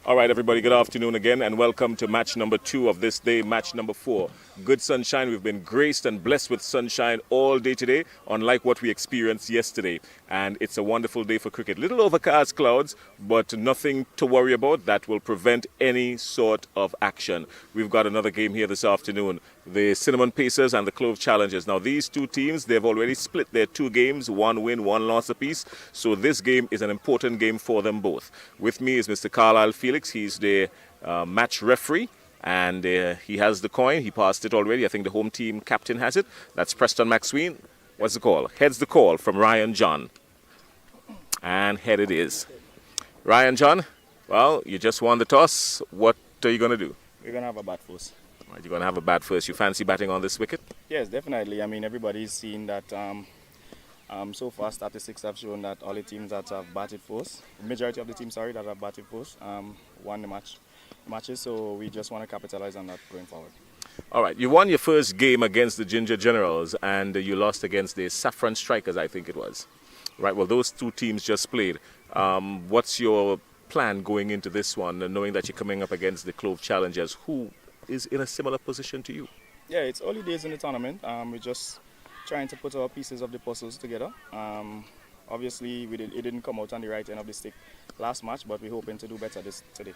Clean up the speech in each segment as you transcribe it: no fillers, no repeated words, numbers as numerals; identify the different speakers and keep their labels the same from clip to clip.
Speaker 1: All right, everybody, good afternoon again, and welcome to match number 2 of this day, match number 4. Good sunshine. We've been graced and blessed with sunshine all day today, unlike what we experienced yesterday. And it's a wonderful day for cricket. Little overcast clouds, but nothing to worry about that will prevent any sort of action. We've got another game here this afternoon, the Cinnamon Pacers and the Clove Challengers. Now, these two teams, they've already split their 2 games, 1 win, 1 loss apiece. So this game is an important game for them both. With me is Mr. Carlisle Felix. He's the match referee, and he has the coin. He passed it already. I think the home team captain has it. That's Preston McSween. What's the call? Heads the call from Ryan John. And head it is. Ryan John, well, you just won the toss. What are you going to do?
Speaker 2: We're going to have a bat first.
Speaker 1: Right, you're going to have a bat first. You fancy batting on this wicket?
Speaker 2: Yes, definitely. I mean, everybody's seen that so far statistics have shown that all the teams that have batted first, the majority of the teams, that have batted first, won the matches. So we just want to capitalize on that going forward.
Speaker 1: All right, you won your first game against the Ginger Generals, and you lost against the Saffron Strikers, I think it was. Right, well, those two teams just played. What's your plan going into this one, knowing that you're coming up against the Clove Challengers, who is in a similar position to you?
Speaker 2: Yeah, it's early days in the tournament. We're just trying to put our pieces of the puzzles together. Obviously, it didn't come out on the right end of the stick last match, but we're hoping to do better today.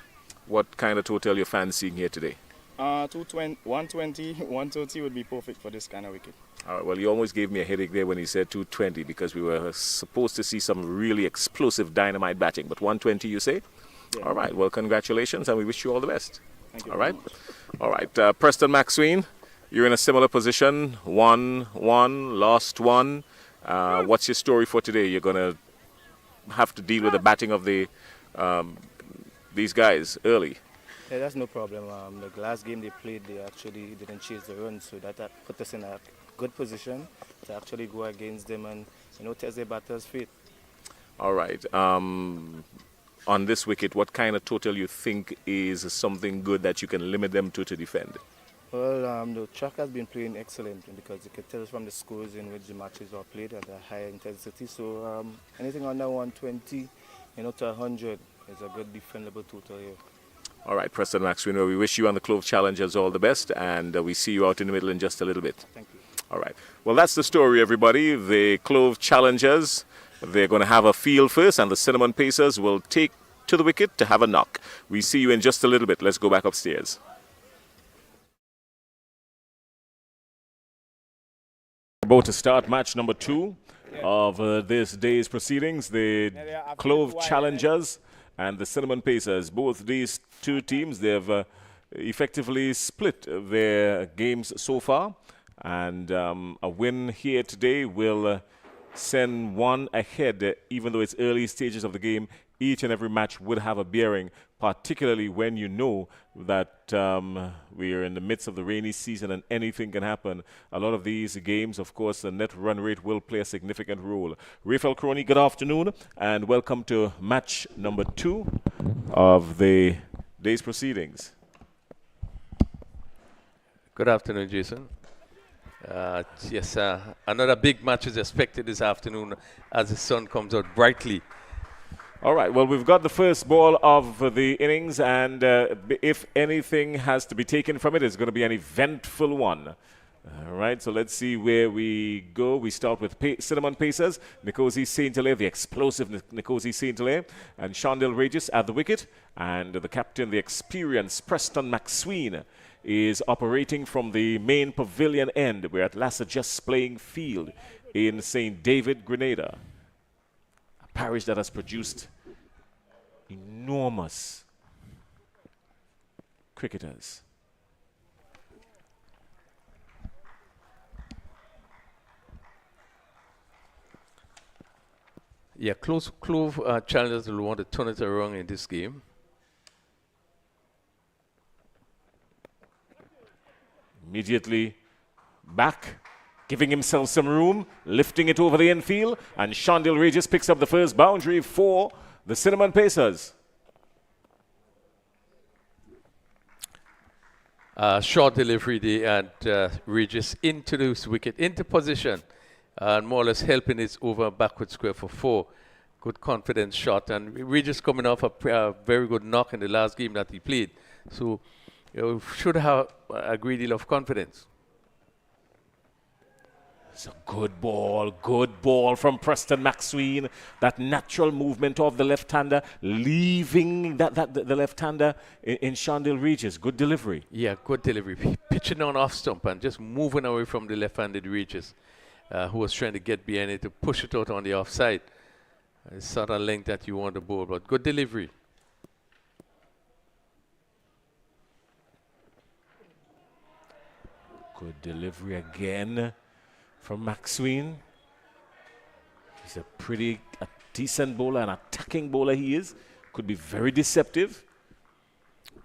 Speaker 1: What kind of total you're fancying here today?
Speaker 2: 120, 130 would be perfect for this kind of wicket.
Speaker 1: All right, well, you almost gave me a headache there when you said 220 because we were supposed to see some really explosive dynamite batting. But 120, you say? Yeah. All right, well, congratulations, and we wish you all the best.
Speaker 2: Thank you.
Speaker 1: All right, Preston McSween, you're in a similar position. Won one, lost one. What's your story for today? You're going to have to deal with the batting of these guys early.
Speaker 3: Yeah, that's no problem. The last game they played, they actually didn't chase the run, so that put us in a good position to actually go against them and test their batter's fate.
Speaker 1: All right. On this wicket, what kind of total you think is something good that you can limit them to defend?
Speaker 3: Well, the track has been playing excellent because you can tell from the scores in which the matches are played at a high intensity. So anything under 120, to 100 is a good defendable total here.
Speaker 1: All right, Preston McSween, we wish you and the Clove Challengers all the best, and we see you out in the middle in just a little bit.
Speaker 3: Thank you.
Speaker 1: All right. Well, that's the story, everybody. The Clove Challengers, they're going to have a field first, and the Cinnamon Pacers will take to the wicket to have a knock. We see you in just a little bit. Let's go back upstairs. We're about to start match number 2 of this day's proceedings. The Clove Challengers and the Cinnamon Pacers. Both these two teams, they've effectively split their games so far. And a win here today will send one ahead, even though it's early stages of the game. Each and every match would have a bearing, particularly when you know that we are in the midst of the rainy season and anything can happen. A lot of these games, of course, the net run rate will play a significant role. Rafael Crony, good afternoon, and welcome to match number 2 of the day's proceedings.
Speaker 4: Good afternoon, Jason. Yes, another big match is expected this afternoon as the sun comes out brightly.
Speaker 1: All right, well, we've got the first ball of the innings, and if anything has to be taken from it, it's going to be an eventful one. All right, so let's see where we go. We start with Cinnamon Pacers, Nkosi Saint-Hilaire, the explosive Nkosi Saint-Hilaire, and Shondell Regis at the wicket, and the captain, the experienced Preston McSween, is operating from the main pavilion end. We're at Lassa Just playing field in St. David, Grenada. Parish that has produced enormous cricketers.
Speaker 4: Yeah, Clove Challengers will want to turn it around in this game.
Speaker 1: Immediately back, giving himself some room, lifting it over the infield, and Shondell Regis picks up the first boundary for the Cinnamon Pacers.
Speaker 4: Short delivery there, and Regis into this wicket, into position, and more or less helping it over backward square for 4. good confidence shot, and we're just coming off a very good knock in the last game that he played. So you should have a great deal of confidence.
Speaker 1: It's a good ball from Preston McSween. That natural movement of the left-hander, leaving the left-hander in Shondell Regis. Good delivery.
Speaker 4: Yeah, good delivery. Pitching on off stump and just moving away from the left-handed Regis, who was trying to get behind it to push it out on the offside. It's sort of length that you want to bowl, but good delivery.
Speaker 1: Good delivery again from McSween. He's a decent bowler, an attacking bowler he is. Could be very deceptive.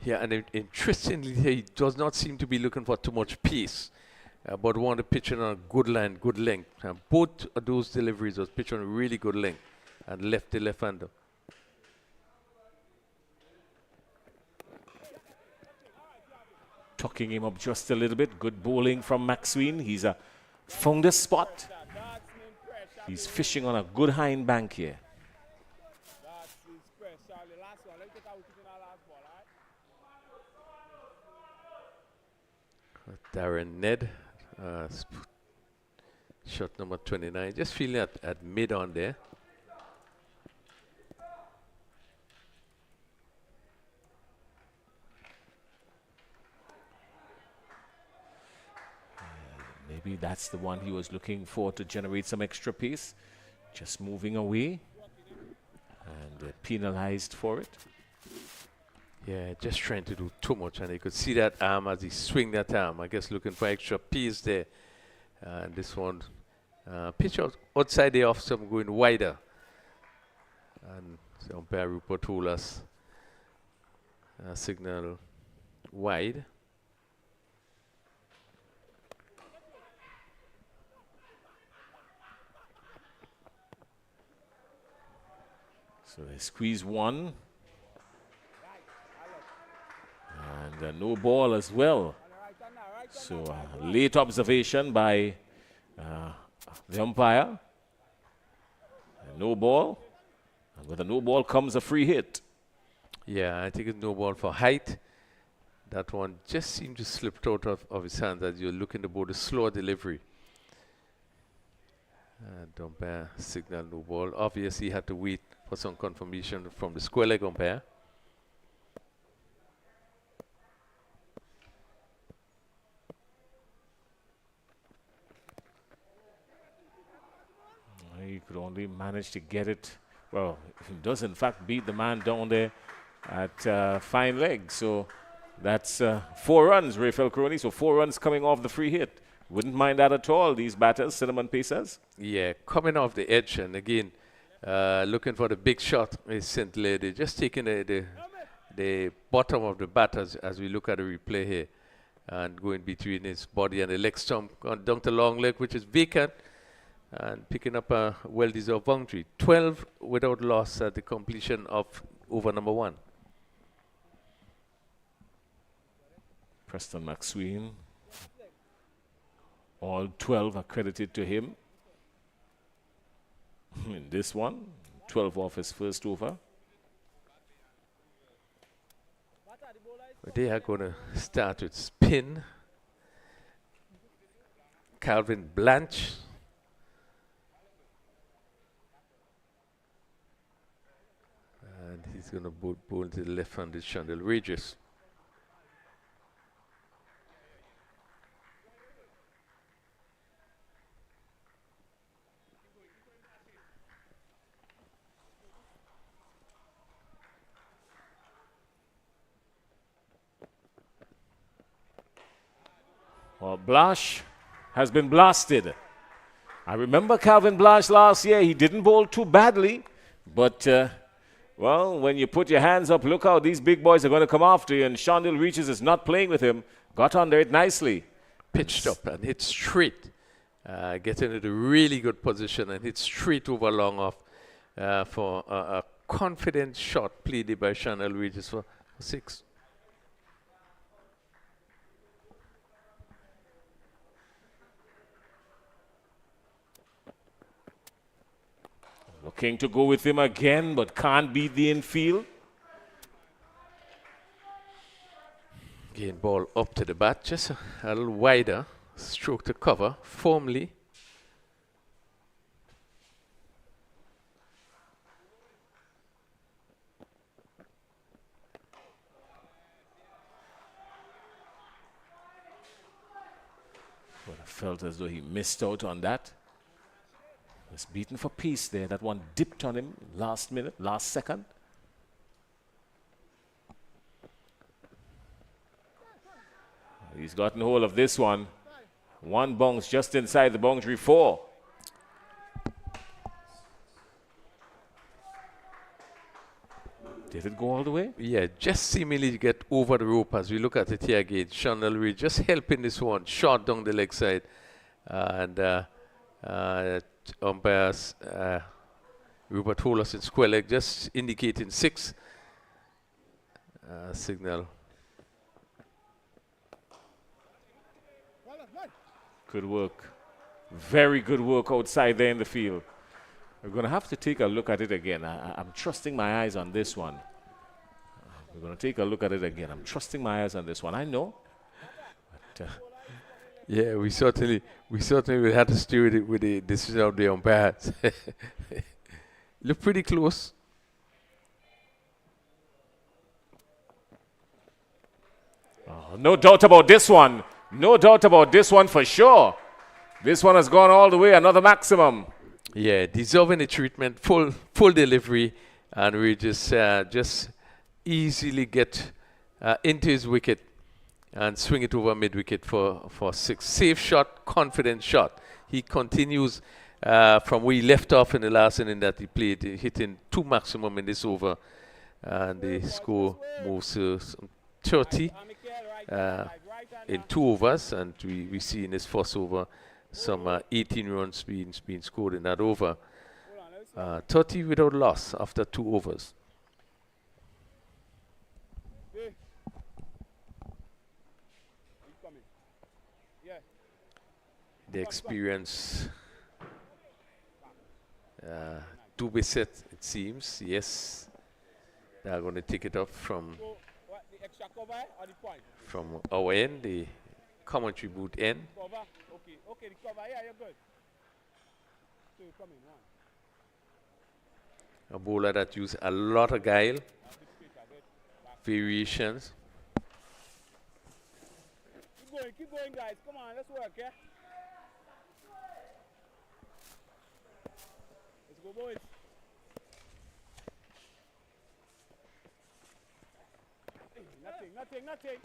Speaker 4: Yeah, and interestingly, he does not seem to be looking for too much pace, but want to pitch on a good line, good length. And both of those deliveries was pitched on a really good length and left the left-hander.
Speaker 1: Tucking him up just a little bit. Good bowling from McSween. He's found a spot. He's fishing on a good hind bank here.
Speaker 4: Darren Ned, shot number 29. Just feeling at mid on there.
Speaker 1: Maybe that's the one he was looking for to generate some extra pace. Just moving away and penalized for it.
Speaker 4: Yeah, just trying to do too much, and you could see that arm as he swing that arm. I guess looking for extra pace there. And this one, pitch outside the off stump, going wider. And the umpire Rupert told us signal wide.
Speaker 1: So they squeeze one. And no ball as well. So late observation by the umpire. No ball. And with a no ball comes a free hit.
Speaker 4: Yeah, I think it's no ball for height. That one just seemed to slip out of his hands as you're looking to board a slower delivery. And umpire signal no ball. Obviously, he had to wait for some confirmation from the square leg umpire.
Speaker 1: He could only manage to get it. Well, he does in fact beat the man down there at fine leg. So that's 4 runs, Rafael Crony. So 4 runs coming off the free hit. Wouldn't mind that at all, these batters, Cinnamon Pacers.
Speaker 4: Yeah, coming off the edge, and again, looking for the big shot is St. Lady. Just taking the bottom of the bat as we look at the replay here, and going between his body and the leg stump, gone down the long leg, which is vacant, and picking up a well-deserved boundary. 12 without loss at the completion of over number 1.
Speaker 1: Preston McSween. All 12 are credited to him. In this one, 12 off his first over.
Speaker 4: They are going to start with spin. Calvin Blanche. And he's going to bowl to the left-handed Shondell Regis.
Speaker 1: Well, Blash has been blasted. I remember Calvin Blash last year. He didn't bowl too badly, but well, when you put your hands up, look how these big boys are going to come after you, and Shondell Regis is not playing with him. Got under it nicely.
Speaker 4: Pitched up and hit straight. Getting into a really good position and hit straight over long off for a confident shot played by Shondell Regis for 6.
Speaker 1: Looking to go with him again, but can't beat the infield.
Speaker 4: Again, ball up to the bat, just a little wider. Stroke to cover, firmly.
Speaker 1: But I felt as though he missed out on that. Was beaten for pace there. That one dipped on him last minute, last second. He's gotten hold of this one. One bounce just inside the boundary 4. Did it go all the way?
Speaker 4: Yeah, just seemingly get over the rope as we look at it here again. Sean Ellery just helping this one, short down the leg side. And umpires, Rupert Hollis in square leg, just indicating 6 signal.
Speaker 1: Good work. Very good work outside there in the field. We're going to have to take a look at it again. I'm trusting my eyes on this one. We're going to take a look at it again. I'm trusting my eyes on this one. I know. But,
Speaker 4: yeah, we certainly will have to steer with the decision of the umpires. Look pretty close.
Speaker 1: oh, no doubt about this one. No doubt about this one for sure. This one has gone all the way, another maximum.
Speaker 4: Yeah, deserving the treatment, full delivery, and we just easily get into his wicket and swing it over mid-wicket for 6. Safe shot, confident shot. He continues from where he left off in the last inning that he played, hitting 2 maximum in this over, and the score moves to 30 in 2 overs, and we see in this first over some 18 runs being scored in that over. 30 without loss after 2 overs. The experience to be set, it seems. Yes, they are going to take it up from our end, the commentary booth end.
Speaker 5: Okay, the cover, yeah, you're good. So you come in, one.
Speaker 4: A bowler that uses a lot of guile, variations.
Speaker 5: Keep going, guys. Come on, let's work, yeah? Let's go, boys. Nothing.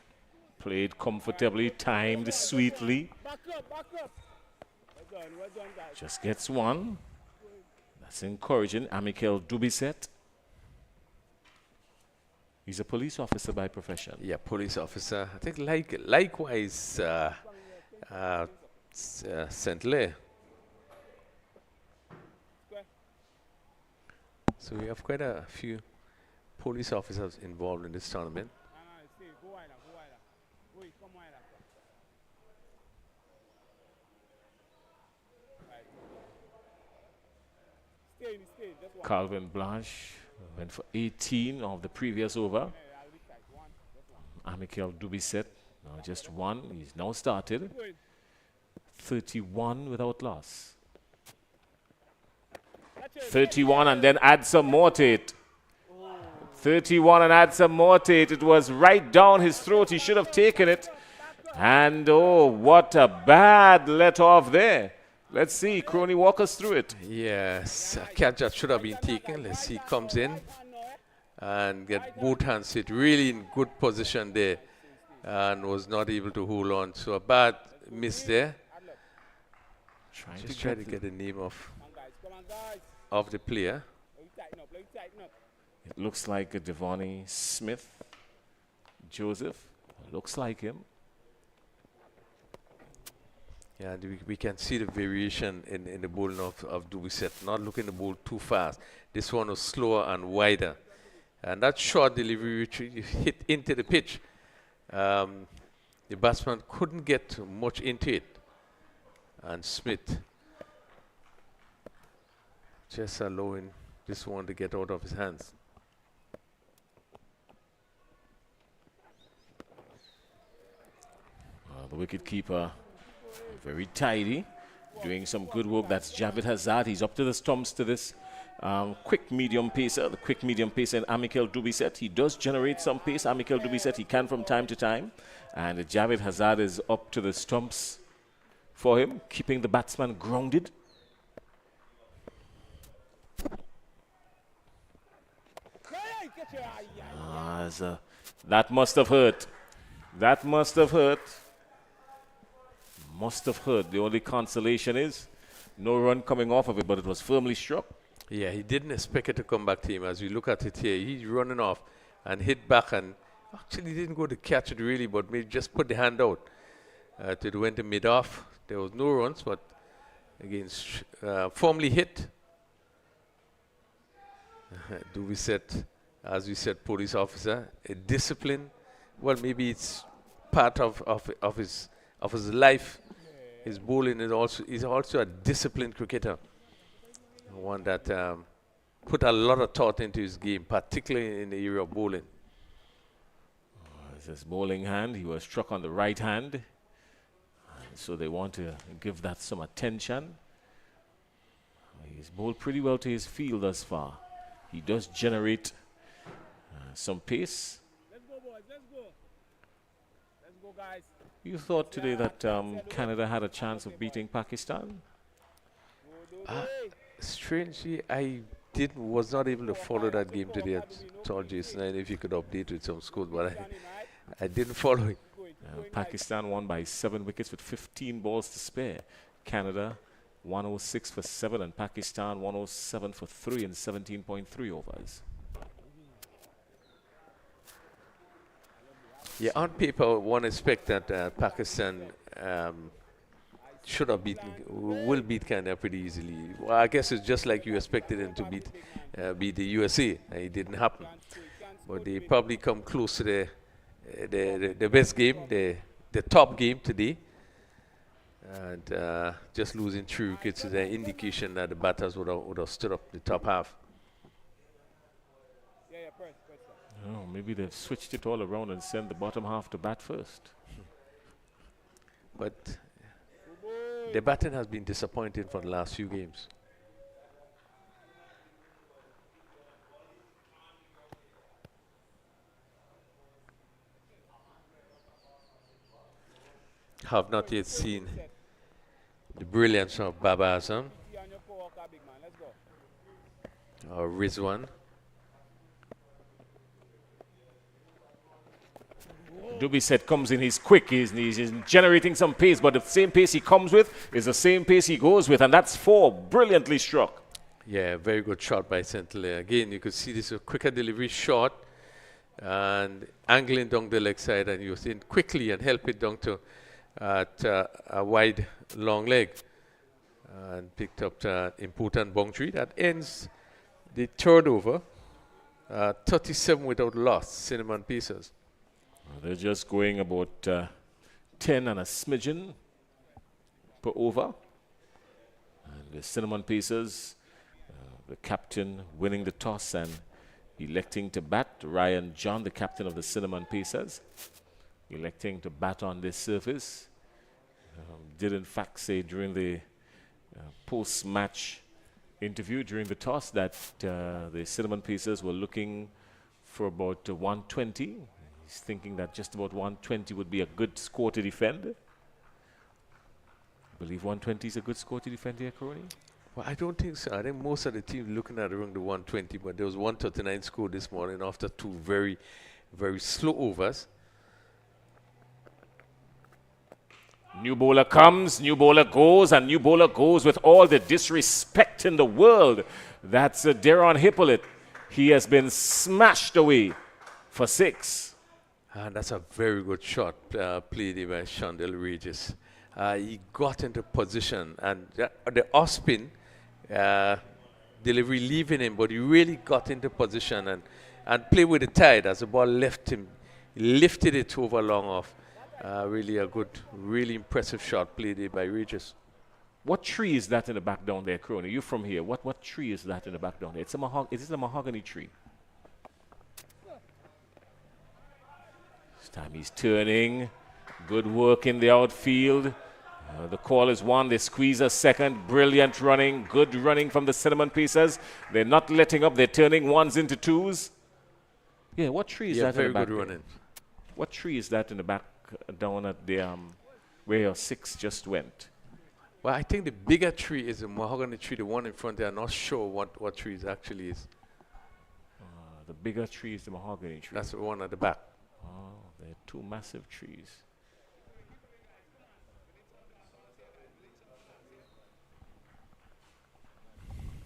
Speaker 1: Played comfortably, timed sweetly.
Speaker 5: Back up. Well done, guys.
Speaker 1: Just gets one. That's encouraging. Amikel Dubisset. He's a police officer by profession.
Speaker 4: Yeah, police officer. I think likewise St. Lay. So we have quite a few police officers involved in this tournament.
Speaker 5: Go wider. Come wider. Stay. Just one.
Speaker 1: Calvin Blanche went for 18 of the previous over. Amikel Dubisset, now just 1. He's now started. 31 without loss. 31 and then add some more to it. 31 and add some more to it. It was right down his throat. He should have taken it. And oh, what a bad let off there. Let's see. Crony, walk us through it.
Speaker 4: Yes, a catch that should have been taken. Let's see, comes in and get both hands hit really in good position there and was not able to hold on. So a bad miss there. Just try to get the name of the player.
Speaker 1: It looks like a Devonnie Smith. Joseph. Looks like him.
Speaker 4: Yeah, we can see the variation in the bowling of Dubisset. Not looking the ball too fast. This one was slower and wider. And that short delivery which hit into the pitch, the batsman couldn't get much into it. And Smith just allowing this one to get out of his hands.
Speaker 1: The wicket keeper, very tidy, doing some good work. That's Javed Hazard. He's up to the stumps to this quick medium pacer. The quick medium pacer in Amikel Dubisset. He does generate some pace. Amikel Dubisset, he can from time to time. And Javed Hazard is up to the stumps for him, keeping the batsman grounded. That must have hurt. That must have hurt. Must have hurt. The only consolation is no run coming off of it, but it was firmly struck.
Speaker 4: Yeah, he didn't expect it to come back to him. As we look at it here, he's running off and hit back, and actually didn't go to catch it really, but maybe just put the hand out to the went to mid-off. There was no runs, but again, firmly hit. Do we set, as we said, police officer, a discipline? Well, maybe it's part of his life. His bowling is also a disciplined cricketer, one that put a lot of thought into his game, particularly in the area of bowling.
Speaker 1: His bowling hand, he was struck on the right hand, so they want to give that some attention. He's bowled pretty well to his field thus far. He does generate some pace.
Speaker 5: Let's go, boys. Let's go. Let's go, guys.
Speaker 1: You thought today that Canada had a chance of beating Pakistan?
Speaker 4: Strangely, I was not able to follow that game today. I told Jason if you could update with some scores, but I didn't follow it.
Speaker 1: Pakistan won by 7 wickets with 15 balls to spare. Canada 106 for 7 and Pakistan 107 for 3 in 17.3 overs.
Speaker 4: Yeah, on paper, one expect that Pakistan should have will beat Canada pretty easily. Well, I guess it's just like you expected them to beat the USA. It didn't happen, but they probably come close to the best game, the top game today, and just losing 3 wickets is an indication that the batters would have stood up the top half.
Speaker 1: Oh, maybe they've switched it all around and sent the bottom half to bat first.
Speaker 4: But the batting has been disappointing for the last few games. Have not yet seen the brilliance of Baba Azam or Rizwan.
Speaker 1: Dubisset comes in, he's quick, he's generating some pace, but the same pace he comes with is the same pace he goes with, and that's 4 brilliantly struck.
Speaker 4: Yeah, very good shot by Saint-Hilaire. Again, you could see this a quicker delivery shot and angling down the leg side, and you in quickly and help it down to a wide long leg, and picked up the important boundary that ends the third over. 37 without loss, Cinnamon Pacers.
Speaker 1: They're just going about 10 and a smidgen per over. And the Cinnamon Pacers, the captain winning the toss and electing to bat. Ryan John, the captain of the Cinnamon Pacers, electing to bat on this surface. Did in fact say during the post-match interview during the toss that the Cinnamon Pacers were looking for about 120. He's thinking that just about 120 would be a good score to defend. I believe 120 is a good score to defend here, Corey?
Speaker 4: Well, I don't think so. I think most of the teams looking at around the 120, but there was 139 score this morning after 2 very, very slow overs.
Speaker 1: New bowler comes, new bowler goes, and new bowler goes with all the disrespect in the world. That's Deron Hippolyte. He has been smashed away for 6.
Speaker 4: And that's a very good shot played by Chandel Regis. He got into position, and the off-spin delivery leaving him, but he really got into position and played with the tide as the ball left him. He lifted it over long off. Really a good, really impressive shot played by Regis.
Speaker 1: What tree is that in the back down there, Crony? You from here. What tree is that in the back down there? It's is it a mahogany tree? This time he's turning. Good work in the outfield. The call is one. They squeeze a second. Brilliant running. Good running from the Cinnamon Pacers. They're not letting up. They're turning ones into twos. Yeah, what tree is that in the back?
Speaker 4: Very good running.
Speaker 1: What tree is that in the back down at the where your six just went?
Speaker 4: Well, I think the bigger tree is the mahogany tree. The one in front there, I'm not sure what tree it actually is.
Speaker 1: The bigger tree is the mahogany tree.
Speaker 4: That's the one at the back.
Speaker 1: Oh, they're two massive trees.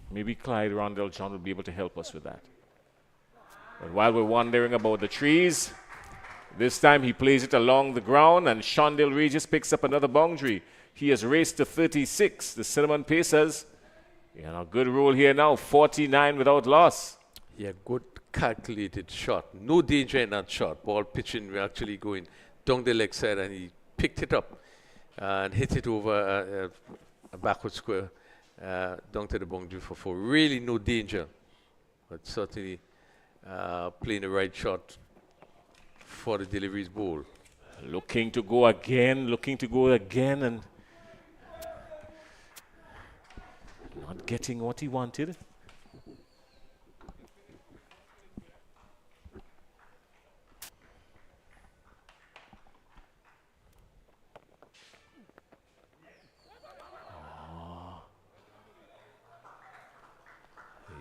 Speaker 1: Maybe Clyde Rondell John will be able to help us with that. But while we're wondering about the trees, this time he plays it along the ground, and Shondale Regis picks up another boundary. He has raced to 36. The Cinnamon Pacers, a good roll here now, 49 without loss.
Speaker 4: Yeah, good calculated shot. No danger in that shot. Ball pitching, we're actually going down the leg side, and he picked it up and hit it over a backward square down to the boundary for four. Really no danger, but certainly playing the right shot for the deliveries bowl.
Speaker 1: Looking to go again, and not getting what he wanted.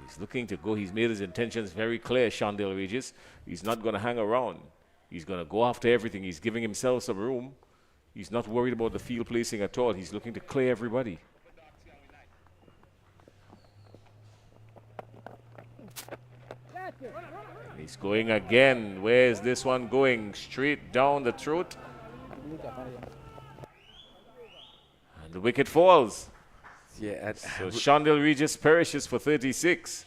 Speaker 1: He's looking to go. He's made his intentions very clear, Shondale Regis. He's not going to hang around. He's going to go after everything. He's giving himself some room. He's not worried about the field placing at all. He's looking to clear everybody. He's going again. Where is this one going? Straight down the throat. And the wicket falls.
Speaker 4: Yeah,
Speaker 1: so Shondale Regis perishes for 36.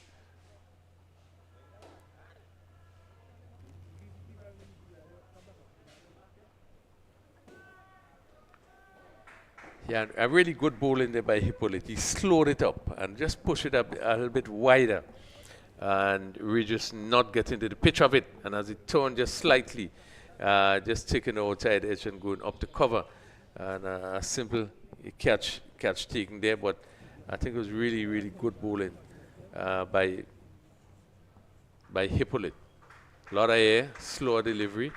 Speaker 4: Yeah, a really good bowling there by Hippolyte. He slowed it up and just pushed it up a little bit wider. And Regis not getting to the pitch of it. And as it turned just slightly, just taking the outside edge and going up the cover. And a simple catch taken there. But I think it was really, really good bowling by Hippolyte. A lot of air, slower delivery.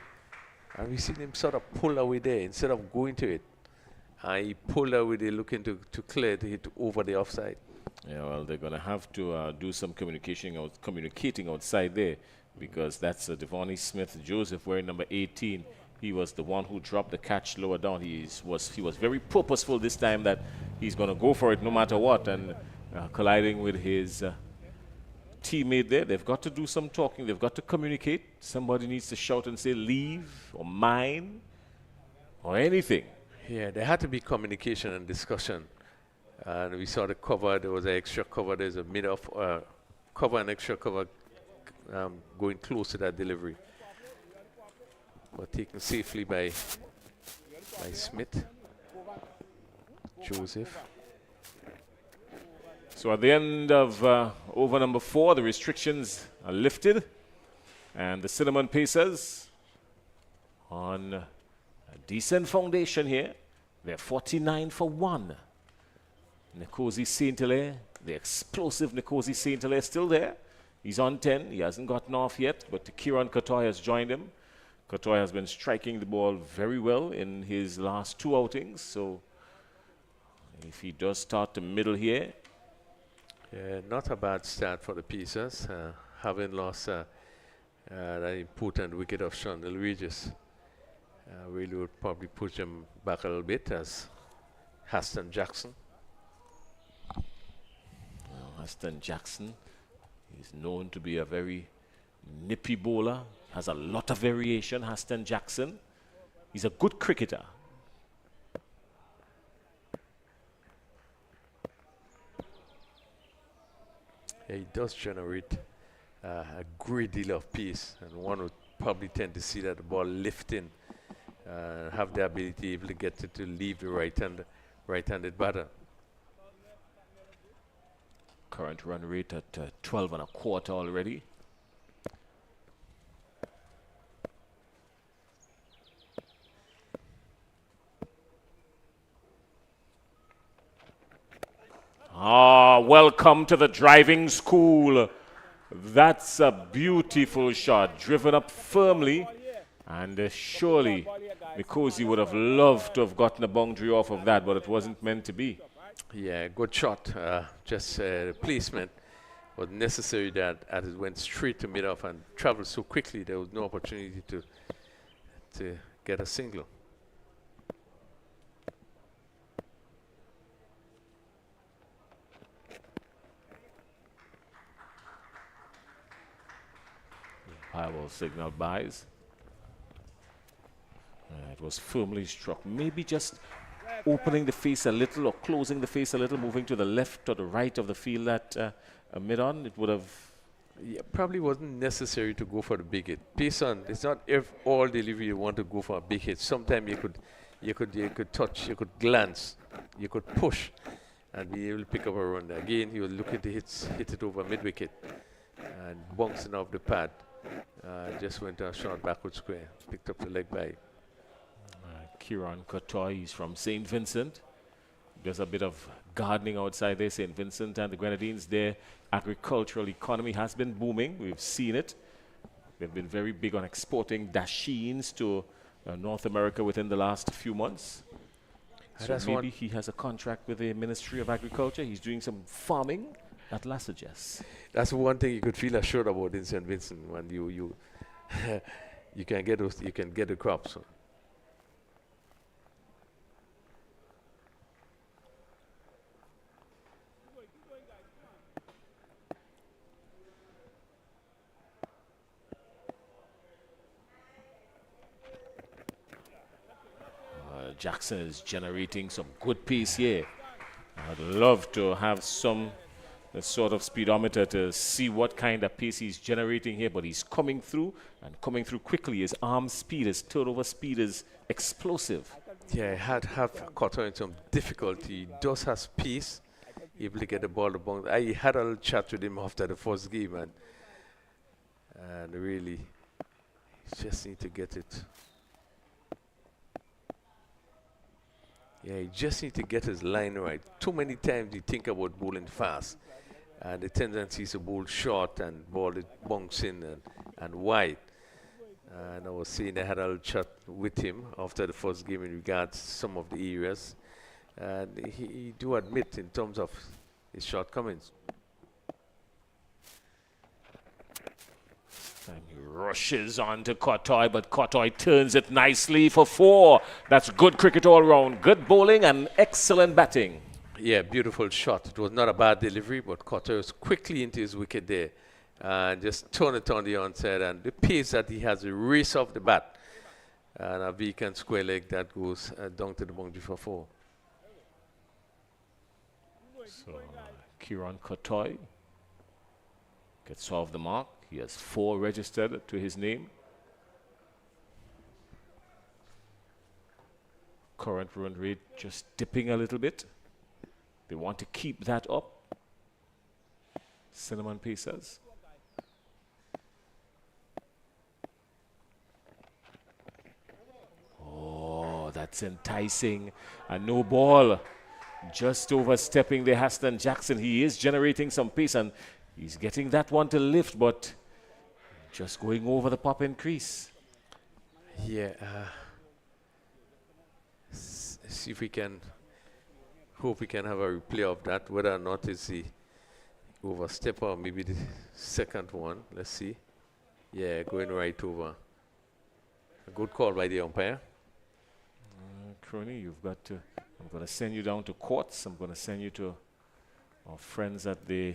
Speaker 4: And we seen him sort of pull away there instead of going to it. He pulled away there looking to clear to hit over the offside.
Speaker 1: Yeah, well, they're going to have to do some communicating outside there, because that's Devonnie Smith-Joseph wearing number 18. He was the one who dropped the catch lower down. He was very purposeful this time that he's going to go for it no matter what, and colliding with his teammate there. They've got to do some talking. They've got to communicate. Somebody needs to shout and say leave or mine or anything.
Speaker 4: Yeah, there had to be communication and discussion. And we saw the cover. There was an extra cover. There's a mid-off cover and extra cover going close to that delivery. But taken safely by Smith. Joseph.
Speaker 1: So at the end of over number 4, the restrictions are lifted. And the Cinnamon Pacers on a decent foundation here. They're 49 for 1. Nkosi Saint-Hilaire, the explosive Nkosi Saint-Hilaire, still there. He's on 10. He hasn't gotten off yet, but Kieran Katoy has joined him. Katoy has been striking the ball very well in his last 2 outings. So if he does start to middle here.
Speaker 4: Yeah, not a bad start for the Pacers, having lost that important wicket of Shondale Regis. Really would probably push them back a little bit as Haston Jackson.
Speaker 1: Haston Jackson is known to be a very nippy bowler. Has a lot of variation, Haston Jackson. He's a good cricketer.
Speaker 4: Yeah, he does generate a great deal of pace, and one would probably tend to see that the ball lifting, have the ability able to get it to leave the right-handed batter.
Speaker 1: Current run rate at 12 and a quarter already. Ah, welcome to the driving school. That's a beautiful shot, driven up firmly. And surely Mikosi would have loved to have gotten a boundary off of that, but it wasn't meant to be.
Speaker 4: Yeah, good shot. Just the placement was necessary that as it went straight to mid-off and traveled so quickly, there was no opportunity to get a single.
Speaker 1: Fireball signal buys. It was firmly struck. Maybe just opening the face a little or closing the face a little, moving to the left or the right of the field at mid-on. It would have...
Speaker 4: Yeah, probably wasn't necessary to go for the big hit. Based on, it's not if all delivery you want to go for a big hit. Sometimes you could touch, you could glance, you could push, and be able to pick up a run. Again, he was looking to hit it over mid-wicket and bouncing off the pad. Just went a short backward square, picked up the leg by.
Speaker 1: Kieran Kotoy, he's from St. Vincent. There's a bit of gardening outside there, St. Vincent and the Grenadines. Their agricultural economy has been booming. We've seen it. They've been very big on exporting dashins to North America within the last few months. So maybe he has a contract with the Ministry of Agriculture. He's doing some farming at Lassages.
Speaker 4: That's one thing you could feel assured about in St. Vincent when you you can get those, you can get the crops. So.
Speaker 1: Jackson is generating some good pace here. I'd love to have some sort of speedometer to see what kind of pace he's generating here, but he's coming through and coming through quickly. His arm speed, his turnover speed is explosive.
Speaker 4: Yeah, have caught on in some difficulty. He does have pace, able to get the ball to bounce. I had a little chat with him after the first game, and really just need to get it. Yeah, he just need to get his line right. Too many times you think about bowling fast, and the tendency is to bowl short and ball it bouncing and wide. And I was saying I had a little chat with him after the first game in regards to some of the areas, and he do admit in terms of his shortcomings.
Speaker 1: And he rushes on to Kotoy, but Kotoy turns it nicely for 4. That's good cricket all round. Good bowling and excellent batting.
Speaker 4: Yeah, beautiful shot. It was not a bad delivery, but Kotoy was quickly into his wicket there and just turn it on the onside. And the pace that he has, a race off the bat. And a vacant square leg that goes down to the boundary for 4.
Speaker 1: So Kieran Kotoy gets off the mark. He has 4 registered to his name. Current run rate just dipping a little bit. They want to keep that up. Cinnamon Pacers. Oh, that's enticing. A no ball. Just overstepping the Haston Jackson. He is generating some pace and he's getting that one to lift, but just going over the pop-in crease.
Speaker 4: Yeah. See if we can, hope we can have a replay of that, whether or not it's the overstep or maybe the second one. Let's see. Yeah, going right over. A good call by the umpire.
Speaker 1: Crony, you've got to, I'm going to send you down to courts. I'm going to send you to our friends at the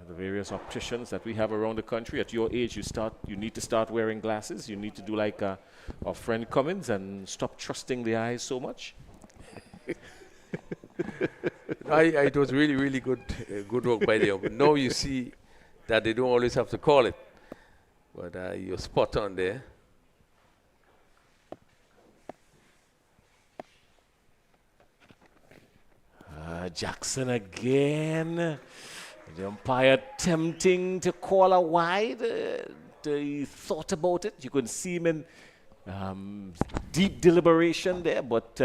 Speaker 1: various opticians that we have around the country. At your age, you need to start wearing glasses. You need to do like our friend Cummins and stop trusting the eyes so much.
Speaker 4: It was really, really good work by them. But now you see that they don't always have to call it. But you're spot on there.
Speaker 1: Jackson again. The umpire attempting to call a wide. He thought about it. You could see him in deep deliberation there, but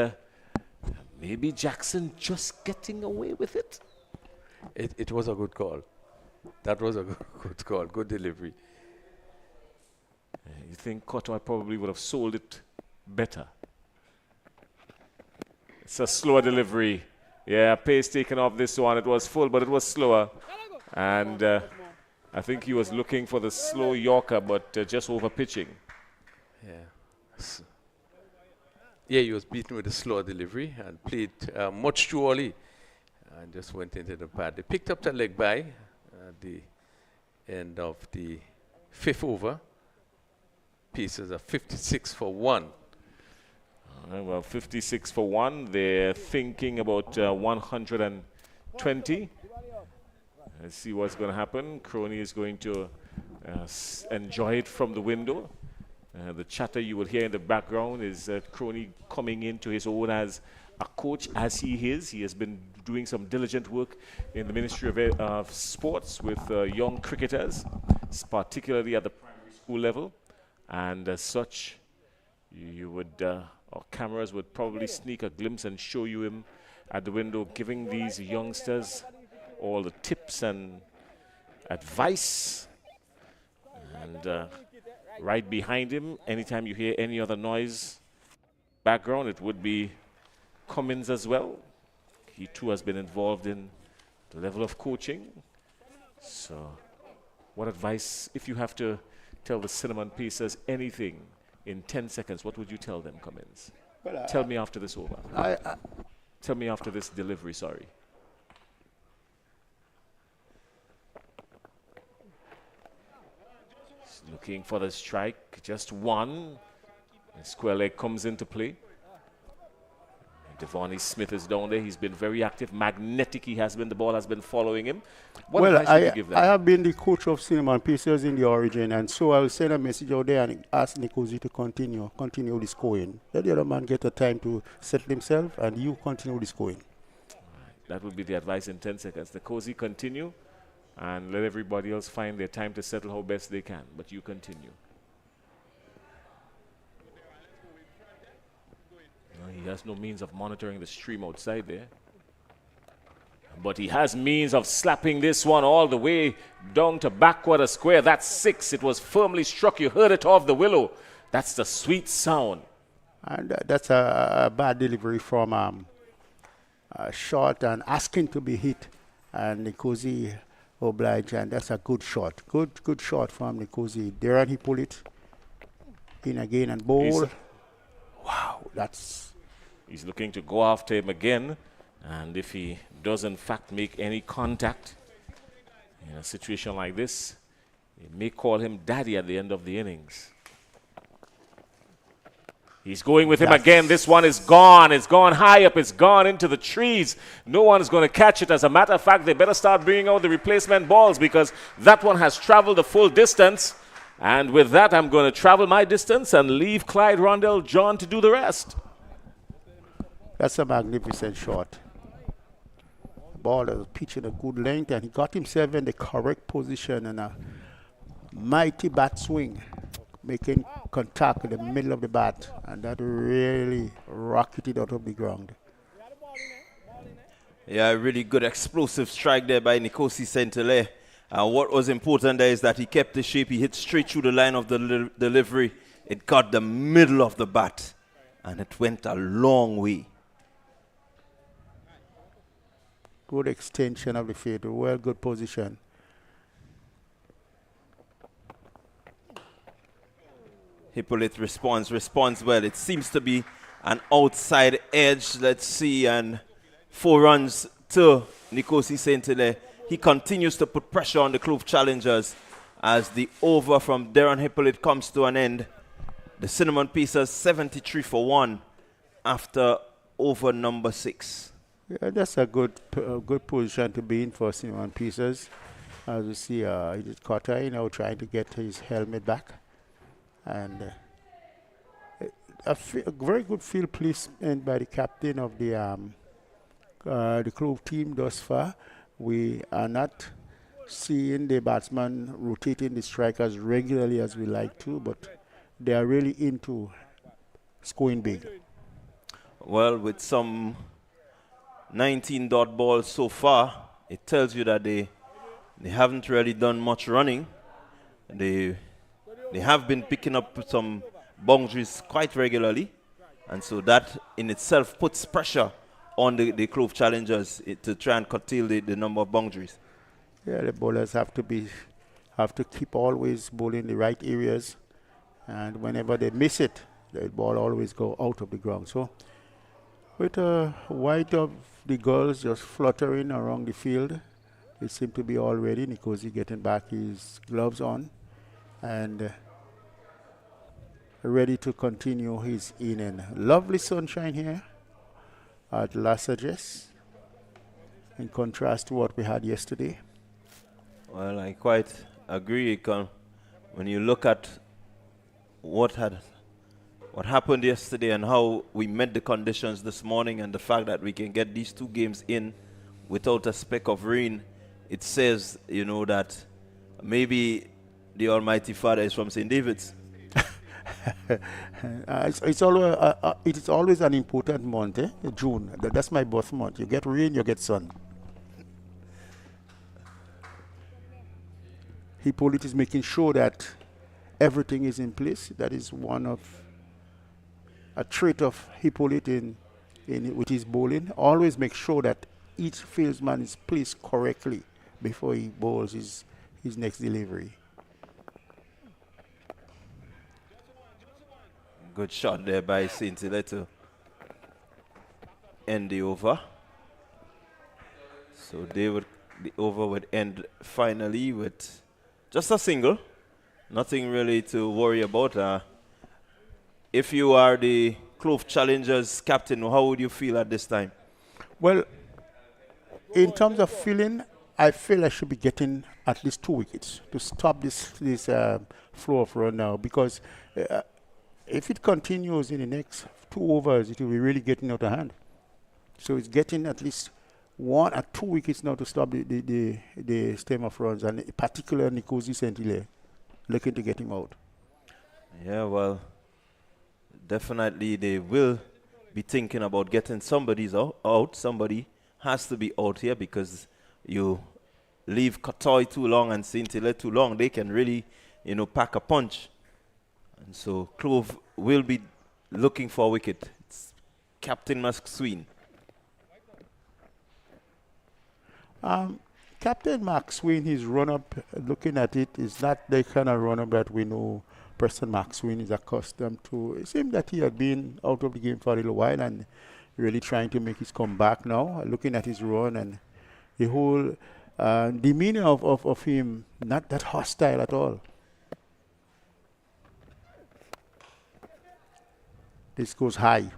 Speaker 1: maybe Jackson just getting away with it.
Speaker 4: It was a good call. That was a good call. Good delivery.
Speaker 1: You think Courtois probably would have sold it better? It's a slower delivery. Yeah, pace taken off this one. It was full, but it was slower. And I think he was looking for the slow Yorker, but just over pitching.
Speaker 4: Yeah. Yeah, he was beaten with a slower delivery and played much too early and just went into the pad. They picked up that leg by at the end of the 5th over. Pieces are 56 for 1.
Speaker 1: Well, 56 for 1. They're thinking about 120. Let's see what's going to happen. Crony is going to enjoy it from the window. The chatter you will hear in the background is Crony coming into his own as a coach, as he is. He has been doing some diligent work in the Ministry of Sports with young cricketers, particularly at the primary school level. And as such, you would, or cameras would probably sneak a glimpse and show you him at the window giving these youngsters all the tips and advice. And right behind him, anytime you hear any other noise background, it would be Cummins as well. He too has been involved in the level of coaching. So what advice, if you have to tell the cinnamon pieces anything in 10 seconds, what would you tell them, Cummins? Well, tell me after this over. Tell me after this delivery, sorry. Looking for the strike, just one. And square leg comes into play. Devonnie Smith is down there. He's been very active, magnetic. He has been. The ball has been following him. What advice would you give them?
Speaker 6: I have been the coach of Cinnamon Pacers in the origin, and so I will send a message out there and ask Nikosi to continue the scoring. Let the other man get a time to settle himself, and you continue the scoring.
Speaker 1: Right. That would be the advice in 10 seconds. Nikosi continue, and let everybody else find their time to settle how best they can. But you continue. He has no means of monitoring the stream outside there. But he has means of slapping this one all the way down to backward a square. That's 6. It was firmly struck. You heard it off the willow. That's the sweet sound.
Speaker 6: And that's a bad delivery from short and asking to be hit. And Nikosi obliged, and that's a good shot. Good shot from Nikosi. There, and he pulled it in again and bowl. Wow, that's...
Speaker 1: He's looking to go after him again, and if he does in fact make any contact in a situation like this, he may call him daddy at the end of the innings. He's going with him again. This one is gone. It's gone high up. It's gone into the trees. No one is going to catch it. As a matter of fact, they better start bringing out the replacement balls because that one has traveled the full distance. And with that, I'm going to travel my distance and leave Clyde Rondell John to do the rest.
Speaker 6: That's a magnificent shot. Ball is pitching a good length, and he got himself in the correct position and a mighty bat swing, making contact in the middle of the bat, and that really rocketed out of the ground.
Speaker 7: Yeah, really good explosive strike there by Nikosi Sentele. What was important there is that he kept the shape. He hit straight through the line of the delivery. It got the middle of the bat, and it went a long way.
Speaker 6: Good extension of the field, well, good position.
Speaker 7: Hippolyte responds well. It seems to be an outside edge. Let's see, and 4 runs to Nikosi Sentele. He continues to put pressure on the Clove challengers as the over from Darren Hippolyte comes to an end. The Cinnamon Pacers 73 for 1 after over number 6.
Speaker 6: Yeah, that's a good position to be in for Cinnamon Pacers. As you see, Carter now trying to get his helmet back. And a very good field placement by the captain of the Clove team thus far. We are not seeing the batsman rotating the strikers regularly as we like to, but they are really into scoring big.
Speaker 7: Well, with some 19 dot balls so far, it tells you that they haven't really done much running. They have been picking up some boundaries quite regularly, and so that in itself puts pressure on the Clove challengers to try and curtail the number of boundaries.
Speaker 6: Yeah, the bowlers have to keep always bowling the right areas, and whenever they miss it, the ball always go out of the ground. So with a white of the gulls just fluttering around the field, it seemed to be all ready. Nikosi getting back his gloves on and ready to continue his inning. Lovely sunshine here at Lassages, in contrast to what we had yesterday.
Speaker 7: Well, I quite agree. When you look at what happened yesterday and how we met the conditions this morning, and the fact that we can get these 2 games in without a speck of rain, it says, that maybe the Almighty Father is from St. David's.
Speaker 6: It is always an important month, June. That's my birth month. You get rain, you get sun. Hippolyte is making sure that everything is in place. That is one of a trait of Hippolyte with his bowling. Always make sure that each fieldsman is placed correctly before he bowls his next delivery.
Speaker 7: Good shot there by Scintilla to end the over. So the over would end finally with just a single. Nothing really to worry about. If you are the Clove Challengers captain, how would you feel at this time?
Speaker 6: Well, in terms of feeling, I feel I should be getting at least 2 wickets to stop this flow of run now, because if it continues in the next 2 overs, it will be really getting out of hand. So it's getting at least 1 or 2 wickets now to stop the stem of runs, and in particular Nikosi Sentile looking to get him out.
Speaker 7: Yeah, well, definitely they will be thinking about getting somebody out. Somebody has to be out here, because you leave Katoy too long and Sentile too long, they can really, pack a punch. And so Clove will be looking for a wicket. It's Captain McSween.
Speaker 6: Captain McSween, his run-up, looking at it, is not the kind of run-up that we know Preston McSween is accustomed to. It seemed that he had been out of the game for a little while and really trying to make his comeback now, looking at his run and the whole demeanor of him, not that hostile at all. This goes high.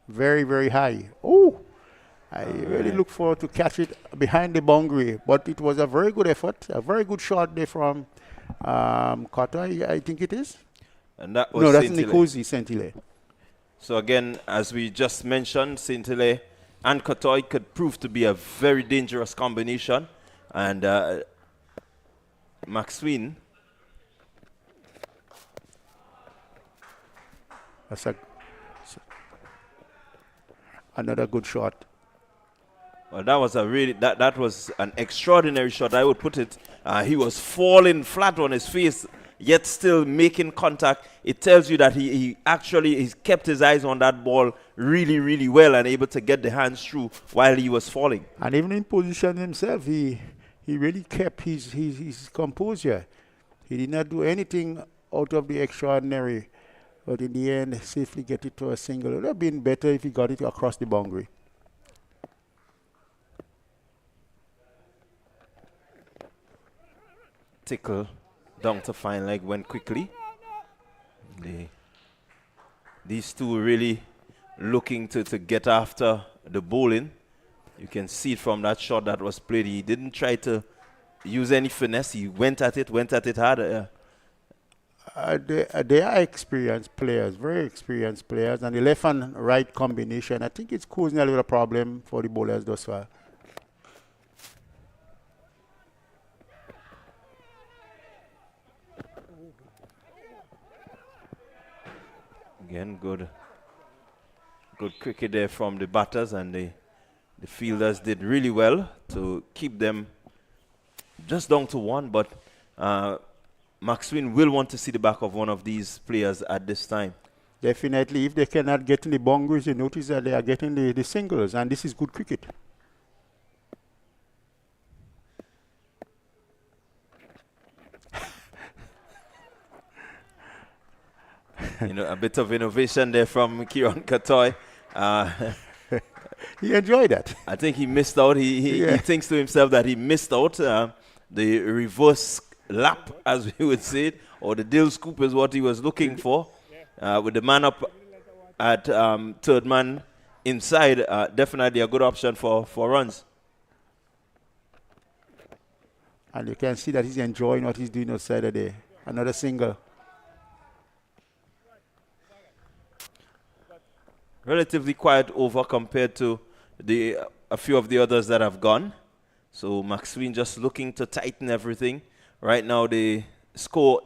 Speaker 6: Very, very high. Oh! I really look forward to catch it behind the boundary, but it was a very good effort, a very good shot there from Carter, I think it is.
Speaker 7: And that was
Speaker 6: that's
Speaker 7: Sentile.
Speaker 6: Nikosi Sentile.
Speaker 7: So again, as we just mentioned, Sentile and Katoy could prove to be a very dangerous combination. And McSween.
Speaker 6: That's another good shot.
Speaker 7: Well, that was that was an extraordinary shot, I would put it. He was falling flat on his face, yet still making contact. It tells you that he actually kept his eyes on that ball really, really well and able to get the hands through while he was falling.
Speaker 6: And even in position himself, he really kept his composure. He did not do anything out of the extraordinary, but in the end, safely get it to a single. It would have been better if he got it across the boundary.
Speaker 7: Tickle down to fine leg went quickly. These two really looking to get after the bowling. You can see it from that shot that was played. He didn't try to use any finesse. He went at it hard.
Speaker 6: They are experienced players, very experienced players, and the left and right combination, I think it's causing a little problem for the bowlers thus far.
Speaker 7: Again, good cricket there from the batters, and the fielders did really well to keep them just down to one, but Maxwin will want to see the back of one of these players at this time.
Speaker 6: Definitely, if they cannot get in the boundaries, you notice that they are getting the singles, and this is good cricket.
Speaker 7: A bit of innovation there from Kieran Katoy.
Speaker 6: He enjoyed that.
Speaker 7: I think he missed out. He thinks to himself that he missed out. The reverse lap, as we would say it, or the dill scoop is what he was looking for. With the man up at third man inside, definitely a good option for runs.
Speaker 6: And you can see that he's enjoying what he's doing outside of there. Another single.
Speaker 7: Relatively quiet over compared to a few of the others that have gone. So Maxwin just looking to tighten everything. Right now the score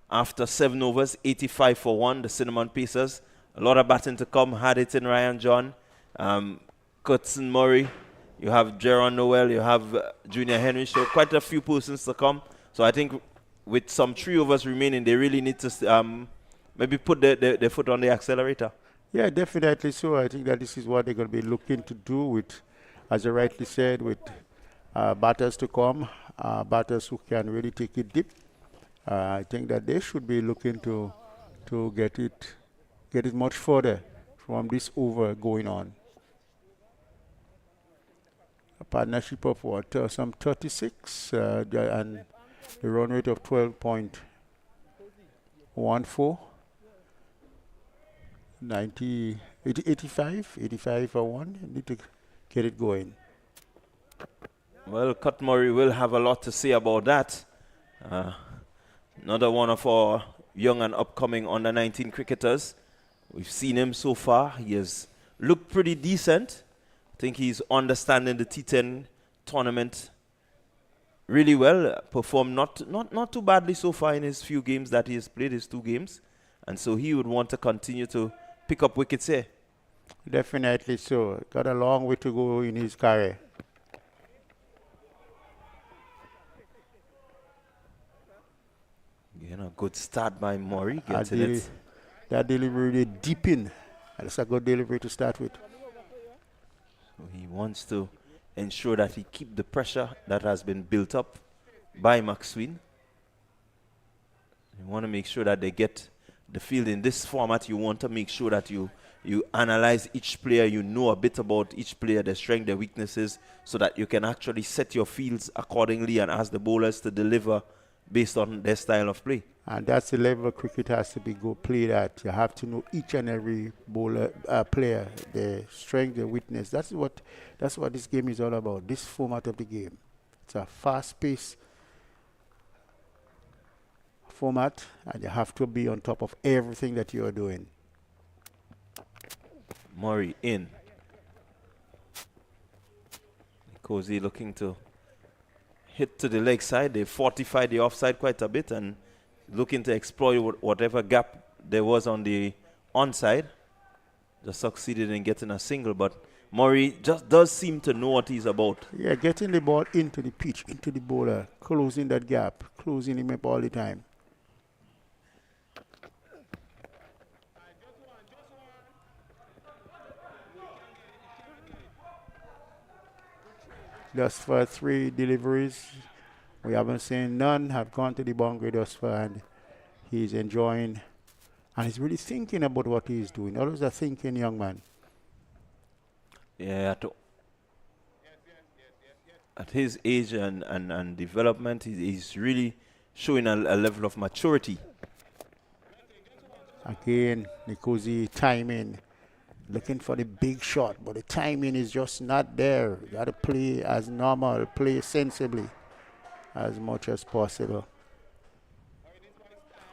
Speaker 7: after 7 overs, 85 for 1, the Cinnamon Pacers. A lot of batting to come. Had it in Ryan John, Cutson Murray. You have Jaron Noel, you have Junior Henry. So quite a few persons to come. So I think with some 3 overs remaining, they really need to maybe put their foot on the accelerator.
Speaker 6: Yeah, definitely so. I think that this is what they're going to be looking to do with, as you rightly said, with batters to come, batters who can really take it deep. I think that they should be looking to get it much further from this over going on. A partnership of what, some 36 and the run rate of 12.14. 85 for 1. You need to get it going.
Speaker 7: Well, Cut Murray will have a lot to say about that. Another one of our young and upcoming under-19 cricketers. We've seen him so far. He has looked pretty decent. I think he's understanding the T10 tournament really well. Performed not too badly so far in his few games that he has played, his 2 games. And so he would want to continue to pick up wickets here.
Speaker 6: Definitely so. Got a long way to go in his career.
Speaker 7: Again, a good start by Murray.
Speaker 6: That delivery deep in. That's a good delivery to start with.
Speaker 7: So he wants to ensure that he keep the pressure that has been built up by Maxwin. You want to make sure that they get the field in this format. You want to make sure that you analyze each player, you know a bit about each player, their strengths, their weaknesses, so that you can actually set your fields accordingly and ask the bowlers to deliver based on their style of play.
Speaker 6: And that's the level of cricket has to be played at. You have to know each and every bowler player, their strength, their weakness. That's what this game is all about, this format of the game. It's a fast-paced format, and you have to be on top of everything that you are doing.
Speaker 7: Murray in. Cozy looking to hit to the leg side. They fortified the offside quite a bit and looking to exploit whatever gap there was on the onside. Just succeeded in getting a single, but Murray just does seem to know what he's about.
Speaker 6: Yeah, getting the ball into the pitch, into the bowler, closing that gap, closing him up all the time. Thus far, 3 deliveries. We haven't seen none have gone to the boundary thus far, and he's enjoying, and he's really thinking about what he's doing. Always a thinking young man.
Speaker 7: Yeah, at his age and development, he's really showing a level of maturity.
Speaker 6: Again, Nikosi timing. Looking for the big shot, but the timing is just not there. You got to play as normal, play sensibly. as much as possible.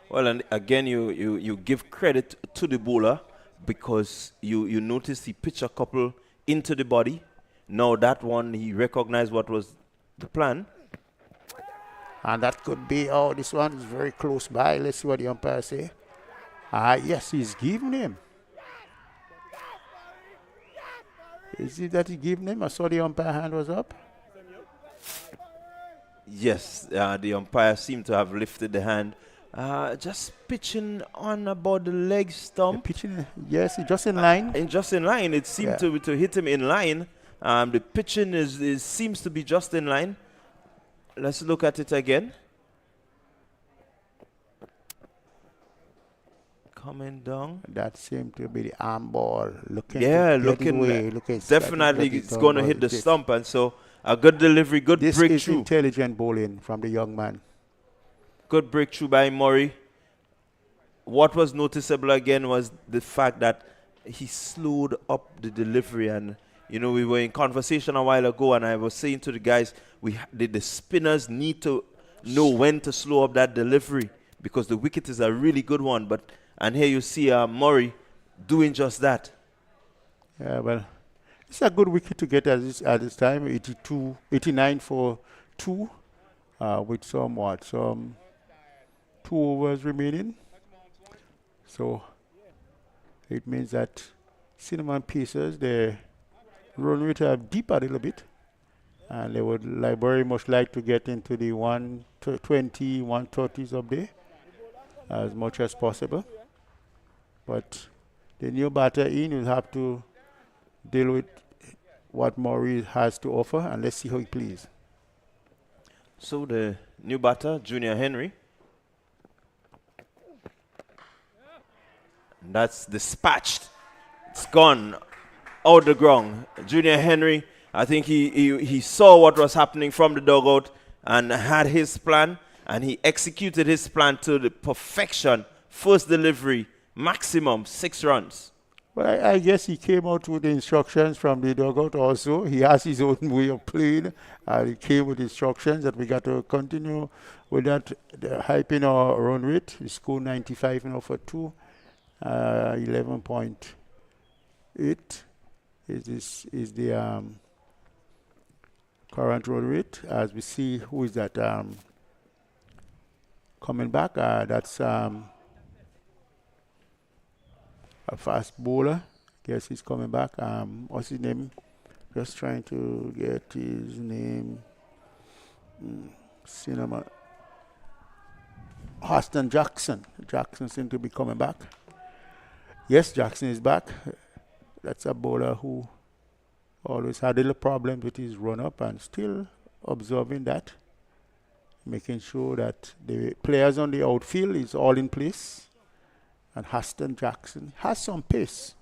Speaker 7: Well, and again, you give credit to the bowler because you notice he pitched a couple into the body. Now that one, he recognized what was the plan.
Speaker 6: And that could be, oh, this one is very close by. Let's see what the umpire say. Yes, he's giving him. Is it that he giving him? I saw the umpire hand was up.
Speaker 7: Yes, the umpire seemed to have lifted the hand. Just pitching on about the leg stump.
Speaker 6: Pitching, yes, just in line.
Speaker 7: And just in line. It seemed to hit him in line. The pitching seems to be just in line. Let's look at it again. Coming down.
Speaker 6: That seemed to be the arm ball. Looking
Speaker 7: definitely it's going to hit the stump. And so a good delivery, good breakthrough.
Speaker 6: This is intelligent bowling from the young man.
Speaker 7: Good breakthrough by Murray. What was noticeable again was the fact that he slowed up the delivery. And, you know, we were in conversation a while ago, and I was saying to the guys, the spinners need to know when to slow up that delivery because the wicket is a really good one. And here you see Murray doing just that.
Speaker 6: Yeah, well, it's a good wicket to get at this time. 89 for 2 with some 2 overs remaining. So it means that Cinnamon Pacers, their run rate have deep a little bit. And they would very much like to get into the 120, 130s up there as much as possible. But the new batter in will have to deal with what Murray has to offer, and let's see how he plays.
Speaker 7: So the new batter, Junior Henry. That's dispatched. It's gone out the ground. Junior Henry, I think he saw what was happening from the dugout and had his plan, and he executed his plan to the perfection. First delivery, maximum 6 runs.
Speaker 6: Well, I guess he came out with the instructions from the dugout also. He has his own way of playing. He came with instructions that we got to continue with that, hyping our run rate. He scored 95 for 2. 11.8 is the current run rate. As we see, who is that coming back? That's a fast bowler. Guess he's coming back. What's his name? Just trying to get his name. Cinema. Austin Jackson. Jackson seems to be coming back. Yes, Jackson is back. That's a bowler who always had a little problem with his run-up and still observing that. Making sure that the players on the outfield is all in place. And Huston Jackson has some pace.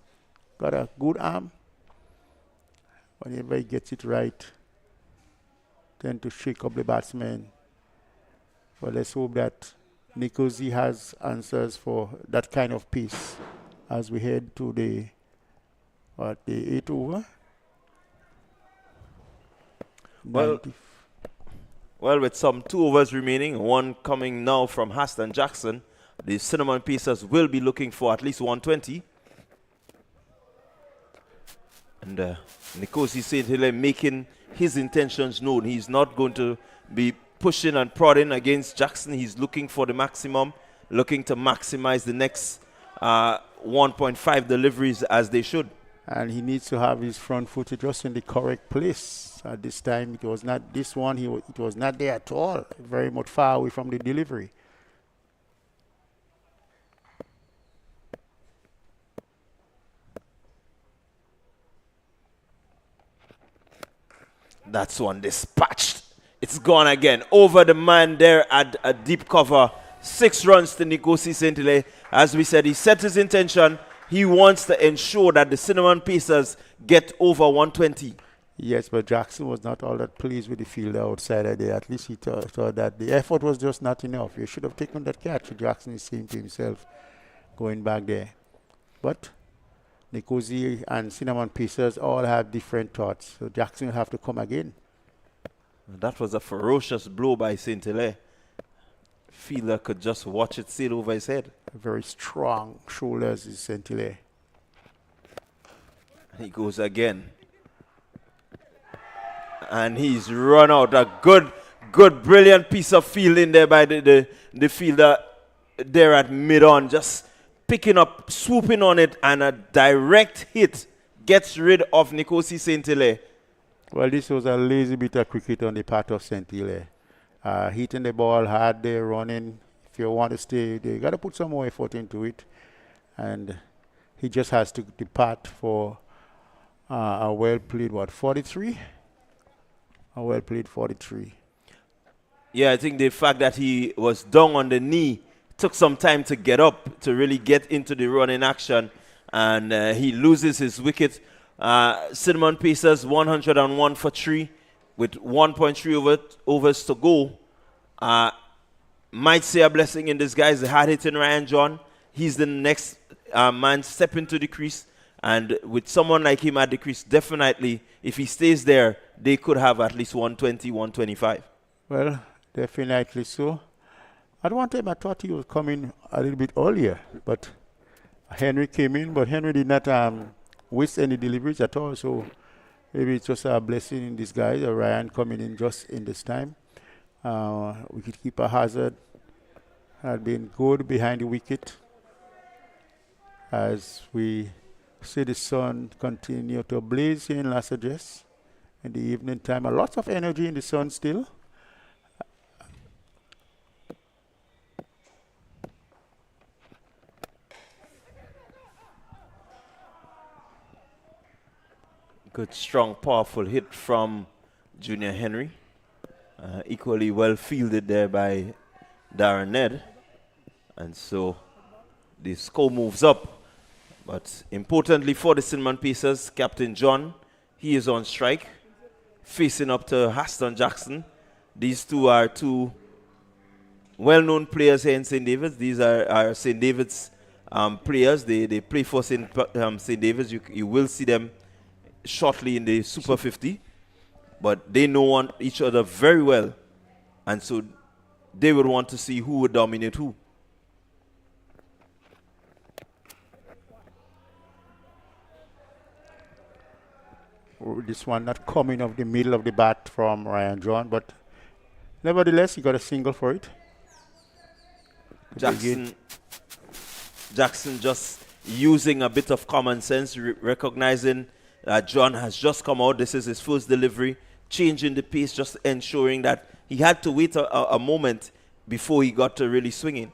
Speaker 6: Got a good arm. Whenever he gets it right, tend to shake up the batsman. But let's hope that Nicosi has answers for that kind of pace as we head to the 8th over.
Speaker 7: Well, with some 2 overs remaining, one coming now from Huston Jackson, the Cinnamon Pacers will be looking for at least 120. And Nkosi St. Hilaire making his intentions known. He's not going to be pushing and prodding against Jackson. He's looking for the maximum, looking to maximize the next 1.5 deliveries as they should.
Speaker 6: And he needs to have his front foot just in the correct place. At this time, it was not this one. It was not there at all. Very much far away from the delivery.
Speaker 7: That's one dispatched. It's gone again. Over the man there at a deep cover. 6 runs to Nkosi St. Hilaire. As we said, he set his intention. He wants to ensure that the Cinnamon Pacers get over 120.
Speaker 6: Yes, but Jackson was not all that pleased with the fielder outside there. At least he thought that the effort was just not enough. You should have taken that catch. Jackson is saying to himself, going back there. But Nkosi and Cinnamon Pacers all have different thoughts. So Jackson will have to come again.
Speaker 7: That was a ferocious blow by St. Hilaire. Fielder could just watch it sail over his head.
Speaker 6: Very strong shoulders is St. Hilaire.
Speaker 7: And he goes again. And he's run out. A good, brilliant piece of fielding there by the fielder there at mid-on. Just picking up, swooping on it, and a direct hit gets rid of Nkosi St. Hilaire.
Speaker 6: Well, this was a lazy bit of cricket on the part of St. Hilaire. Hitting the ball hard there, running. If you want to stay, you got to put some more effort into it. And he just has to depart for a well-played, 43? A well-played 43.
Speaker 7: Yeah, I think the fact that he was down on the knee took some time to get up, to really get into the running action. And he loses his wicket. Cinnamon Pacers 101 for 3 with 1.3 overs to go. Might say a blessing in disguise. The hard-hitting Ryan John. He's the next man stepping to the crease. And with someone like him at the crease, definitely, if he stays there, they could have at least 120, 125.
Speaker 6: Well, definitely so. At one time, I thought he was coming a little bit earlier, but Henry came in, but Henry did not waste any deliveries at all, so maybe it's just a blessing in disguise. Ryan coming in just in this time. Wicketkeeper Hazard had been good behind the wicket as we see the sun continue to blaze here in Las Vegas in the evening time. A lot of energy in the sun still.
Speaker 7: Good, strong, powerful hit from Junior Henry. Equally well fielded there by Darren Ned. And so the score moves up. But importantly for the Cinnamon Pacers, Captain John, he is on strike, facing up to Haston Jackson. These two are two well-known players here in St. David's. These are St. David's players. They play for St. David's. You will see them shortly in the Super 50. But they know each other very well. And so they would want to see who would dominate who.
Speaker 6: This one not coming off the middle of the bat from Ryan John, but nevertheless, he got a single for it.
Speaker 7: Jackson just using a bit of common sense, recognizing that John has just come out. This is his first delivery, changing the pace, just ensuring that he had to wait a moment before he got to really swinging.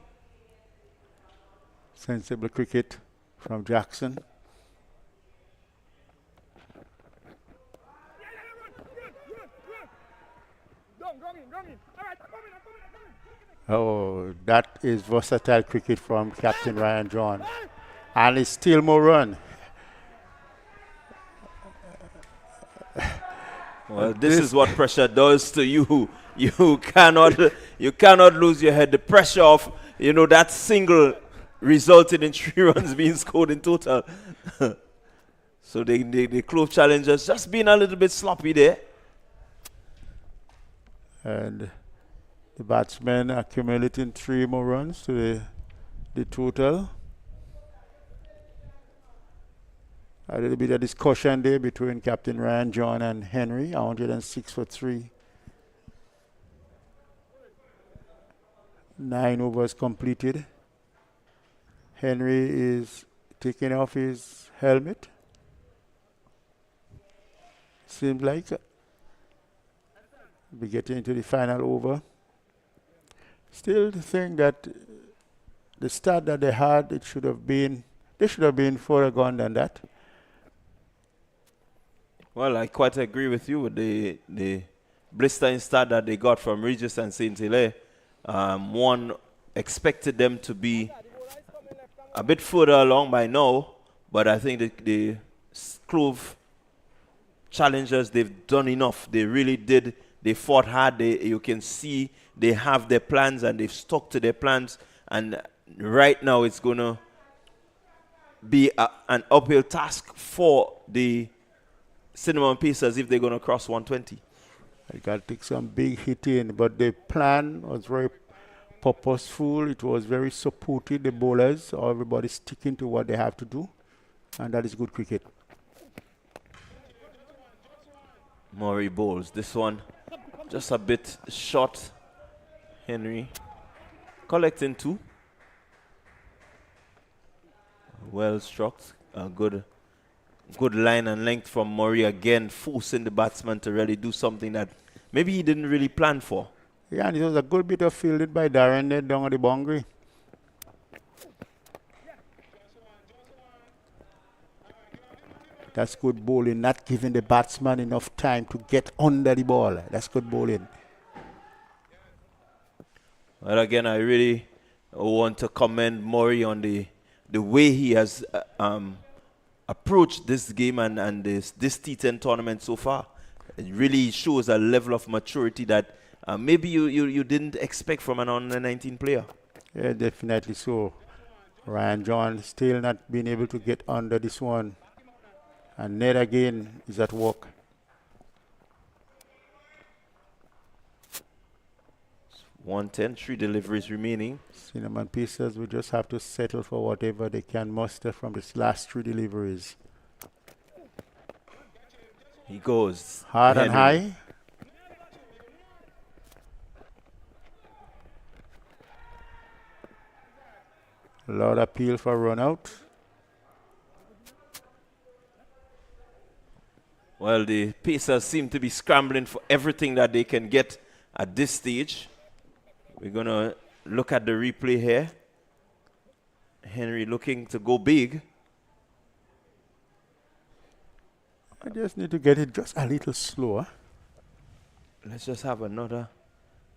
Speaker 6: Sensible cricket from Jackson. Oh, that is versatile cricket from Captain Ryan John. And it's still more run.
Speaker 7: Well, this is what pressure does to you. You cannot lose your head. The pressure of, that single resulted in 3 runs being scored in total. So the Clove challengers just being a little bit sloppy there.
Speaker 6: And the batsmen accumulating 3 more runs to the total. A little bit of discussion there between Captain Ryan John and Henry, 106 for 3. 9 overs completed. Henry is taking off his helmet. Seems like we're getting into the final over. Still think that the start that they had, they should have been further gone than that.
Speaker 7: Well, I quite agree with you with the blistering start that they got from Regis and St. Hilaire. One expected them to be a bit further along by now, but I think the Clove challengers, they've done enough. They really did. They fought hard. You can see they have their plans and they've stuck to their plans. And right now it's going to be an uphill task for the Cinnamon Pacers if they're going to cross 120.
Speaker 6: I got to take some big hit in, but the plan was very purposeful. It was very supportive, the bowlers, everybody sticking to what they have to do, and that is good cricket.
Speaker 7: Murray bowls. This one just a bit short. Henry collecting 2. Well struck. A good line and length from Murray again, forcing the batsman to really do something that maybe he didn't really plan for.
Speaker 6: Yeah, and it was a good bit of fielding by Darren there down on the boundary. That's good bowling, not giving the batsman enough time to get under the ball. That's good bowling.
Speaker 7: Well, again, I really want to commend Murray on the way he has approached this game and this T10 tournament so far. It really shows a level of maturity that maybe you didn't expect from an under-19 player.
Speaker 6: Yeah, definitely so. Ryan John still not being able to get under this one. And Ned again is at work.
Speaker 7: 110, 3 deliveries remaining.
Speaker 6: Cinnamon Pacers will just have to settle for whatever they can muster from these last 3 deliveries.
Speaker 7: He goes.
Speaker 6: Hard and high. Lord appeal for run out.
Speaker 7: Well, the Pacers seem to be scrambling for everything that they can get at this stage. We're going to look at the replay here. Henry looking to go big.
Speaker 6: I just need to get it just a little slower.
Speaker 7: Let's just have another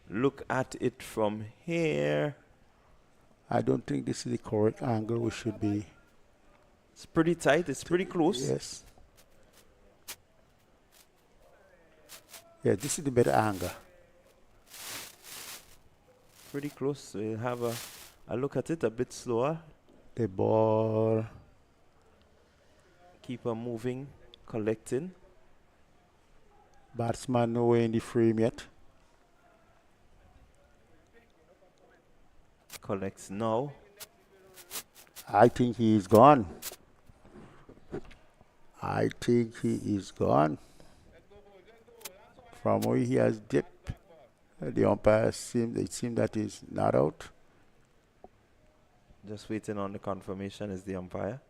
Speaker 7: look at it from here.
Speaker 6: I don't think this is the correct angle we should be.
Speaker 7: It's pretty tight. It's pretty close.
Speaker 6: Yes. Yeah, this is the better angle.
Speaker 7: Pretty close. So we'll have a look at it a bit slower.
Speaker 6: The ball.
Speaker 7: Keeper moving, collecting.
Speaker 6: Batsman nowhere in the frame yet.
Speaker 7: Collects now.
Speaker 6: I think he is gone. I think he is gone. From where he has dipped, the umpire it seemed that he's not out.
Speaker 7: Just waiting on the confirmation is the umpire.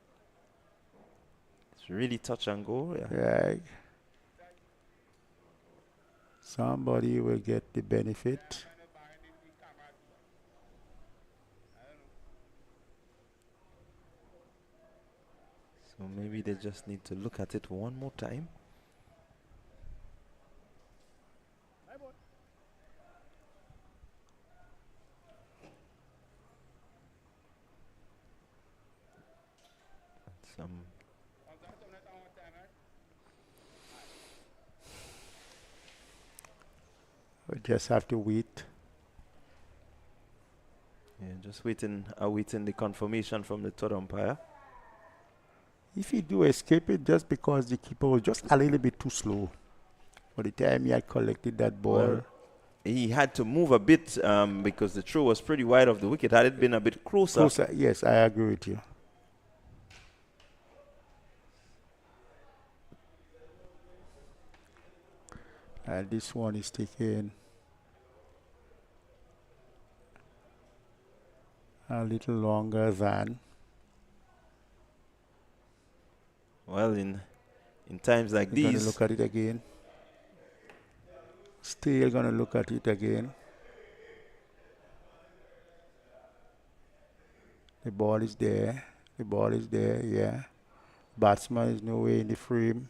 Speaker 7: It's really touch and go. Yeah.
Speaker 6: Right. Somebody will get the benefit.
Speaker 7: So maybe they just need to look at it one more time.
Speaker 6: We just have to wait.
Speaker 7: Yeah, just awaiting the confirmation from the third umpire.
Speaker 6: If he do escape it, just because the keeper was just a little bit too slow. By the time he had collected that ball.
Speaker 7: Well, he had to move a bit because the throw was pretty wide of the wicket. Had it been a bit closer.
Speaker 6: Yes, I agree with you. And this one is taking a little longer than.
Speaker 7: Well, in times like
Speaker 6: We're
Speaker 7: these.
Speaker 6: going to look at it again. Still going to look at it again. The ball is there. The ball is there, yeah. Batsman is nowhere in the frame.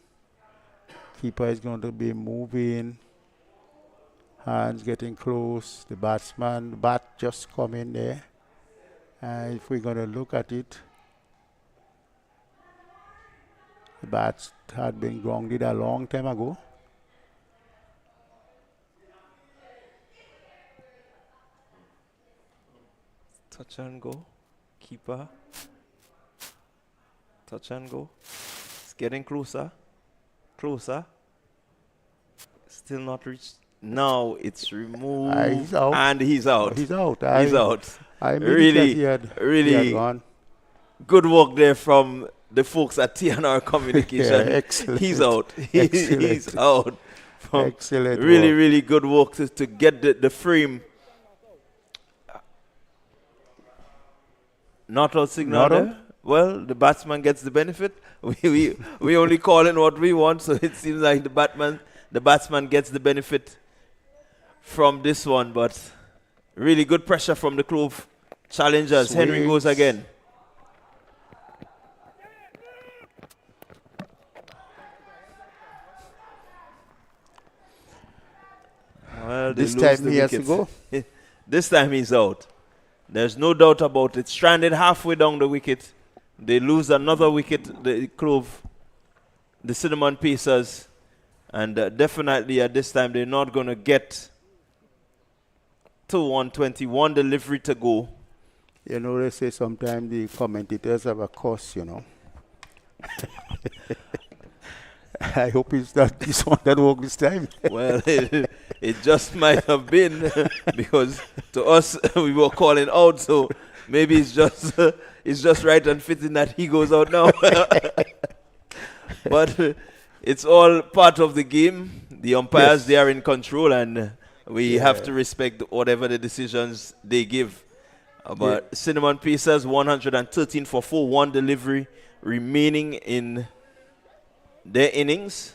Speaker 6: Keeper is going to be moving. Hands getting close. The bat just come in there. And if we're going to look at it, the bat had been grounded a long time ago.
Speaker 7: Touch and go. Keeper. Touch and go. It's getting closer. Closer. Still not reached. Now it's removed.
Speaker 6: He's out.
Speaker 7: And he's out.
Speaker 6: He's out.
Speaker 7: He's out.
Speaker 6: I made
Speaker 7: Really,
Speaker 6: it that he had
Speaker 7: really
Speaker 6: gone.
Speaker 7: good work there from the folks at TNR Communication.
Speaker 6: Yeah, excellent.
Speaker 7: He's out.
Speaker 6: Excellent.
Speaker 7: He's out.
Speaker 6: Excellent
Speaker 7: Really,
Speaker 6: work.
Speaker 7: really good work to get the frame. Not out signal
Speaker 6: Not out?
Speaker 7: there. Well, the batsman gets the benefit. We only call in what we want, so it seems like the batsman gets the benefit from this one. But really good pressure from the Clove challengers. Henry goes again. Well,
Speaker 6: This time he has to go.
Speaker 7: This time he's out. There's no doubt about it. Stranded halfway down the wicket. They lose another wicket, the Clove, the Cinnamon Pacers. And definitely at this time they're not going to get to 120. One delivery to go.
Speaker 6: You know, they say sometimes the commentators have a course, you know. I hope it's not this one that worked this time.
Speaker 7: Well, it just might have been because to us we were calling out, so maybe it's just right and fitting that he goes out now. But it's all part of the game. The umpires, they are in control, and we have to respect whatever the decisions they give. But Cinnamon Pacers 113 for 4, one delivery remaining in their innings.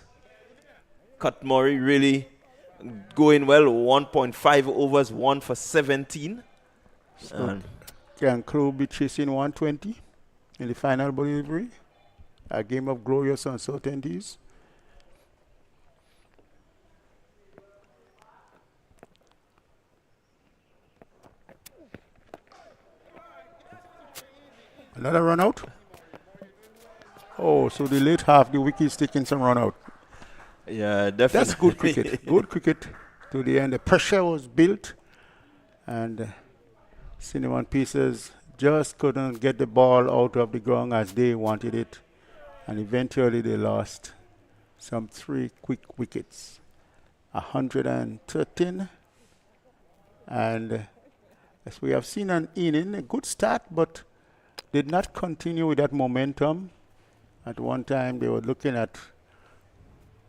Speaker 7: Cut Murray really going well, 1.5 overs, 1 for 17.
Speaker 6: So can Clove be chasing 120 in the final delivery? A game of glorious uncertainties. Another run out? Oh, so the late half, the wicket's taking some run out.
Speaker 7: Yeah, definitely.
Speaker 6: That's good cricket. Good cricket to the end. The pressure was built, and Cinnamon Pacers just couldn't get the ball out of the ground as they wanted it, and eventually they lost some 3 quick wickets. 113, and as we have seen an inning, a good start, but did not continue with that momentum. At one time, they were looking at,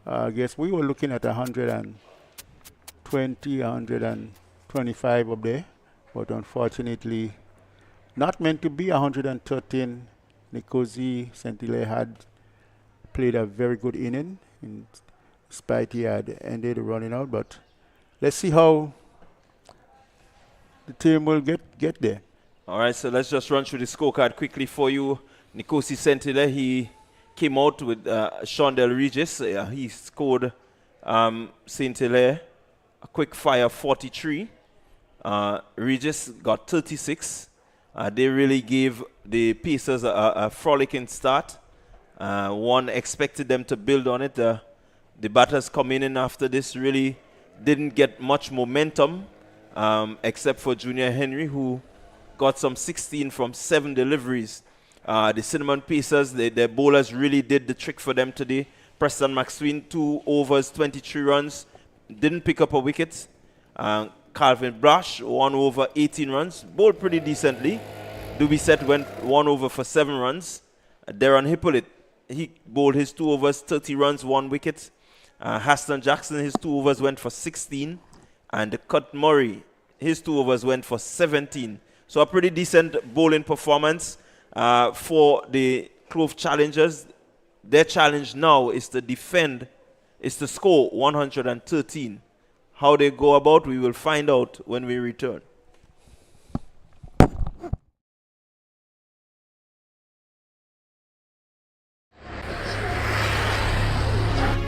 Speaker 6: I guess we were looking at 120, 125 up there, but unfortunately, not meant to be 113. Nikosi St-Hilaire had played a very good inning, in spite he had ended running out, but let's see how the team will get there.
Speaker 7: All right, so let's just run through the scorecard quickly for you. Nikosi St-Hilaire, he came out with Shondell Regis. He scored St-Hilaire a quick fire 43. Regis got 36. They really gave the Pacers a frolicking start. One expected them to build on it. The batters coming in after this really didn't get much momentum, except for Junior Henry, who got some 16 from 7 deliveries. The Cinnamon Pacers, their bowlers really did the trick for them today. Preston McSween, 2 overs, 23 runs. Didn't pick up a wicket. Calvin Brash, 1 over, 18 runs. Bowled pretty decently. Dubisette went 1 over for 7 runs. Darren Hippolyte, he bowled his 2 overs, 30 runs, 1 wicket. Haston Jackson, his 2 overs went for 16. And Cut Murray, his 2 overs went for 17. So a pretty decent bowling performance for the Clove challengers. Their challenge now is to defend, is to score 113. How they go about, we will find out when we return.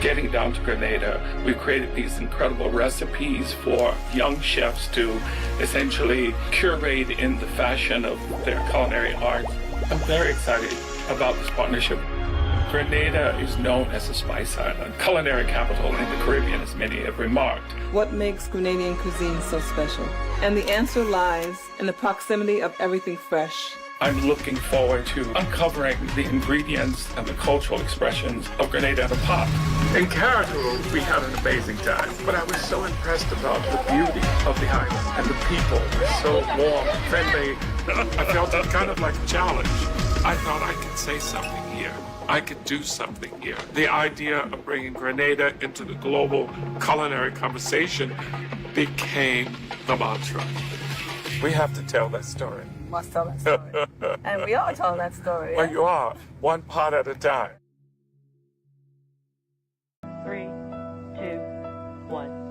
Speaker 8: Getting down to Grenada, we've created these incredible recipes for young chefs to essentially curate in the fashion of their culinary arts. I'm very excited about this partnership. Grenada is known as a spice island, culinary capital in the Caribbean, as many have remarked.
Speaker 9: What makes Grenadian cuisine so special? And the answer lies in the proximity of everything fresh.
Speaker 8: I'm looking forward to uncovering the ingredients and the cultural expressions of Grenada in a pot. In Carriacou, we had an amazing time, but I was so impressed about the beauty of the island, and the people were so warm, friendly. I felt it kind of like a challenge. I thought I could say something here. I could do something here. The idea of bringing Grenada into the global culinary conversation became the mantra. We have to tell that story.
Speaker 9: Must tell that story. And we are telling that story.
Speaker 8: Well, you are, one pot at a time.
Speaker 9: 3, 2, 1.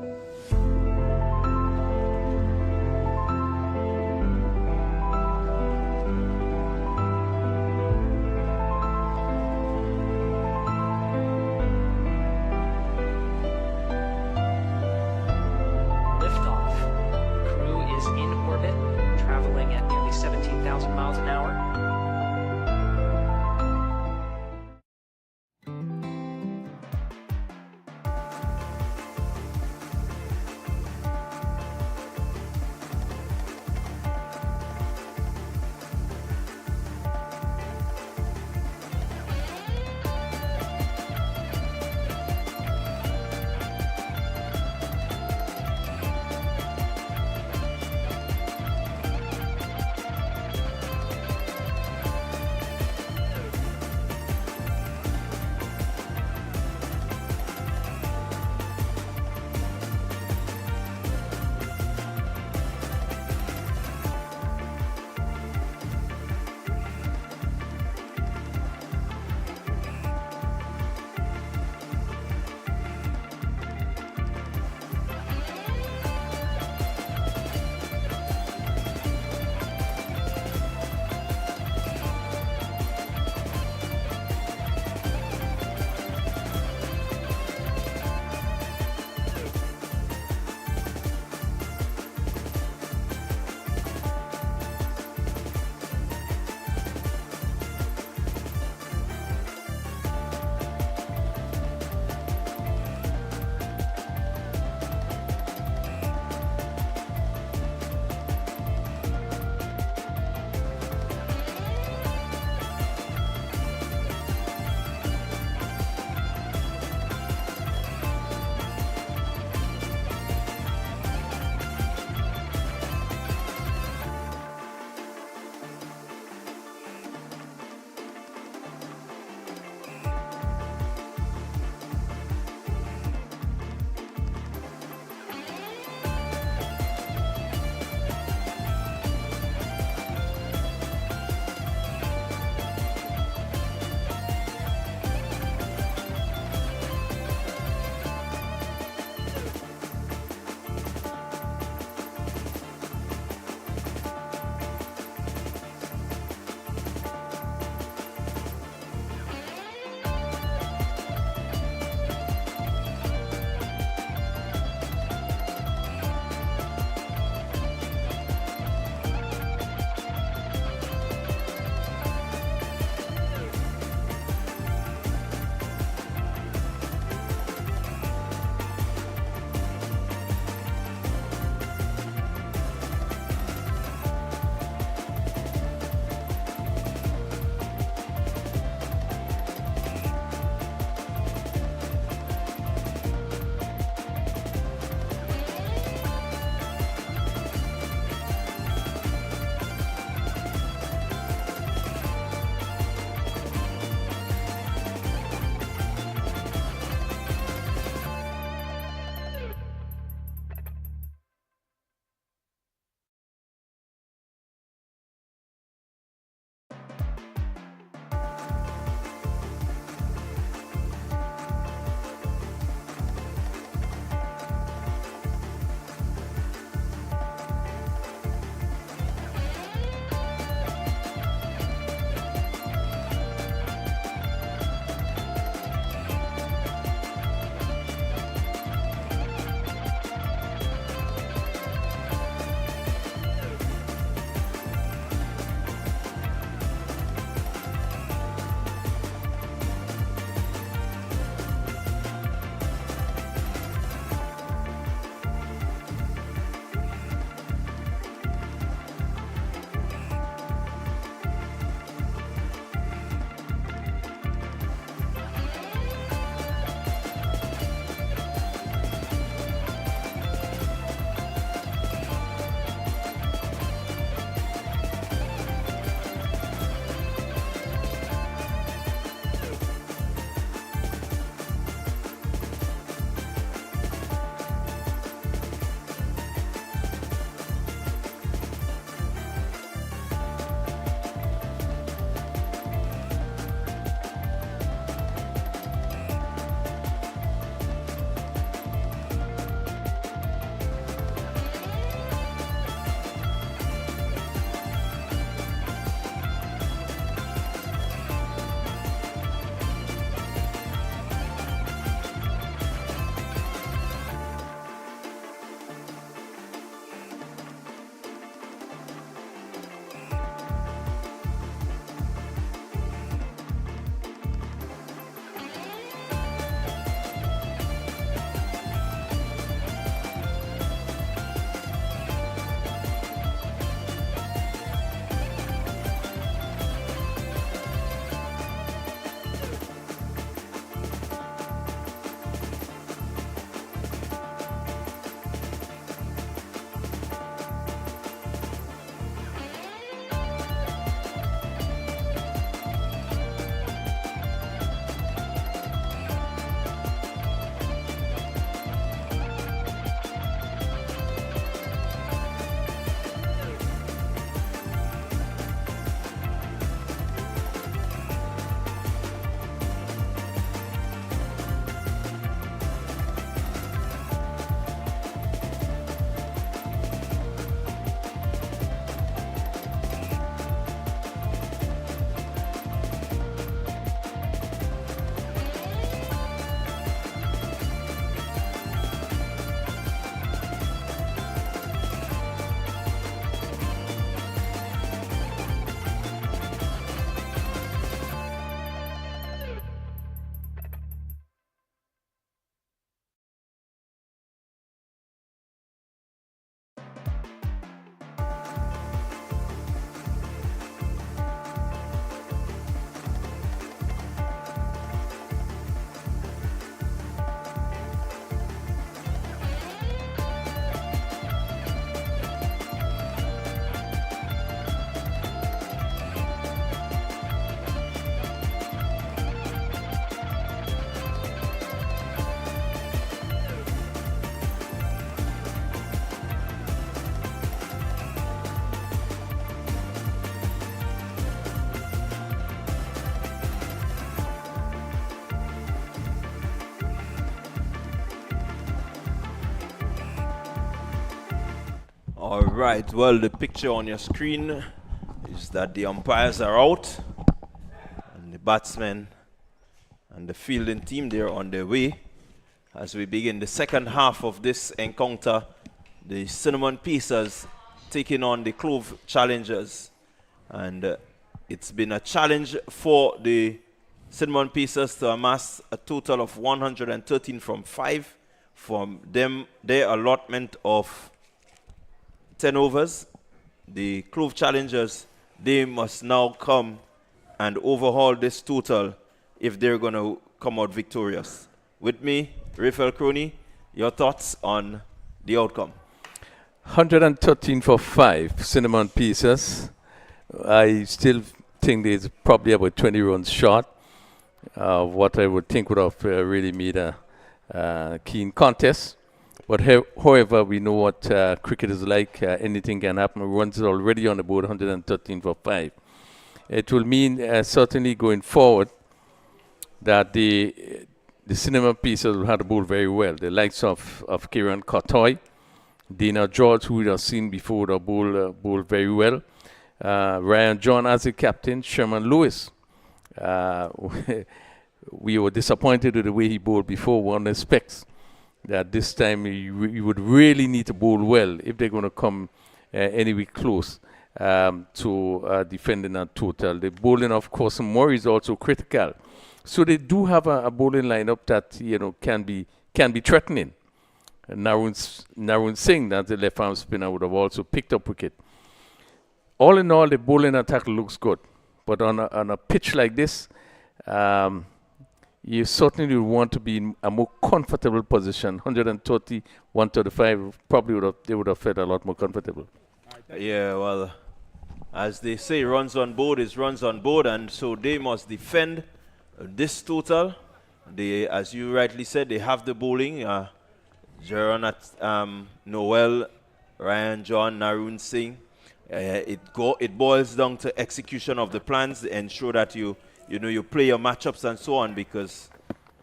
Speaker 10: Liftoff. Crew is in orbit, traveling at nearly 17,000 miles an hour.
Speaker 7: All right, well, the picture on your screen is that the umpires are out and the batsmen and the fielding team, they're on their way. As we begin the second half of this encounter, the Cinnamon Pacers taking on the Clove Challengers. And it's been a challenge for the Cinnamon Pacers to amass a total of 113 from 5 from them, their allotment of 10 overs. The Clove Challengers, they must now come and overhaul this total if they're going to come out victorious. With me, Rafael Crony, your thoughts on the outcome?
Speaker 4: 113 for 5, Cinnamon Pacers. I still think there's probably about 20 runs short of what I would think would have really made a keen contest. But however, we know what cricket is like. Anything can happen. Runs are already on the board, 113 for 5. It will mean certainly going forward that the Cinnamon Pacers will have to bowl very well. The likes of Kieran Kotoy, Dana George, who we have seen before, would have bowled very well. Ryan John as the captain, Sherman Lewis. We were disappointed with the way he bowled before. One expects that this time you would really need to bowl well if they're going to come anywhere close to defending that total. The bowling, of course, Murray is also critical. So they do have a bowling lineup that can be threatening. Narun Singh, that the left arm spinner, would have also picked up wicket. All in all, the bowling attack looks good, but on a pitch like this, you certainly would want to be in a more comfortable position. 130, 135, probably they would have felt a lot more comfortable.
Speaker 7: Yeah, well, as they say, runs on board is runs on board, and so they must defend this total. They, as you rightly said, they have the bowling. Jaron Noel, Ryan John, Narun Singh. It boils down to execution of the plans, ensure that you play your matchups and so on, because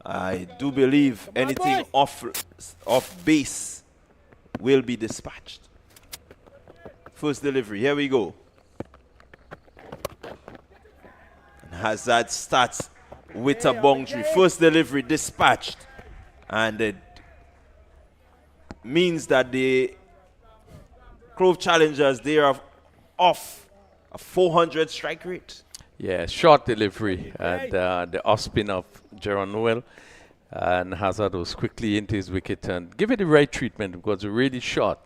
Speaker 7: I do believe anything off base will be dispatched. First delivery, here we go. And Hazard starts with a boundary. First delivery dispatched, and it means that the Clove Challengers, they are off a 400 strike rate.
Speaker 4: Yeah, short delivery and the off spin of Jaron Noel, and Hazard was quickly into his wicket and give it the right treatment because it's really short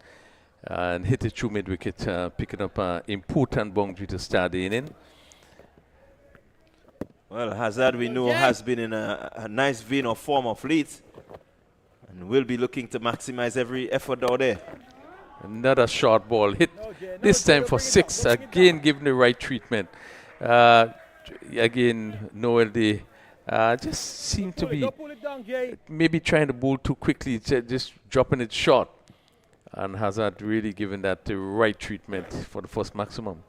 Speaker 4: and hit it through mid wicket, picking up an important boundary to start the inning.
Speaker 7: Well, Hazard, we know, has been in a nice vein of form of late, and will be looking to maximize every effort out there.
Speaker 4: Another short ball hit, this time for 6, again given the right treatment. Again, Noel, they just seem to be maybe trying to bowl too quickly, just dropping it short. And Hazard really given that the right treatment for the first maximum.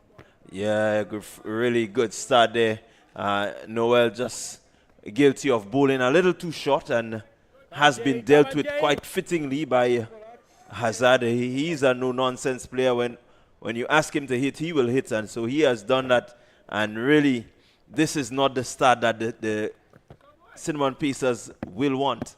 Speaker 7: Yeah, really good start there. Noel just guilty of bowling a little too short and has been dealt with quite fittingly by Hazard. He's a no-nonsense player. When you ask him to hit, he will hit, and so he has done that. And really, this is not the start that the Cinnamon Pacers will want.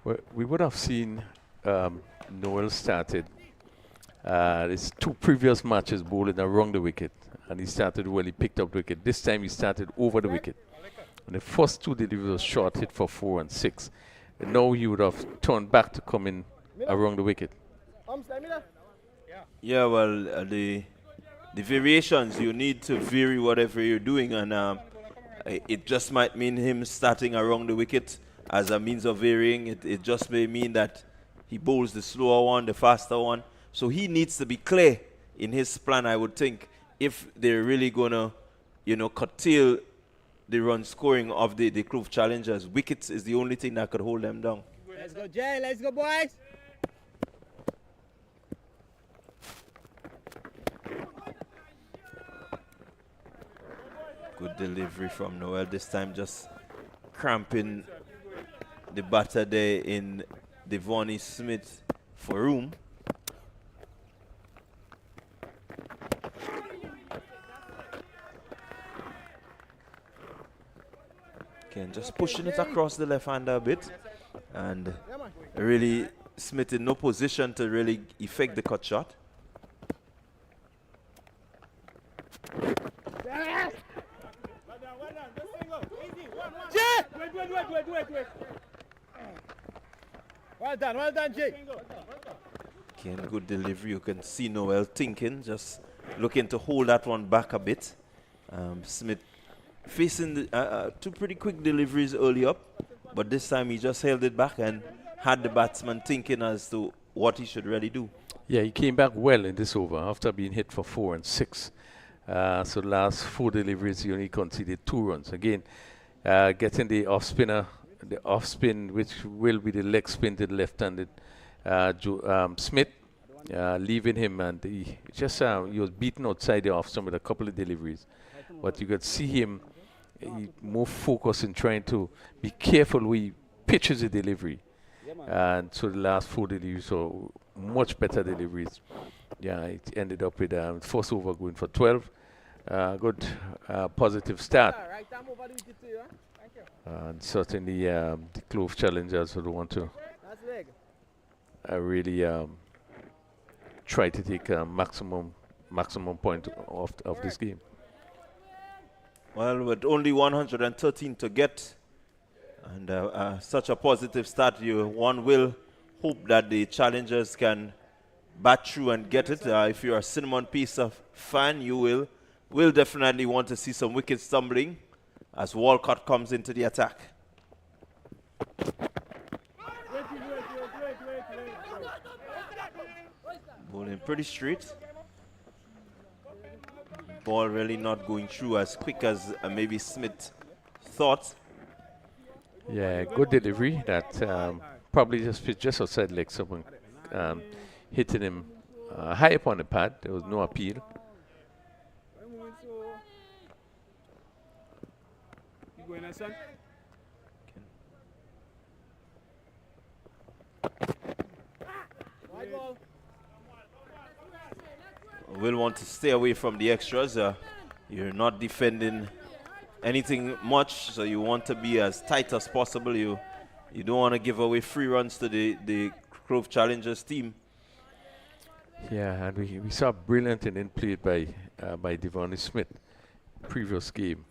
Speaker 4: Well, we would have seen Noel started his 2 previous matches bowling around the wicket, and he started well. He picked up the wicket. This time he started over the wicket. And the first 2 deliveries was short, hit for 4 and 6. And now he would have turned back to come in around the wicket.
Speaker 7: Yeah, well, the variations, you need to vary whatever you're doing, and it just might mean him starting around the wicket as a means of varying. It just may mean that he bowls the slower one, the faster one. So he needs to be clear in his plan, I would think, if they're really going to, curtail the run scoring of the Clove Challengers. Wickets is the only thing that could hold them down.
Speaker 5: Let's go, Jay. Let's go, boys.
Speaker 7: Good delivery from Noel. This time just cramping the batter there in Devonnie Smith for room. Again, just pushing it across the left hander a bit. And really Smith in no position to really effect the cut shot.
Speaker 5: Well done, Jay.
Speaker 7: Again, good delivery. You can see Noel thinking, just looking to hold that one back a bit. Smith facing the, two pretty quick deliveries early up, but this time he just held it back and had the batsman thinking as to what he should really do.
Speaker 4: Yeah, he came back well in this over after being hit for 4 and 6. So the last 4 deliveries, he only conceded 2 runs. Again, getting the off spinner, the off spin, which will be the leg spin to the left-handed Smith, leaving him, and he was beaten outside the off stump with a couple of deliveries. But you could see him more focused in trying to be careful when he pitches the delivery. And so the last 4 deliveries, so much better deliveries. Yeah, it ended up with first over going for 12. Good positive start. And certainly the Clove challengers would want to really try to take maximum point of this game.
Speaker 7: Well, with only 113 to get, and such a positive start, one will hope that the challengers can bat through and get it. If you're a Cinnamon Pizza fan, you will definitely want to see some wickets stumbling as Walcott comes into the attack. Bowling pretty straight. Ball really not going through as quick as maybe Smith thought.
Speaker 4: Yeah, good delivery. That probably just fit just outside leg. Someone hitting him high up on the pad. There was no appeal.
Speaker 7: Will want to stay away from the extras. You're not defending anything much, so you want to be as tight as possible. You don't want to give away free runs to the Clove Challengers team.
Speaker 4: Yeah, and we saw brilliant inning played by Devonnie Smith previous game.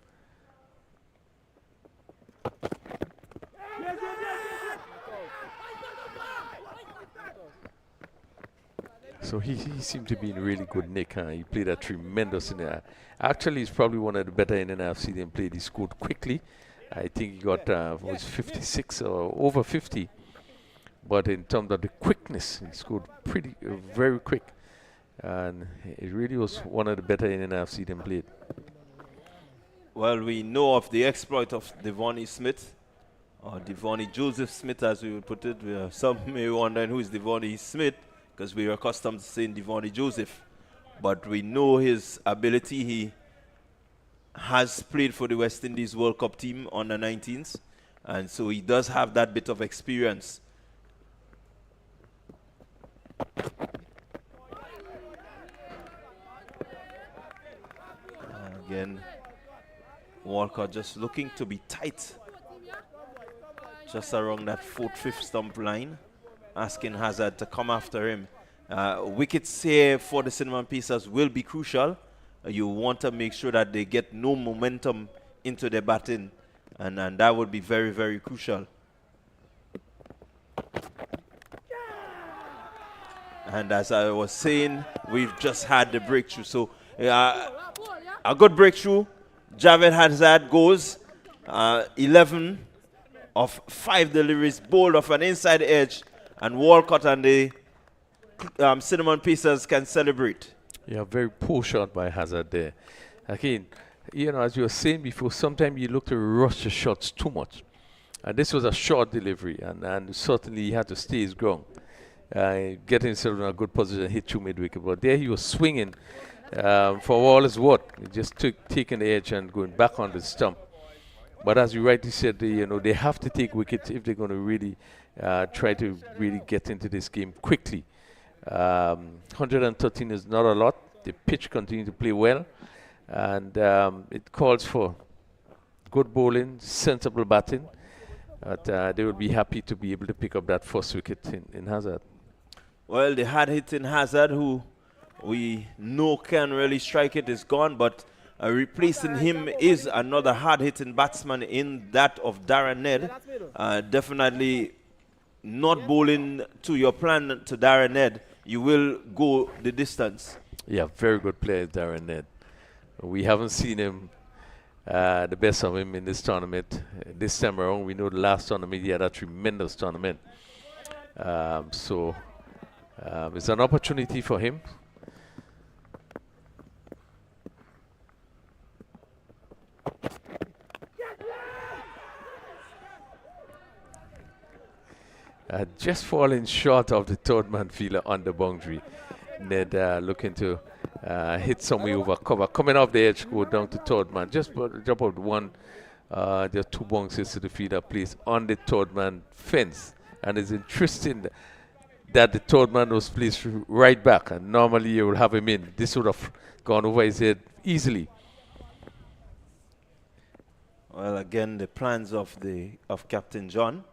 Speaker 4: So he seemed to be in really good nick. He played a tremendous inning. Actually, he's probably one of the better innings I've seen him play. He scored quickly. I think he got was 56 or over 50. But in terms of the quickness, he scored very quick. And it really was one of the better innings I've seen him play.
Speaker 7: Well, we know of the exploit of Devonnie Smith, or Devonnie Joseph Smith, as we would put it. Some may wonder who is Devonnie Smith, because we are accustomed to saying Devonnie Joseph. But we know his ability. He has played for the West Indies World Cup team on the 19s, and so he does have that bit of experience. Again, Walcott just looking to be tight, just around that 4th, 5th stump line, asking Hazard to come after him. Wickets here for the Cinnamon Pacers will be crucial. You want to make sure that they get no momentum into their batting, and that would be very, very crucial. And as I was saying, we've just had the breakthrough. So a good breakthrough. Javed Hazard goes 11 of 5 deliveries, bowled off an inside edge, and Walcott and the Cinnamon Pacers can celebrate.
Speaker 4: Yeah, very poor shot by Hazard there. Again, as you were saying before, sometimes you look to rush the shots too much. And this was a short delivery, and certainly he had to stay his ground. Get himself in a good position, hit through mid-wicket. But there he was swinging, for all his worth. He just taking the edge and going back on the stump. But as you rightly said, they have to take wickets if they're going to really try to really get into this game quickly. 113 is not a lot. The pitch continues to play well, and it calls for good bowling, sensible batting. But they will be happy to be able to pick up that first wicket in Hazard.
Speaker 7: Well, the hard hitting Hazard, who we know can really strike it, is gone, but replacing him is another hard hitting batsman in that of Darren Ned. Definitely not bowling to your plan to Darren Ned. You will go the distance.
Speaker 4: Yeah, very good player, Darren Ned. We haven't seen him, the best of him in this tournament. This time around, we know the last tournament, he had a tremendous tournament. So it's an opportunity for him. Just falling short of the third man fielder on the boundary. Ned looking to hit somewhere over cover. Coming off the edge, go down to third man. Just drop out one. There are two bounces to the fielder placed on the third man fence. And it's interesting that the third man was placed right back. And normally you will have him in. This would have gone over his head easily.
Speaker 7: Well, again, the plans of Captain John.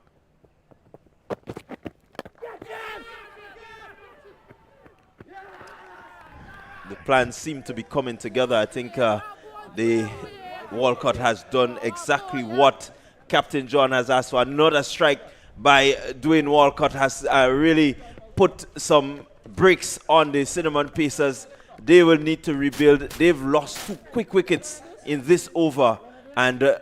Speaker 7: The plans seem to be coming together. I think the Walcott has done exactly what Captain John has asked for. Another strike by Dwayne Walcott has really put some brakes on the Cinnamon Pacers. They will need to rebuild. They've lost 2 quick wickets in this over, and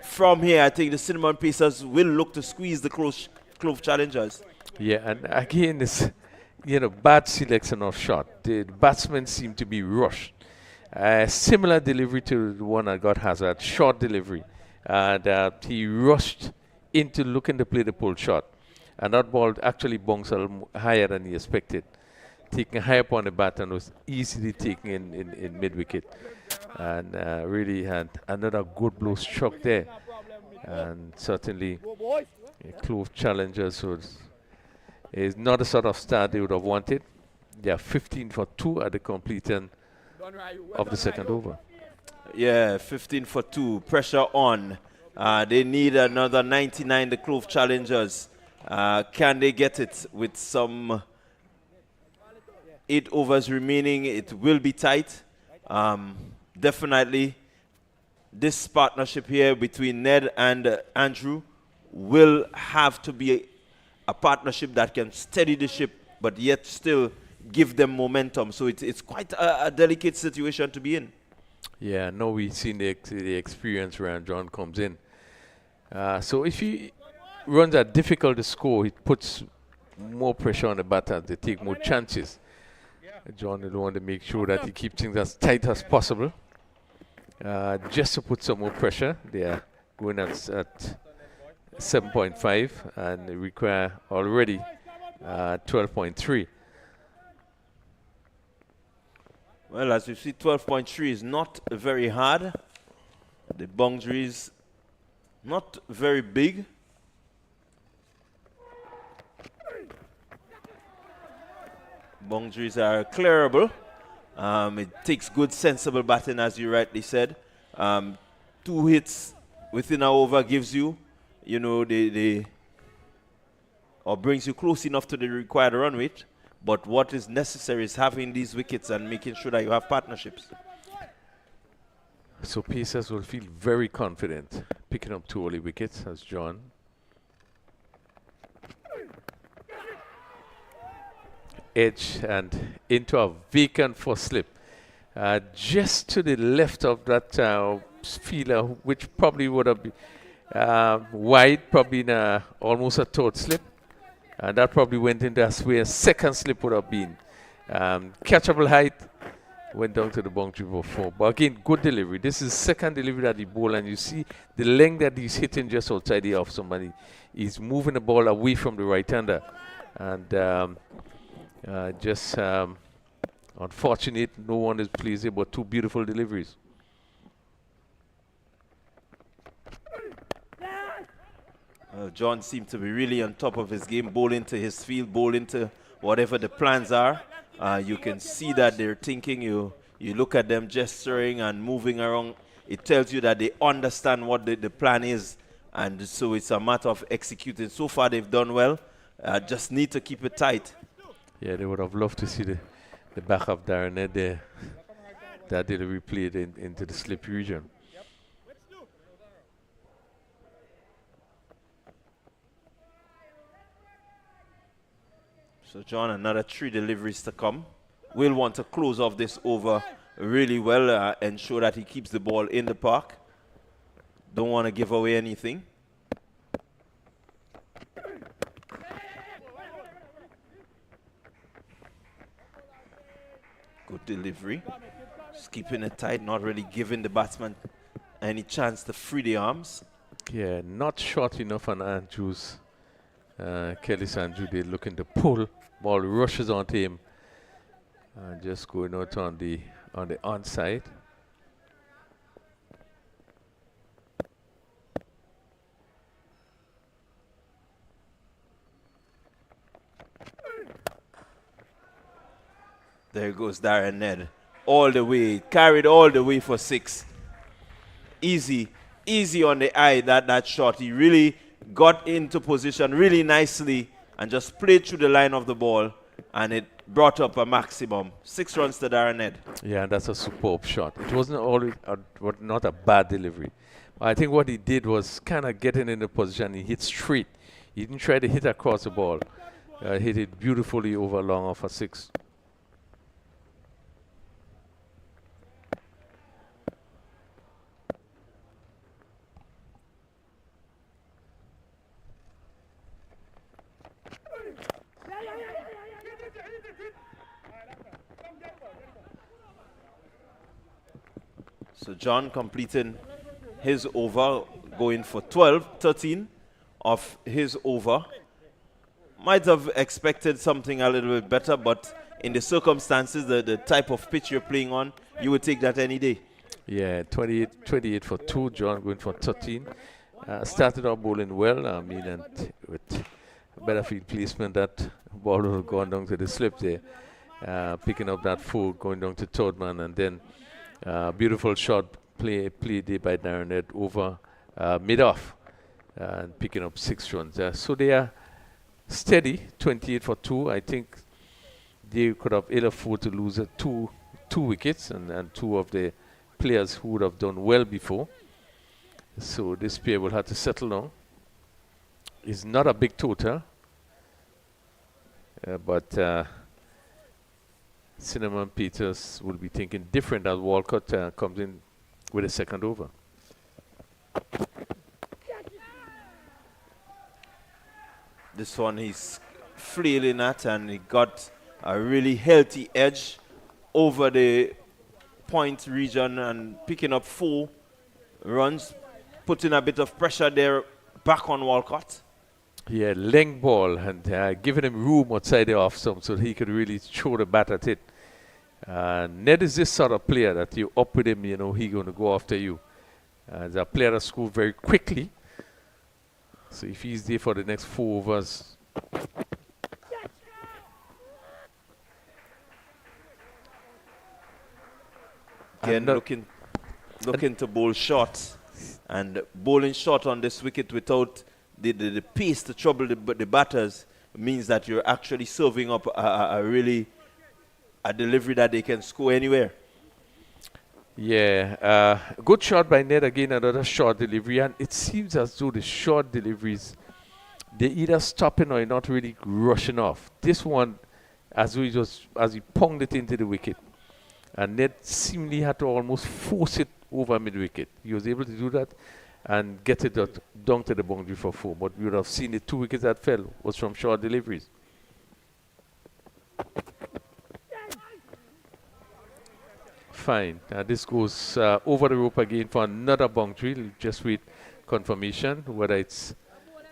Speaker 7: from here I think the Cinnamon Pacers will look to squeeze the Clove challengers.
Speaker 4: Yeah, and again, it's bad selection of shot. The batsmen seem to be rushed. Similar delivery to the one I got Hazard, short delivery. And he rushed into looking to play the pull shot. And that ball actually bounced a little higher than he expected. Taken high up on the bat and was easily taken in mid-wicket. And really had another good blow struck there. And certainly Clove challengers is not the sort of start they would have wanted. They are 15 for 2 at the completion of the second over.
Speaker 7: Yeah, 15 for 2. Pressure on. They need another 99, the Clove challengers. Can they get it with some 8 overs remaining? It will be tight. Definitely, this partnership here between Ned and Andrew will have to be a partnership that can steady the ship, but yet still give them momentum. So it's quite a delicate situation to be in.
Speaker 4: Yeah, no, we've seen the experience where John comes in. So if he runs are difficult to score, it puts more pressure on the batters. They take more chances. John will want to make sure that he keeps things as tight as possible. Just to put some more pressure, they are going at 7.5 and they require already 12.3.
Speaker 7: Well, as you see, 12.3 is not very hard. The boundaries not very big. Boundaries are clearable. It takes good, sensible batting, as you rightly said. 2 hits within an over gives you, or brings you close enough to the required run rate. But what is necessary is having these wickets and making sure that you have partnerships.
Speaker 4: So Pacers will feel very confident picking up 2 early wickets as John. Edge and into a vacant first slip. Just to the left of that fielder, which probably would have been wide, probably in almost a third slip. And that probably went into where a second slip would have been. Catchable height, went down to the boundary before. But again, good delivery. This is second delivery that he bowled, and you see the length that he's hitting just outside the off somebody. He's moving the ball away from the right-hander. And just Unfortunate, no one is pleased about two beautiful deliveries.
Speaker 7: John seemed to be really on top of his game, bowl into his field, bowl into whatever the plans are. You can see that they're thinking. You look at them gesturing and moving around. It tells you that they understand what the plan is, and so it's a matter of executing. So far, they've done well. Just need to keep it tight.
Speaker 4: Yeah, they would have loved to see the back of Darren Ned there. That delivery played into the slip region.
Speaker 7: So, John, another 3 deliveries to come. Will want to close off this over really well, ensure that he keeps the ball in the park. Don't want to give away anything. Good delivery. Just keeping it tight, not really giving the batsman any chance to free the arms.
Speaker 4: Yeah, not short enough on Andrews. Kelly's Andrew, they're looking to pull. Ball rushes onto him. Just going out on the onside.
Speaker 7: There goes Darren Ned. All the way. Carried all the way for 6. Easy on the eye, that shot. He really got into position really nicely and just played through the line of the ball, and it brought up a maximum. 6 runs to Darren Ned.
Speaker 4: Yeah, that's a superb shot. It wasn't always not a bad delivery. I think what he did was kind of getting in the position. He hit straight. He didn't try to hit across the ball. Hit it beautifully over long off a 6.
Speaker 7: So John completing his over, going for 13 of his over. Might have expected something a little bit better, but in the circumstances, the type of pitch you're playing on, you would take that any day.
Speaker 4: Yeah, 28 for 2, John going for 13. Started out bowling well, and with better field placement, that ball would have gone down to the slip there. Picking up that 4, going down to third man, and then beautiful shot play there by Darren Ned over mid-off, and picking up 6 runs. So they are steady, 28 for 2. I think they could have ill afford to lose two wickets, and 2 of the players who would have done well before. So this pair will have to settle down. It's not a big total, but Cinnamon Peters will be thinking different as Walcott comes in with a second over.
Speaker 7: This one he's flailing at, and he got a really healthy edge over the point region and picking up 4 runs, putting a bit of pressure there back on Walcott.
Speaker 4: Yeah, length ball, and giving him room outside the off stump so he could really throw the bat at it. Ned is this sort of player that you up with him, he's going to go after you. He's a player that scores very quickly. So if he's there for the next 4 overs.
Speaker 7: Again, looking to bowl short, and bowling short on this wicket without the pace to trouble the batters means that you're actually serving up a delivery that they can score anywhere.
Speaker 4: Yeah, good shot by Ned again, another short delivery, and it seems as though the short deliveries, they're either stopping or not really rushing off. This one, as he ponged it into the wicket, and Ned seemingly had to almost force it over mid-wicket. He was able to do that and get it down to the boundary for 4, but we would have seen the 2 wickets that fell was from short deliveries. Fine. This goes over the rope again for another boundary. We'll just wait confirmation whether it's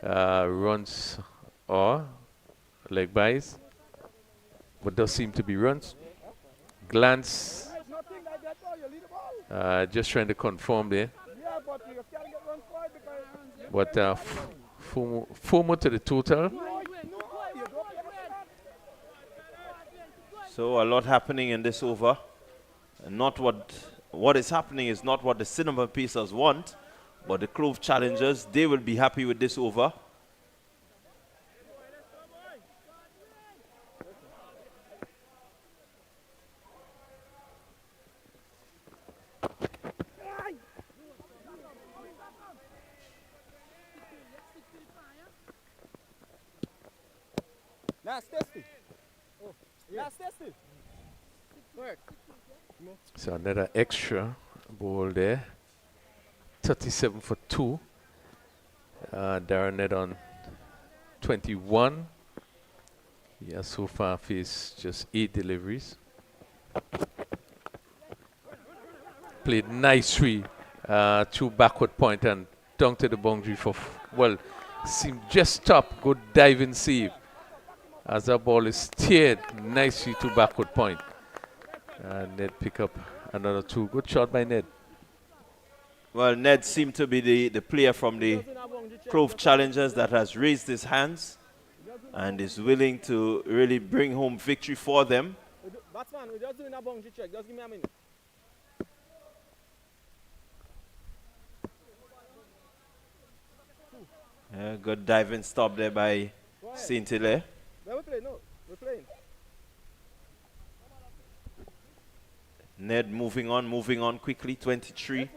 Speaker 4: runs or leg buys. But does seem to be runs. glance.
Speaker 5: Nothing like that, bro. You lead the ball.
Speaker 4: Just trying to conform there.
Speaker 5: Yeah, but you can't get run forward because...
Speaker 4: But four more to the total.
Speaker 7: So a lot happening in this over. And not what is happening is not what the Cinnamon Pacers want, but the Clove challengers, they will be happy with this over.
Speaker 5: Last testing. Oh, last testing. Work.
Speaker 4: So another extra ball there. 37 for 2. Darren Ned on 21. He has so far faced just 8 deliveries. Played nicely through backward point and down to the boundary for, well, seemed just top. Good diving save as that ball is steered nicely to backward point. And Ned pick up another 2. Good shot by Ned.
Speaker 7: Well, Ned seemed to be the player from the Clove challengers that has raised his hands and is willing to really bring home victory for them.
Speaker 5: Batsman, we're just doing a boundary check. Just give me a minute.
Speaker 7: Good diving stop there by Saint Hilaire.
Speaker 5: Then we play, no. We're playing.
Speaker 7: Ned moving on quickly, 23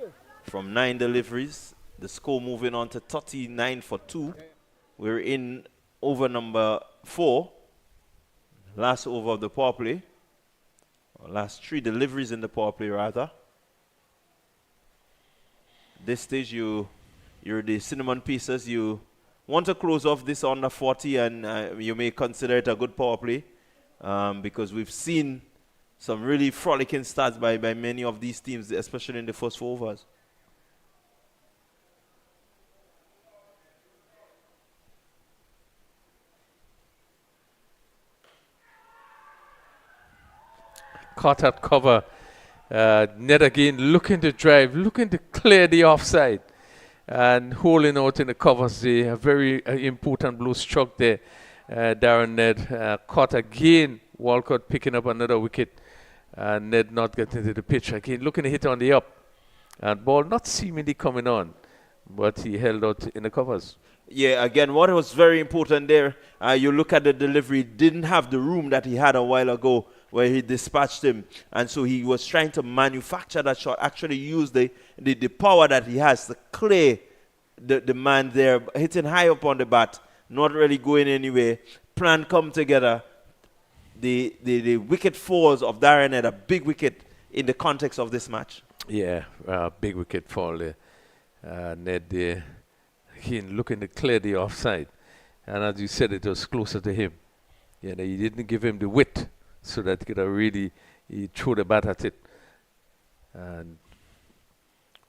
Speaker 7: from 9 deliveries. The score moving on to 39 for 2. We're in over number 4. Last over of the power play. Or last 3 deliveries in the power play, rather. This stage, you're the Cinnamon Pacers. You want to close off this under 40, and you may consider it a good power play because we've seen some really frolicking starts by many of these teams, especially in the first 4 overs.
Speaker 4: Caught at cover. Ned again looking to drive, looking to clear the offside. And holding out in the covers there. A very important blue stroke there. Darren Ned caught again. Walcott picking up another wicket. And Ned not getting to the pitch again. Looking to hit on the up. And ball not seemingly coming on. But he held out in the covers.
Speaker 7: Yeah, again, what was very important there, you look at the delivery, didn't have the room that he had a while ago where he dispatched him. And so he was trying to manufacture that shot, actually use the power that he has to clear the man there, hitting high up on the bat, not really going anywhere. Plan come together. The wicket falls of Darren had a big wicket in the context of this match.
Speaker 4: Yeah, big wicket fall there. Ned there. Again, looking to clear the offside. And as you said, it was closer to him. You know, he didn't give him the width so that he could have really throw the bat at it. And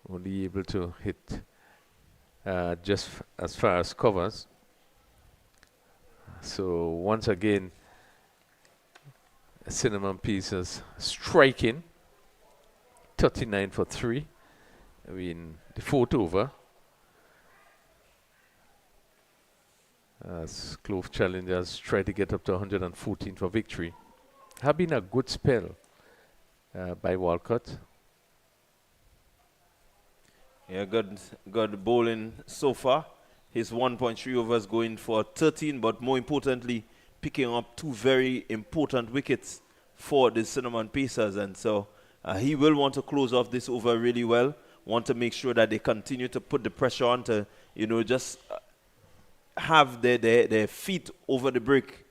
Speaker 4: only able to hit just as far as covers. So once again, Cinnamon Pacers striking. 39 for 3. I mean, the 4th over. As Clove challengers try to get up to 114 for victory. Have been a good spell by Walcott.
Speaker 7: Yeah, good bowling so far. His 1.3 overs going for 13, but more importantly, picking up 2 very important wickets for the Cinnamon Pacers. And so he will want to close off this over really well. Want to make sure that they continue to put the pressure on to, just have their feet over the brake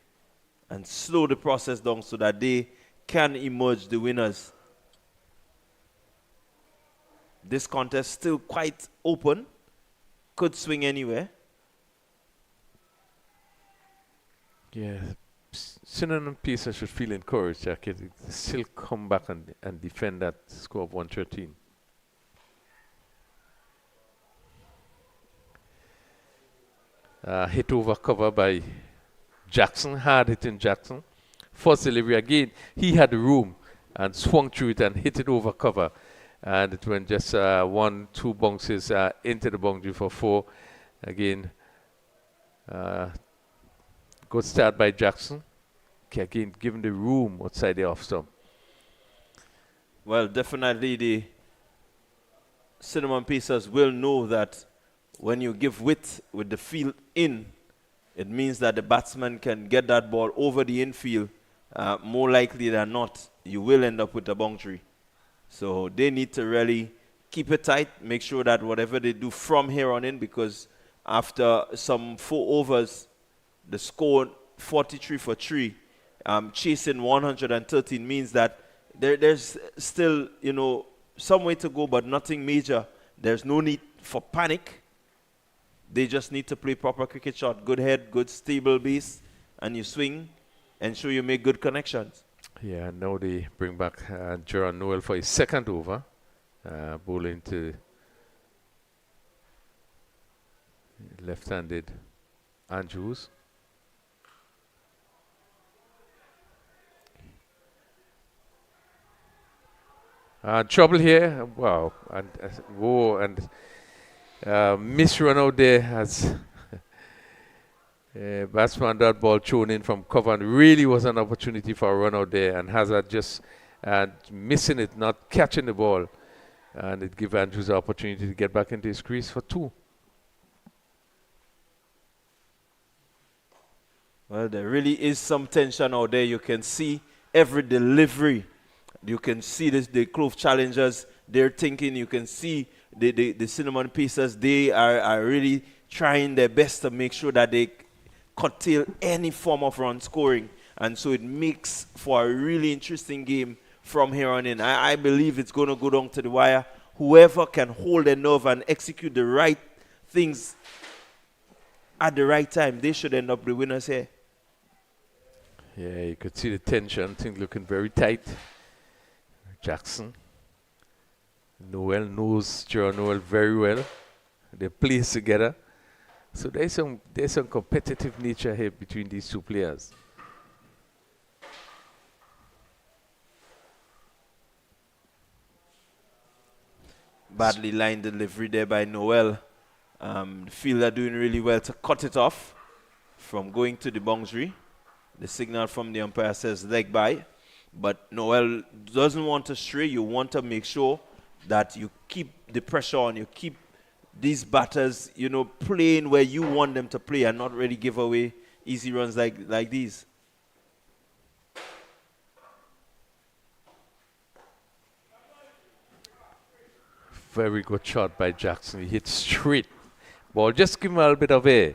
Speaker 7: and slow the process down so that they can emerge the winners. This contest still quite open. Could swing anywhere.
Speaker 4: Yeah, Cinnamon Pacers should feel encouraged. Jack. Still come back and defend that score of 113. Hit over cover by Jackson, hard hitting Jackson. First delivery again, he had the room and swung through it and hit it over cover. And it went just 1-2 bounces into the boundary for 4. Again, good start by Jackson. Okay, again, given the room outside the off stump.
Speaker 7: Well, definitely the Cinnamon Pacers will know that when you give width with the field in, it means that the batsman can get that ball over the infield. More likely than not, you will end up with a boundary. So they need to really keep it tight, make sure that whatever they do from here on in, because after some 4 overs, the score 43 for 3, chasing 113 means that there's still, some way to go, but nothing major. There's no need for panic. They just need to play proper cricket shot, good head, good stable base, and you swing, ensure you make good connections.
Speaker 4: Yeah, now they bring back Gerard Noel for his second over, bowling to left-handed Andrews. Trouble here, wow, and miss run out there as batsman that ball thrown in from cover, and really was an opportunity for a run out there, and Hazard just missing it, not catching the ball, and it gave Andrews the opportunity to get back into his crease for 2.
Speaker 7: Well, there really is some tension out there. You can see every delivery. You can see the Clove challengers, they're thinking. You can see the Cinnamon Pacers, they are really trying their best to make sure that they curtail any form of run scoring. And so it makes for a really interesting game from here on in. I believe it's going to go down to the wire. Whoever can hold their nerve and execute the right things at the right time, they should end up the winners here.
Speaker 4: Yeah, you could see the tension, things looking very tight. Jackson. Noel knows Gerard Noel very well. They play together. So there's some competitive nature here between these 2 players.
Speaker 7: Badly lined delivery there by Noel. The fielder doing really well to cut it off from going to the boundary. The signal from the umpire says leg by. But Noel doesn't want to stray. You want to make sure that you keep the pressure on. You keep these batters, playing where you want them to play and not really give away easy runs like these.
Speaker 4: Very good shot by Jackson. He hit straight. Ball just give him a little bit of air.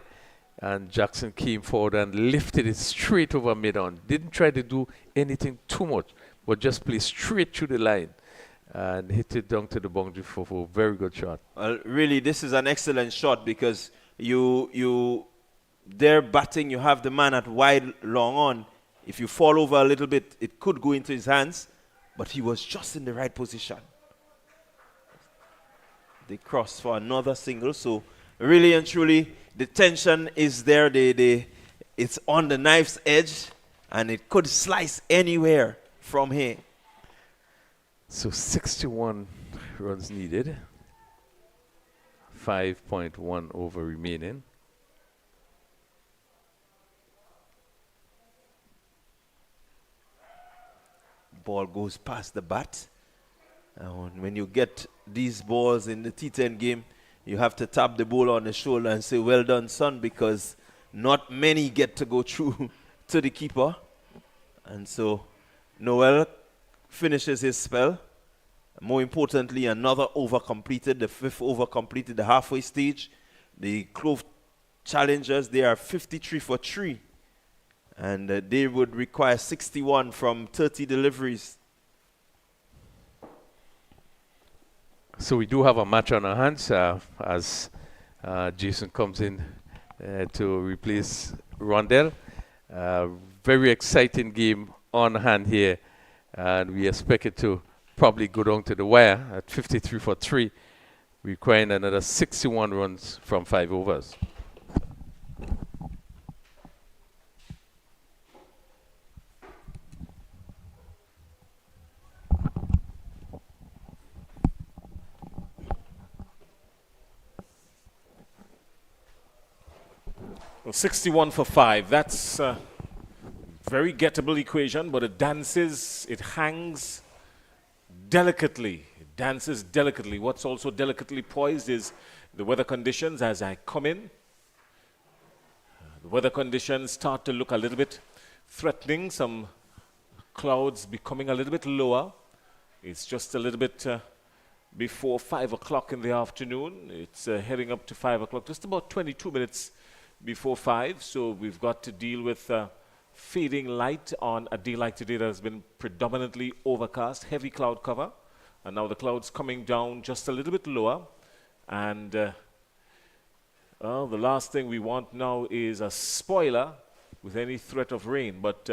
Speaker 4: And Jackson came forward and lifted it straight over mid-on. Didn't try to do anything too much, but just play straight through the line and hit it down to the boundary for a very good shot.
Speaker 7: Well, really, this is an excellent shot because they're batting, you have the man at wide long on. If you fall over a little bit, it could go into his hands, but he was just in the right position. They cross for another single, so really and truly, the tension is there. It's on the knife's edge, and it could slice anywhere from here.
Speaker 4: So 61 runs needed. 5.1 over remaining.
Speaker 7: Ball goes past the bat. And when you get these balls in the T10 game, you have to tap the ball on the shoulder and say, well done, son, because not many get to go through to the keeper. And so Noel finishes his spell. More importantly, another over completed, the 5th over completed, the halfway stage. The Clove challengers, they are 53 for 3. And they would require 61 from 30 deliveries.
Speaker 4: So we do have a match on our hands as Jason comes in to replace Rondell. Very exciting game on hand here, and we expect it to probably go down to the wire at 53 for 3, requiring another 61 runs from 5 overs.
Speaker 1: Well, 61 for 5. That's a very gettable equation, but it dances, it hangs delicately. It dances delicately. What's also delicately poised is the weather conditions as I come in. The weather conditions start to look a little bit threatening. Some clouds becoming a little bit lower. It's just a little bit before 5 o'clock in the afternoon. It's heading up to 5 o'clock, just about 22 minutes before 5. So we've got to deal with fading light on a day like today that has been predominantly overcast, heavy cloud cover. And now the clouds coming down just a little bit lower. And well, the last thing we want now is a spoiler with any threat of rain. But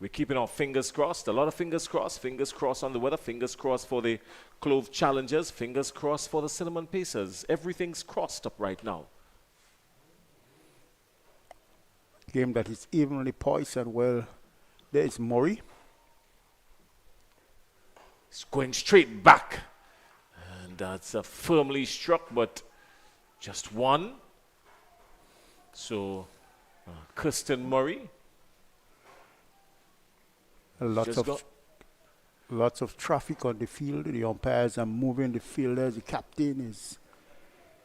Speaker 1: we're keeping our fingers crossed, a lot of fingers crossed on the weather, fingers crossed for the Clove challengers, fingers crossed for the Cinnamon Pacers. Everything's crossed up right now.
Speaker 6: Game that is evenly poised, and well, there is Murray.
Speaker 1: It's going straight back. And that's firmly struck, but just one. So, Kirsten Murray.
Speaker 6: Lots of traffic on the field. The umpires are moving the fielders. The captain is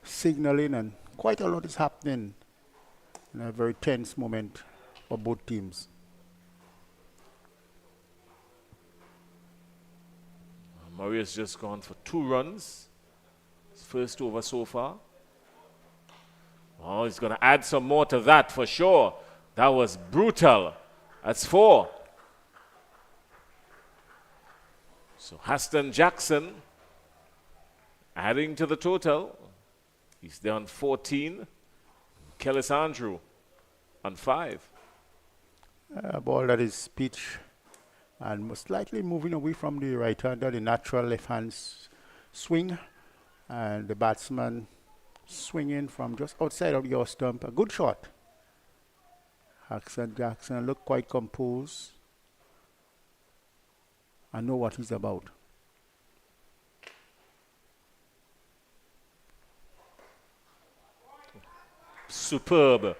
Speaker 6: signaling, and quite a lot is happening in a very tense moment for both teams.
Speaker 1: Murray has just gone for 2 runs. His first over so far. Oh, he's going to add some more to that for sure. That was brutal. That's 4. So Haston Jackson adding to the total. He's there on 14. Kellis Andrew on 5.
Speaker 6: A ball that is pitch and slightly moving away from the right-hander, the natural left-hand swing. And the batsman swinging from just outside of your stump. A good shot. Haston Jackson looked quite composed. I know what he's about.
Speaker 1: Superb.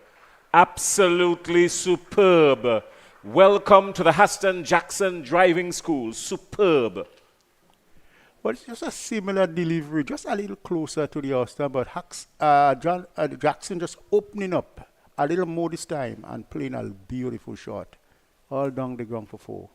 Speaker 1: Absolutely superb. Welcome to the Haston Jackson Driving School. Superb.
Speaker 6: Well, it's just a similar delivery, just a little closer to the Austin, but Jackson just opening up a little more this time and playing a beautiful shot. All down the ground for 4.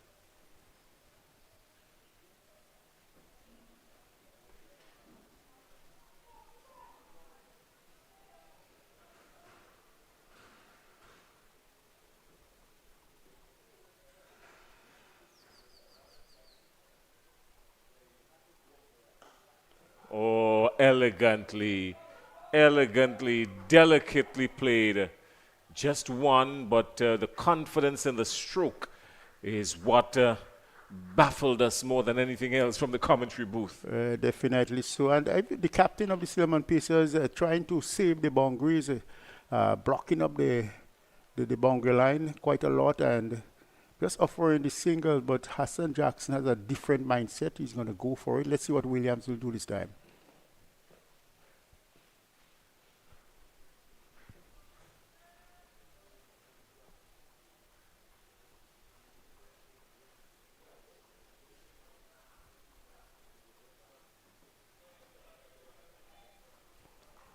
Speaker 1: Oh, elegantly, delicately played. Just one, but the confidence in the stroke is what baffled us more than anything else from the commentary booth.
Speaker 6: Definitely so. And the captain of the Cinnamon Pacers trying to save the boundaries, blocking up the boundary line quite a lot and just offering the single. But Haston Jackson has a different mindset. He's going to go for it. Let's see what Williams will do this time.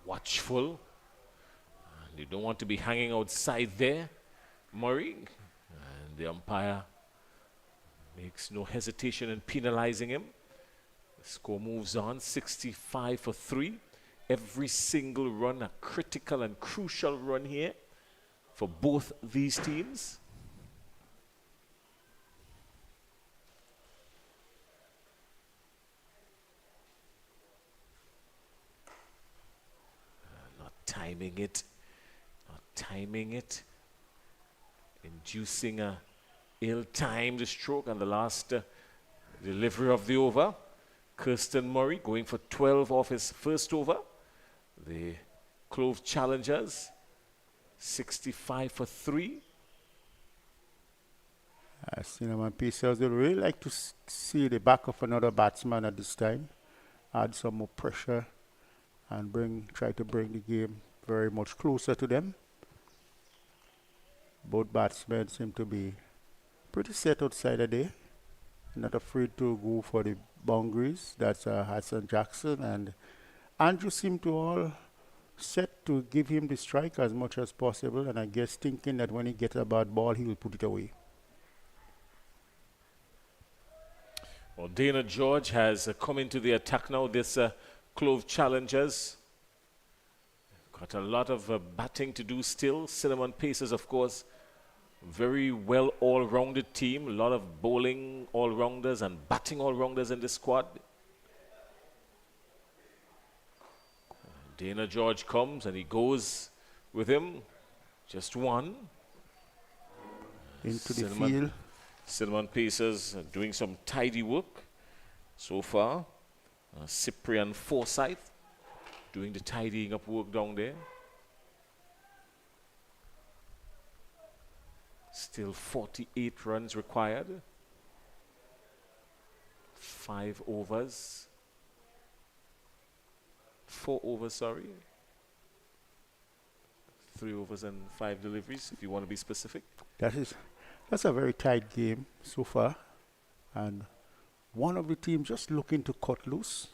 Speaker 1: Watchful. And you don't want to be hanging outside there, Murray. And the umpire makes no hesitation in penalizing him. The score moves on, 65 for 3. Every single run a critical and crucial run here for both these teams. Not timing it, inducing a ill-timed stroke on the last delivery of the over. Kirsten Murray going for 12 off his first over. The Clove challengers, 65 for 3.
Speaker 6: Cinnamon Pacers would really like to see the back of another batsman at this time. Add some more pressure and try to bring the game very much closer to them. Both batsmen seem to be pretty set outside the day, not afraid to go for the boundaries. That's Hassan Jackson and Andrew seem to all set to give him the strike as much as possible, and I guess thinking that when he gets a bad ball, he will put it away.
Speaker 1: Well, Dana George has come into the attack now. This Clove challengers got a lot of batting to do still. Cinnamon Pacers, of course, very well all-rounded team. A lot of bowling all-rounders and batting all-rounders in this squad. Dana George comes and he goes with him. Just one.
Speaker 6: Into the field.
Speaker 1: Cinnamon Pacers doing some tidy work so far. Cyprian Forsyth doing the tidying up work down there. Still 48 runs required. 5 overs. 4 overs, sorry. 3 overs and 5 deliveries, if you want to be specific.
Speaker 6: That's a very tight game so far. And one of the teams just looking to cut loose.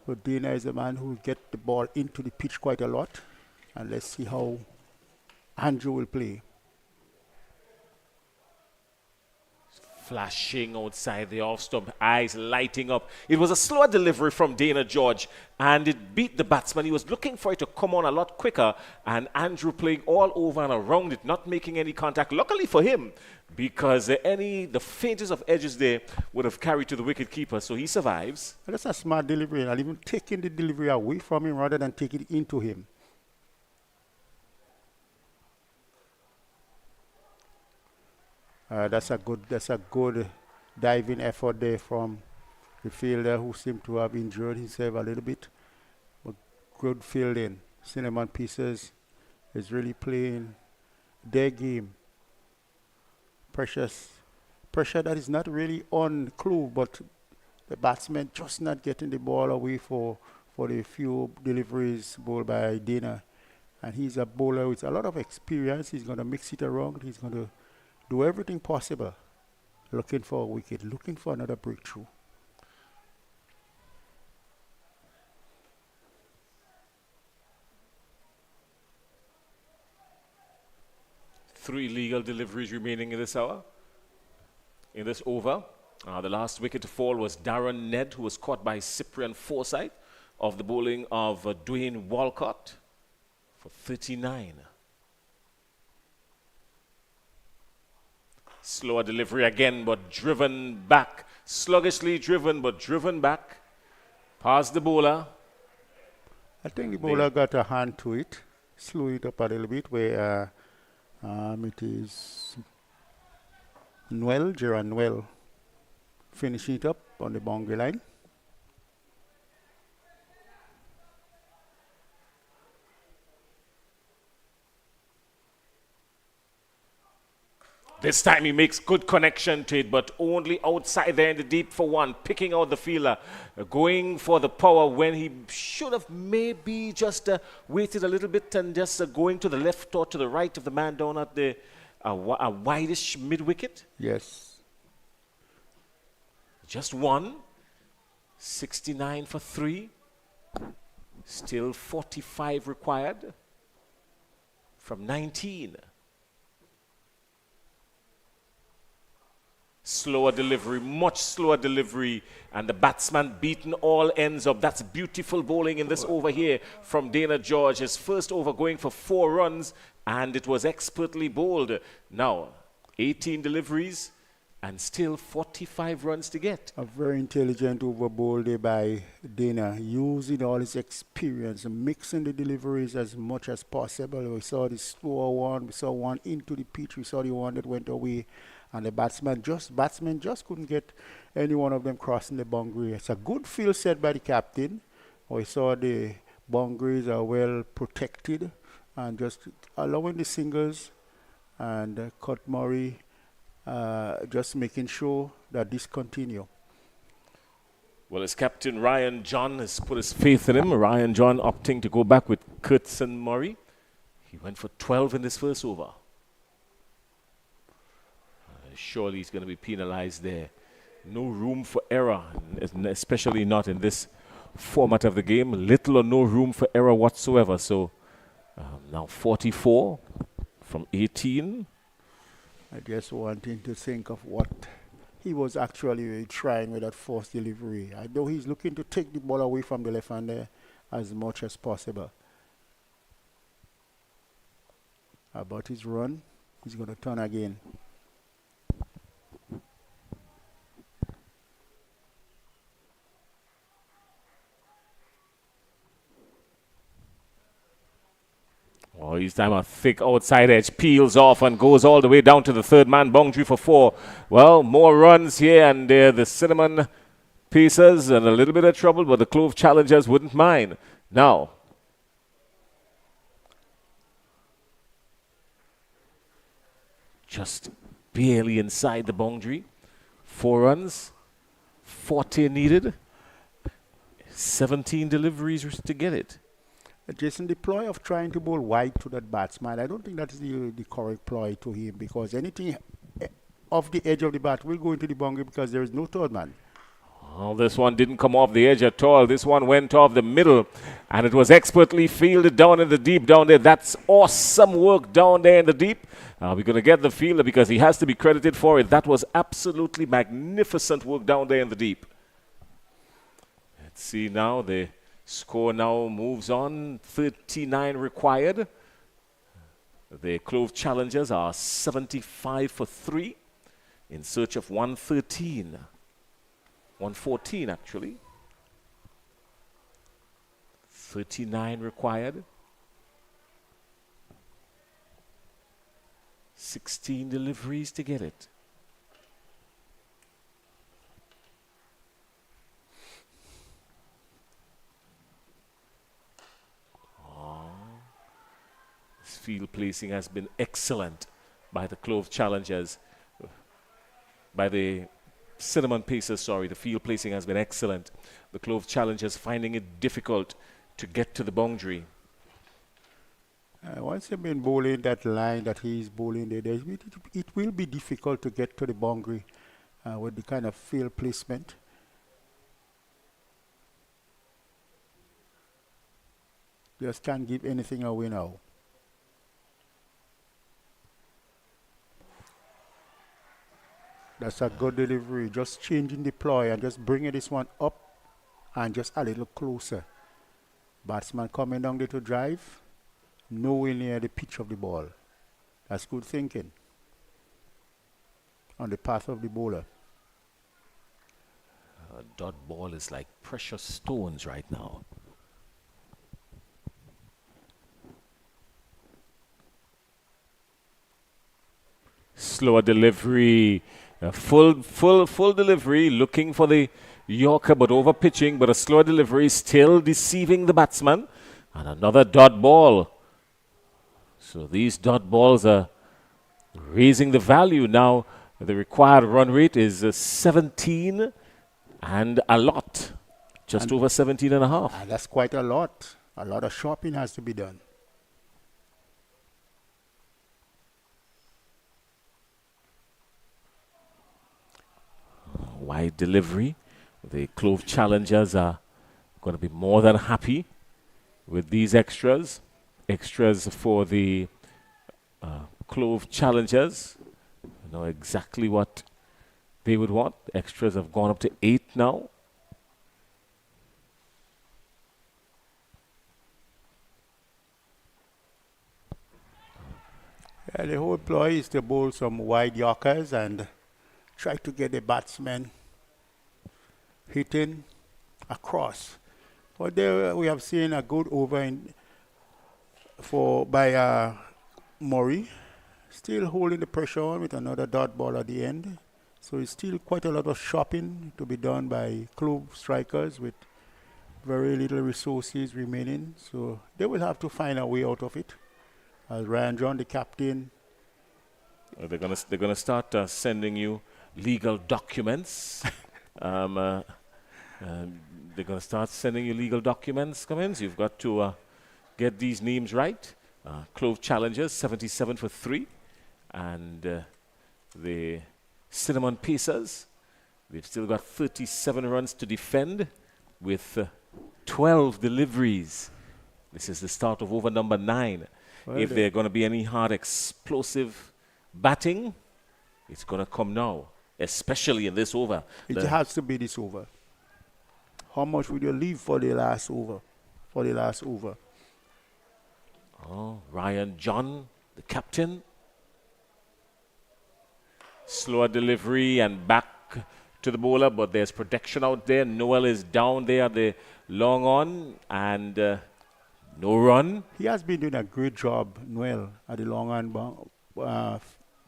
Speaker 6: But Dana is a man who will get the ball into the pitch quite a lot. And let's see how Andrew will play.
Speaker 1: Flashing outside the off stump, eyes lighting up. It was a slower delivery from Dana George, and it beat the batsman. He was looking for it to come on a lot quicker, and Andrew playing all over and around it, not making any contact. Luckily for him, because the faintest of edges there would have carried to the wicket keeper, so he survives.
Speaker 6: And that's a smart delivery, and even taking the delivery away from him rather than taking it into him. That's a good diving effort there from the fielder who seemed to have injured himself a little bit. But good fielding. Cinnamon Pacers is really playing their game. Pressure that is not really on Clove, but the batsman just not getting the ball away for the few deliveries bowled by Dana. And he's a bowler with a lot of experience. He's going to mix it around. He's going to do everything possible, looking for a wicket, looking for another breakthrough.
Speaker 1: Three legal deliveries remaining in this hour, in this over. The last wicket to fall was Darren Ned, who was caught by Cyprian Forsyth of the bowling of Dwayne Walcott for 39. Slower delivery again, but driven back. Sluggishly driven, but driven back. Past the bowler.
Speaker 6: I think the bowler got a hand to it. Slew it up a little bit where it is Gerard Noel finishing it up on the boundary line.
Speaker 1: This time he makes good connection to it, but only outside there in the deep for one, picking out the fielder, going for the power when he should have maybe just waited a little bit and just going to the left or to the right of the man down at the a wideish mid-wicket.
Speaker 6: Yes.
Speaker 1: Just one. 69 for 3. Still 45 required from 19. Slower delivery, much slower delivery, and the batsman beaten all ends up. That's beautiful bowling in this over here from Dana George. His first over going for 4 runs, and it was expertly bowled. Now, 18 deliveries, and still 45 runs to get.
Speaker 6: A very intelligent over bowled there by Dana, using all his experience and mixing the deliveries as much as possible. We saw the slower one, we saw one into the pitch, we saw the one that went away. And the batsman just couldn't get any one of them crossing the boundary. It's a good field set by the captain. We saw the boundaries are well protected and just allowing the singles and Cut Murray just making sure that this continue.
Speaker 1: Well, his captain Ryan John has put his faith in him. Ryan John opting to go back with Curtson Murray. He He went for 12 in this first over. Surely he's going to be penalized there. No room for error, especially not in this format of the game. Little or no room for error whatsoever. So now 44 from 18.
Speaker 6: I just wanting to think of what he was actually trying with that forced delivery. I know he's looking to take the ball away from the left hander as much as possible. About his run, he's going to turn again.
Speaker 1: Oh, he's time a thick outside edge, peels off and goes all the way down to the third man boundary for 4. Well, more runs here, and the Cinnamon Pacers in a little bit of trouble, but the Clove Challengers wouldn't mind. Now, just barely inside the boundary. 4 runs, 40 needed, 17 deliveries to get it.
Speaker 6: Jason, the ploy of trying to bowl wide to that batsman, I don't think that's the correct ploy to him, because anything off the edge of the bat will go into the boundary because there is no third man.
Speaker 1: Oh, this one didn't come off the edge at all. This one went off the middle, and it was expertly fielded down in the deep down there. That's awesome work down there in the deep. We're going to get the fielder because he has to be credited for it. That was absolutely magnificent work down there in the deep. Let's see now. The score now moves on. 39 required. The Clove Challengers are 75 for 3 in search of 113. 114 actually. 39 required. 16 deliveries to get it. This field placing has been excellent by the Clove Challengers. By the Cinnamon Pacers, sorry, the field placing has been excellent. The Clove Challengers finding it difficult to get to the boundary.
Speaker 6: Once you've been bowling that line that he's bowling there, it will be difficult to get to the boundary with the kind of field placement. Just can't give anything away now. That's a good delivery. Just changing the ploy and just bringing this one up and just a little closer. Batsman coming down there to drive. Nowhere near the pitch of the ball. That's good thinking on the path of the bowler.
Speaker 1: A dot ball is like precious stones right now. Slower delivery. A full delivery, looking for the Yorker, but over pitching, but a slower delivery, still deceiving the batsman. And another dot ball. So these dot balls are raising the value. Now the required run rate is 17 and a lot. Just over 17 and a half.
Speaker 6: And that's quite a lot. A lot of shopping has to be done.
Speaker 1: Wide delivery. The Clove Challengers are going to be more than happy with these extras. Extras for the Clove Challengers. You know exactly what they would want. Extras have gone up to 8 now.
Speaker 6: Yeah, the whole ploy is to bowl some wide Yorkers and try to get the batsman hitting across. But there we have seen a good over by Murray. Still holding the pressure on with another dot ball at the end. So it's still quite a lot of shopping to be done by Clove strikers with very little resources remaining. So they will have to find a way out of it. As Ryan John, the captain.
Speaker 1: They're gonna start sending you legal documents. They're gonna start sending you legal documents, Cummins. You've got to get these names right. Clove Challengers 77 for 3, and the Cinnamon Pacers, they've still got 37 runs to defend with 12 deliveries. This is the start of over number 9.
Speaker 6: Well,
Speaker 1: if there are going to be any hard explosive batting, it's going to come now, especially in this over.
Speaker 6: It has to be this over. How much would you leave for the last over?
Speaker 1: Oh, Ryan John, the captain. Slower delivery and back to the bowler, but there's protection out there. Noel is down there, the long on, and no run.
Speaker 6: He has been doing a great job, Noel, at the long on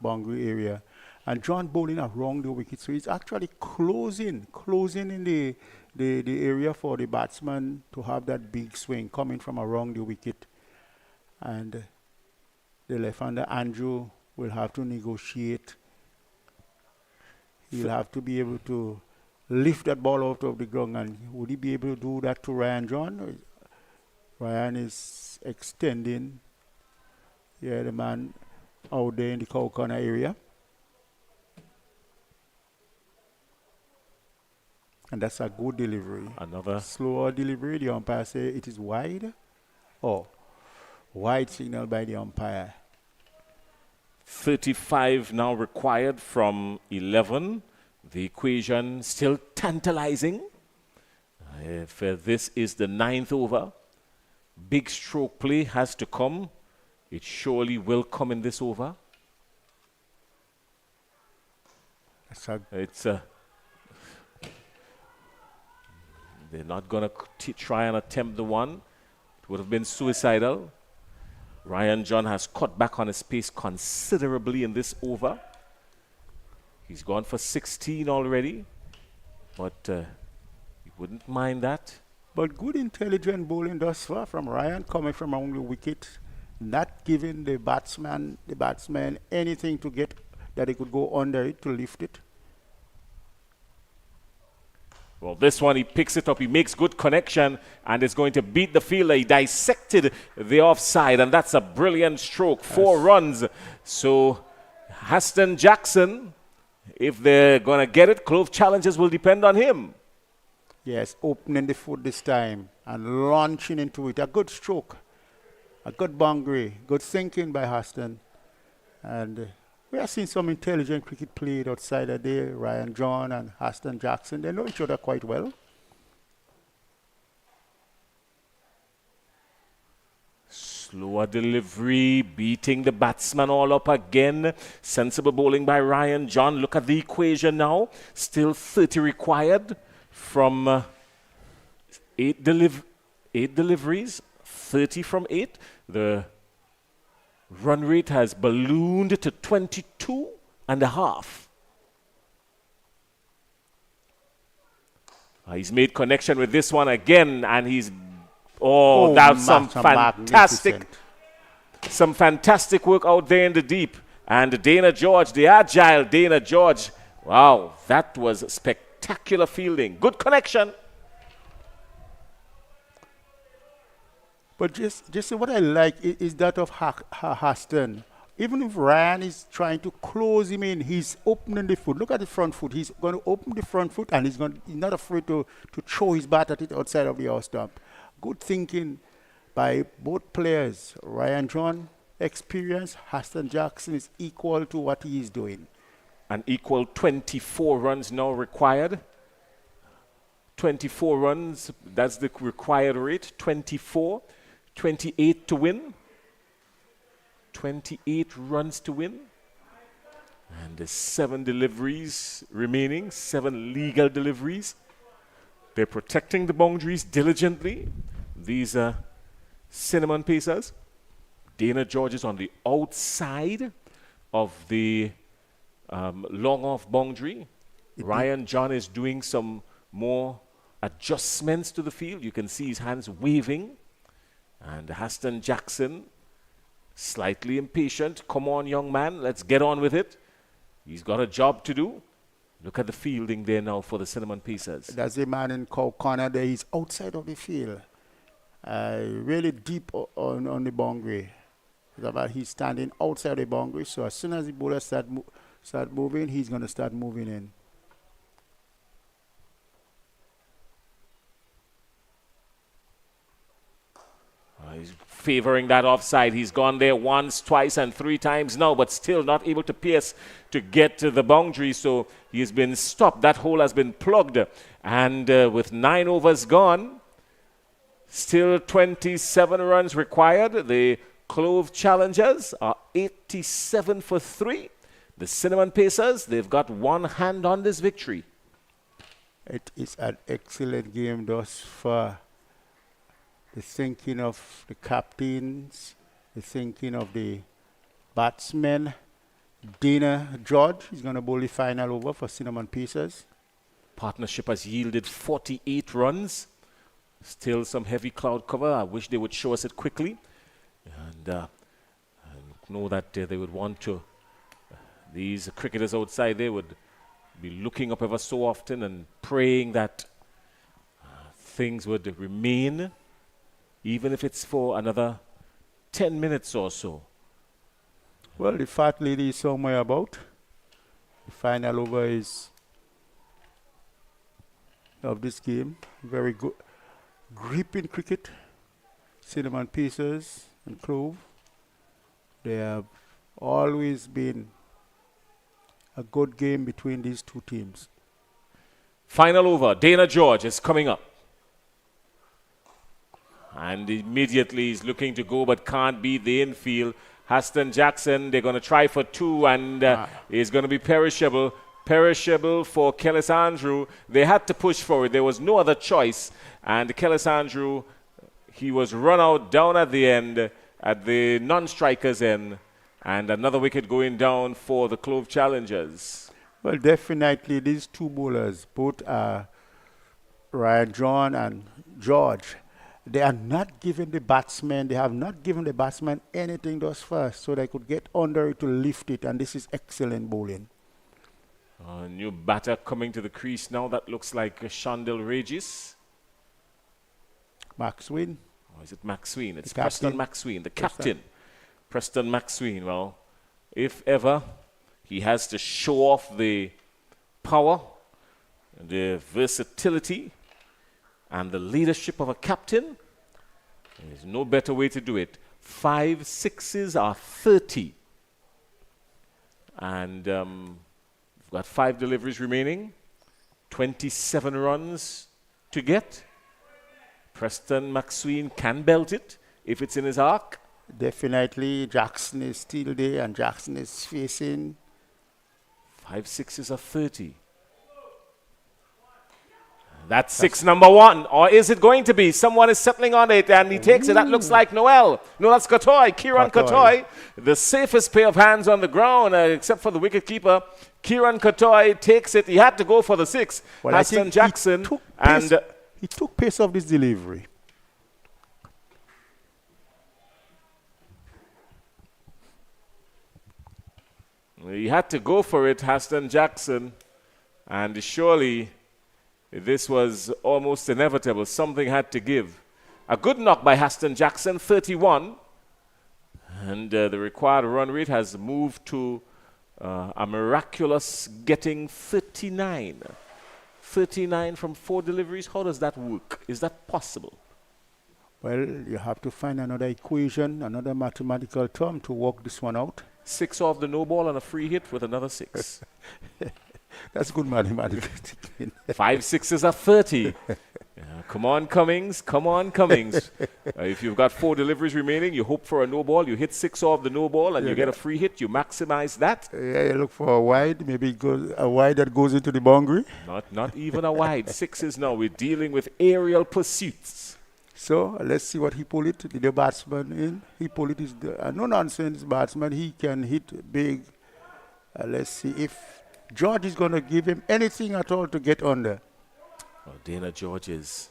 Speaker 6: boundary area. And John bowling around the wicket, so he's actually closing in the area for the batsman to have that big swing coming from around the wicket. And the left-hander Andrew will have to negotiate. He'll have to be able to lift that ball out of the ground. And would he be able to do that to Ryan John? Ryan is extending. Yeah, the man out there in the cow corner area. And that's a good delivery.
Speaker 1: Another
Speaker 6: slower delivery. The umpire say it is wide. Oh, wide signal by the umpire.
Speaker 1: 35 now required from 11. The equation still tantalizing. If this is the 9th over, big stroke play has to come. It surely will come in this over. They're not going to try and attempt the one. It would have been suicidal. Ryan John has cut back on his pace considerably in this over. He's gone for 16 already, but he wouldn't mind that.
Speaker 6: But good intelligent bowling thus far from Ryan, coming from around the wicket, not giving the batsman anything to get that he could go under it to lift it.
Speaker 1: Well, this one, he picks it up, he makes good connection, and is going to beat the fielder. He dissected the offside, and that's a brilliant stroke. 4 runs. So, Haston Jackson, if they're going to get it, Clove Challenges will depend on him.
Speaker 6: Yes, opening the foot this time and launching into it. A good stroke, a good boundary, good thinking by Haston. And we have seen some intelligent cricket played outside of there. Ryan John and Haston Jackson, they know each other quite well.
Speaker 1: Slower delivery, beating the batsman all up again. Sensible bowling by Ryan John. Look at the equation now. Still 30 required from 8 deliveries. 30 from 8. The run rate has ballooned to 22.5. He's made connection with this one again, and he's that's some fantastic work out there in the deep. And Dana George, the agile Dana George, wow, that was spectacular fielding. Good connection.
Speaker 6: But just what I like is that of Haston. Even if Ryan is trying to close him in, he's opening the foot. Look at the front foot. He's going to open the front foot, and he's not afraid to throw his bat at it outside of the house stump. Good thinking by both players. Ryan John, experience. Haston Jackson is equal to what he is doing.
Speaker 1: An equal 24 runs now required. 24 runs, that's the required rate. 24. 28 to win. 28 runs to win. And there's 7 deliveries remaining, 7 legal deliveries. They're protecting the boundaries diligently. These are Cinnamon Pacers. Dana George is on the outside of the long off boundary. Ryan John is doing some more adjustments to the field. You can see his hands waving. And Haston Jackson, slightly impatient. Come on, young man, let's get on with it. He's got a job to do. Look at the fielding there now for the Cinnamon Pacers.
Speaker 6: That's the man in cow corner there. He's outside of the field. Really deep on the boundary. But he's standing outside the boundary, so as soon as the bowler start moving, he's going to start moving in.
Speaker 1: He's favoring that offside. He's gone there once, twice, and 3 times now, but still not able to pierce to get to the boundary. So he's been stopped. That hole has been plugged. And with 9 overs gone, still 27 runs required. The Clove challengers are 87 for 3. The Cinnamon Pacers, they've got one hand on this victory.
Speaker 6: It is an excellent game thus far. The thinking of the captains, the thinking of the batsmen. Dana George is going to bowl the final over for Cinnamon Pacers.
Speaker 1: Partnership has yielded 48 runs. Still some heavy cloud cover. I wish they would show us it quickly. And I know that they would want to. These cricketers outside there would be looking up ever so often and praying that things would remain, even if it's for another 10 minutes or so.
Speaker 6: Well, the fat lady is somewhere about. The final over is of this game. Very good. Gripping cricket. Cinnamon Pacers and Clove. They have always been a good game between these two teams.
Speaker 1: Final over. Dana George is coming up. And immediately he's looking to go but can't beat the infield. Haston Jackson, they're going to try for 2 and it's going to be perishable. Perishable for Kellis Andrew. They had to push forward. There was no other choice. And Kellis Andrew, he was run out down at the end, at the non-strikers end. And another wicket going down for the Clove challengers.
Speaker 6: Well, definitely these two bowlers, both Ryan John and George, they are not giving the batsmen, they have not given the batsmen anything thus far, so they could get under it to lift it, and this is excellent bowling.
Speaker 1: New batter coming to the crease now. That looks like Shandil Regis.
Speaker 6: Maxwin.
Speaker 1: Or is it Maxwin? It's
Speaker 6: The
Speaker 1: Preston
Speaker 6: captain.
Speaker 1: Maxwin, the captain. Preston Maxwin. Well, if ever he has to show off the power, the versatility, and the leadership of a captain, there's no better way to do it. 5 sixes are 30. And we've got 5 deliveries remaining. 27 runs to get. Preston Maxwin can belt it if it's in his arc.
Speaker 6: Definitely, Jackson is still there, and Jackson is facing.
Speaker 1: 5 sixes are 30. That's 6 number 1. Or is it going to be? Someone is settling on it and he takes it. That looks like Noel. No, that's Kotoy. Kieran Kotoy. The safest pair of hands on the ground, except for the wicketkeeper. Kieran Kotoy takes it. He had to go for the 6.
Speaker 6: Well,
Speaker 1: Haston Jackson.
Speaker 6: He took pace of this delivery.
Speaker 1: He had to go for it, Haston Jackson. And surely this was almost inevitable. Something had to give. A good knock by Haston Jackson, 31. And the required run rate has moved to a miraculous getting 39. 39 from 4 deliveries. How does that work? Is that possible?
Speaker 6: Well, you have to find another equation, another mathematical term to work this one out.
Speaker 1: 6 off the no ball and a free hit with another 6.
Speaker 6: That's good mathematics.
Speaker 1: 5 sixes are 30. Come on, Cummings. Come on, Cummings. If you've got 4 deliveries remaining, you hope for a no ball. You hit 6 off the no ball and you get a free hit. You maximize that.
Speaker 6: Yeah, you look for a wide. Maybe a wide that goes into the boundary.
Speaker 1: Not even a wide. 6s now. We're dealing with aerial pursuits.
Speaker 6: So let's see what he pulled it. The batsman in. He pulled it. Is no nonsense batsman. He can hit big. Let's see if George is going to give him anything at all to get under.
Speaker 1: Well, Dana George is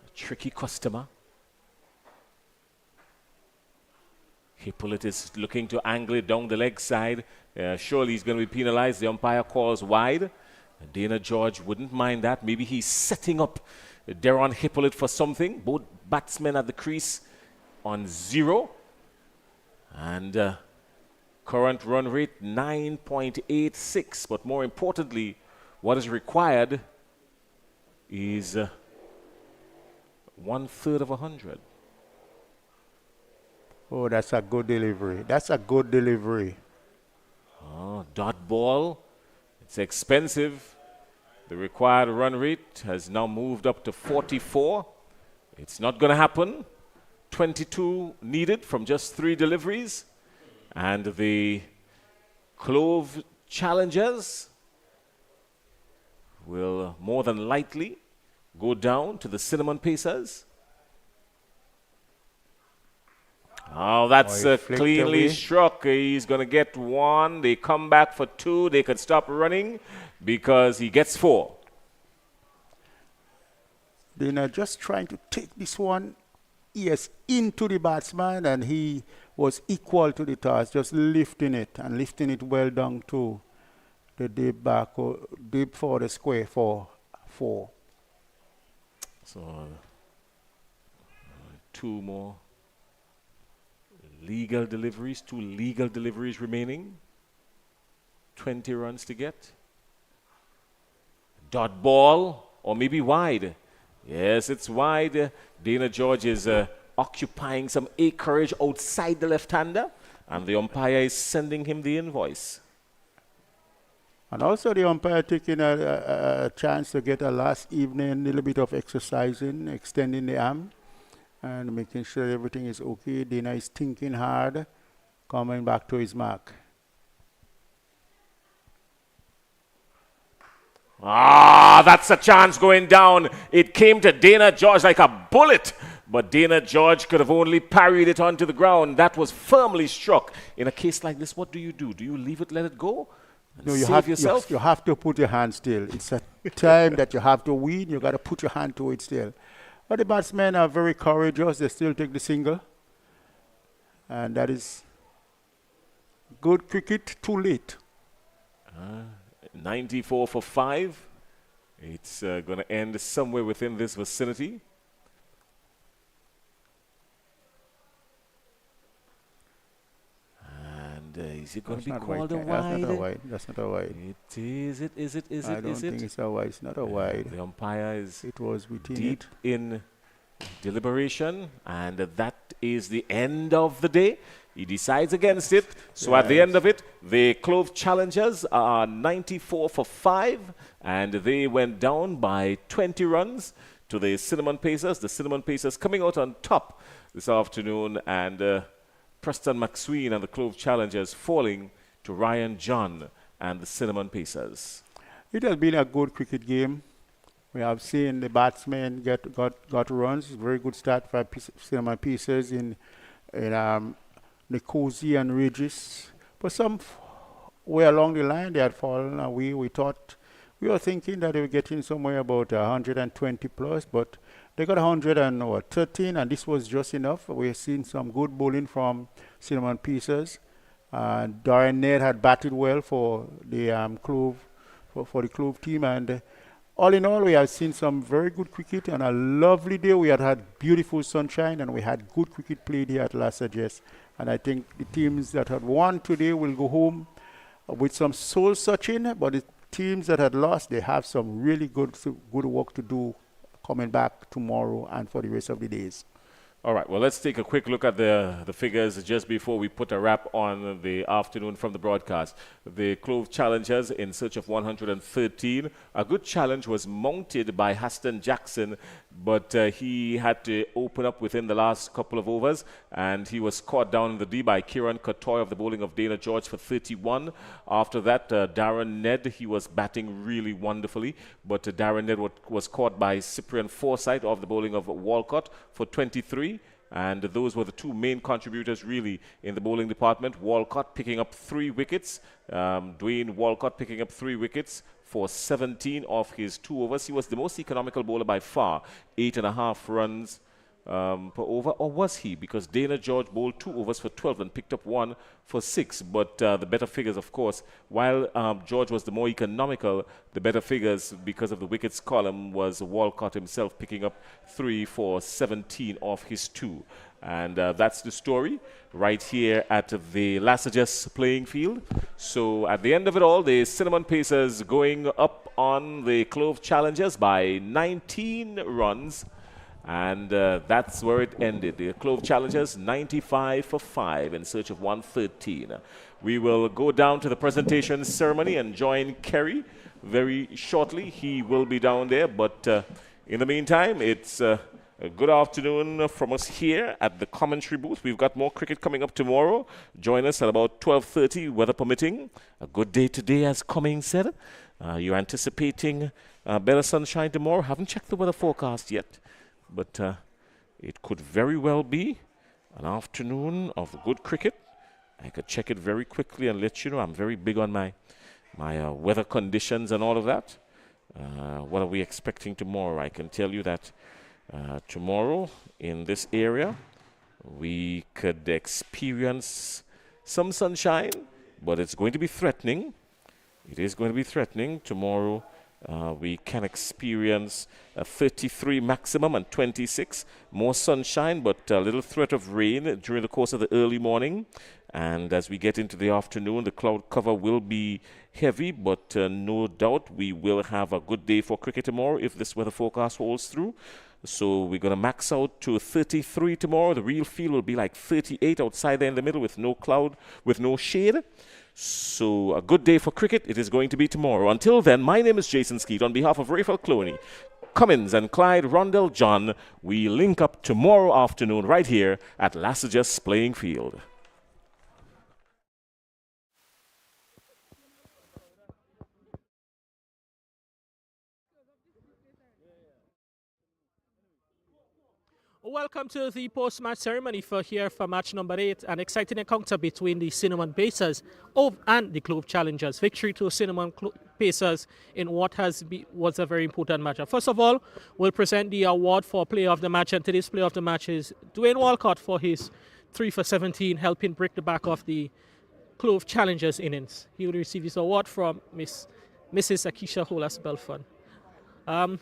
Speaker 1: a tricky customer. Hippolyte is looking to angle it down the leg side. Surely he's going to be penalized. The umpire calls wide. Dana George wouldn't mind that. Maybe he's setting up Deron Hippolyte for something. Both batsmen at the crease on 0. And current run rate 9.86. But more importantly, what is required is 1/3 of 100.
Speaker 6: Oh, that's a good delivery. That's a good delivery.
Speaker 1: Oh, dot ball. It's expensive. The required run rate has now moved up to 44. It's not going to happen. 22 needed from just 3 deliveries. And the Clove challengers will more than likely go down to the Cinnamon Pacers. Oh, that's cleanly struck. He's going to get 1. They come back for 2. They can stop running because he gets 4.
Speaker 6: They're just trying to take this one, yes, into the batsman, and he was equal to the task, just lifting it well down to the deep back, or deep for the square for 4.
Speaker 1: So, 2 more legal deliveries, 2 legal deliveries remaining. 20 runs to get. Dot ball, or maybe wide. Yes, it's wide. Dana George is occupying some acreage outside the left-hander, and the umpire is sending him the invoice.
Speaker 6: And also the umpire taking a chance to get a last evening little bit of exercising, extending the arm, and making sure everything is okay. Dana is thinking hard, coming back to his mark.
Speaker 1: Ah, that's a chance going down. It came to Dana George like a bullet, but Dana George could have only parried it onto the ground. That was firmly struck. In a case like this, what do? Do you leave it, let it go?
Speaker 6: No, you
Speaker 1: save yourself?
Speaker 6: You have to put your hand still. It's a time that you have to win. You got to put your hand to it still. But the batsmen are very courageous. They still take the single. And that is good cricket, too late.
Speaker 1: 94 for 5. It's going to end somewhere within this vicinity. And is it going to be called a wide?
Speaker 6: That's not a wide. That's not a wide.
Speaker 1: It is. Is it?
Speaker 6: I don't think it's a wide. It's not a wide.
Speaker 1: The umpire is
Speaker 6: It was within
Speaker 1: deep
Speaker 6: it.
Speaker 1: in deliberation, and that is the end of the day. He decides against it. So at the end of it, the Clove challengers are 94 for 5, and they went down by 20 runs to the Cinnamon Pacers. The Cinnamon Pacers coming out on top this afternoon, and Preston McSween and the Clove challengers falling to Ryan John and the Cinnamon Pacers.
Speaker 6: It has been a good cricket game. We have seen the batsmen got runs. Very good start for Cinnamon Pacers in Nicosia and Regis. But some way along the line they had fallen away. We were thinking that they were getting somewhere about 120 plus, but they got 113, and this was just enough. We've seen some good bowling from Cinnamon Pacers. Darren Ned had batted well for the Clove for the Clove team, and all in all, we have seen some very good cricket and a lovely day. We had beautiful sunshine, and we had good cricket played here at La Sagesse. And I think the teams that had won today will go home with some soul searching, but the teams that had lost, they have some really good work to do coming back tomorrow and for the rest of the days.
Speaker 1: All right, well, let's take a quick look at the figures just before we put a wrap on the afternoon from the broadcast. The Clove challengers in search of 113. A good challenge was mounted by Haston Jackson, but he had to open up within the last couple of overs, and he was caught down in the D by Kieran Kotoy of the bowling of Dana George for 31. After that, Darren Ned, he was batting really wonderfully, but Darren Ned was caught by Cyprian Forsyth of the bowling of Walcott for 23. And those were the two main contributors really in the bowling department. Walcott picking up 3 wickets. Dwayne Walcott picking up 3 wickets for 17 of his 2 overs. He was the most economical bowler by far. 8.5 runs per over, or was he? Because Dana George bowled 2 overs for 12 and picked up 1 for 6. But the better figures, of course, while George was the more economical, the better figures because of the wickets column was Walcott himself picking up 3 for 17 off his 2. And that's the story right here at the Lasajas playing field. So at the end of it all, the Cinnamon Pacers going up on the Clove Challengers by 19 runs. And that's where it ended. The Clove Challengers 95 for 5 in search of 113. We will go down to the presentation ceremony and join Kerry very shortly. He will be down there. But in the meantime, it's a good afternoon from us here at the commentary booth. We've got more cricket coming up tomorrow. Join us at about 12:30, weather permitting. A good day today, as Cummings said. You're anticipating better sunshine tomorrow. Haven't checked the weather forecast yet. But it could very well be an afternoon of good cricket. I could check it very quickly and let you know. I'm very big on my weather conditions and all of that. What are we expecting tomorrow? I can tell you that tomorrow in this area, we could experience some sunshine, but it's going to be threatening. It is going to be threatening tomorrow. We can experience a 33 maximum and 26. More sunshine, but a little threat of rain during the course of the early morning. And as we get into the afternoon, the cloud cover will be heavy, but no doubt we will have a good day for cricket tomorrow if this weather forecast holds through. So we're going to max out to 33 tomorrow. The real feel will be like 38 outside there in the middle with no cloud, with no shade. So a good day for cricket it is going to be tomorrow. Until then, my name is Jason Skeet. On behalf of Rafael Cloney, Cummins and Clyde Rondell John, we link up tomorrow afternoon right here at Lasajas Playing Field.
Speaker 5: Welcome to the post-match ceremony for match number 8, an exciting encounter between the Cinnamon Pacers and the Clove Challengers. Victory to Cinnamon Pacers in what was a very important match. First of all, we'll present the award for Player of the Match, and today's Player of the Match is Dwayne Walcott for his 3 for 17, helping break the back of the Clove Challengers innings. He will receive his award from Mrs. Akisha Holas Belfon.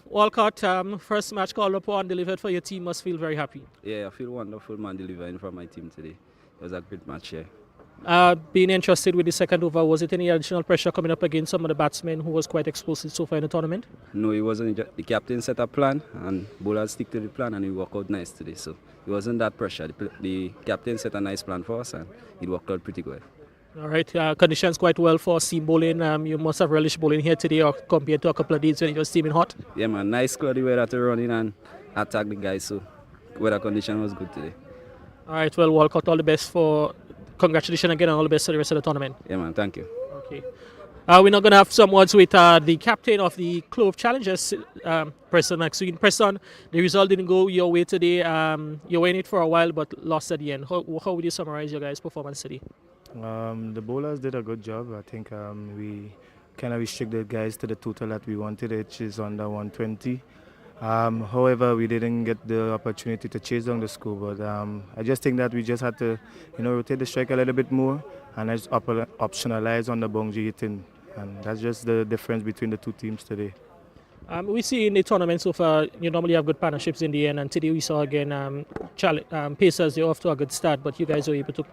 Speaker 5: Walcott, first match called upon, delivered for your team, must feel very happy.
Speaker 11: Yeah, I feel wonderful, man, delivering for my team today. It was a great match, yeah.
Speaker 5: Being entrusted with the second over, was it any additional pressure coming up against some of the batsmen who was quite explosive so far in the tournament?
Speaker 11: No, it wasn't. The captain set a plan and bowlers stick to the plan and it worked out nice today. So it wasn't that pressure. The captain set a nice plan for us and it worked out pretty well.
Speaker 5: All right, conditions quite well for seam bowling. You must have relished bowling here today or compared to a couple of days when it was steaming hot.
Speaker 11: Yeah, man, nice cloudy weather to run in and attack the guys. So weather condition was good today.
Speaker 5: All right, well, Walcott, all the best congratulations again and all the best for the rest of the tournament.
Speaker 11: Yeah, man, thank you.
Speaker 5: Okay. We're now going to have some words with the captain of the Clove Challengers, Preston McSween. Preston, the result didn't go your way today. You were in it for a while but lost at the end. How would you summarize your guys' performance today?
Speaker 3: The bowlers did a good job. I think we kind of restricted guys to the total that we wanted, which is under 120. However, we didn't get the opportunity to chase down the score. But I just think that we just had to, rotate the strike a little bit more and just optionalize on the boundary hitting. And that's just the difference between the two teams today.
Speaker 5: We see in the tournament so far, you normally have good partnerships in the end, and today we saw again Pacers, they're off to a good start, but you guys were able to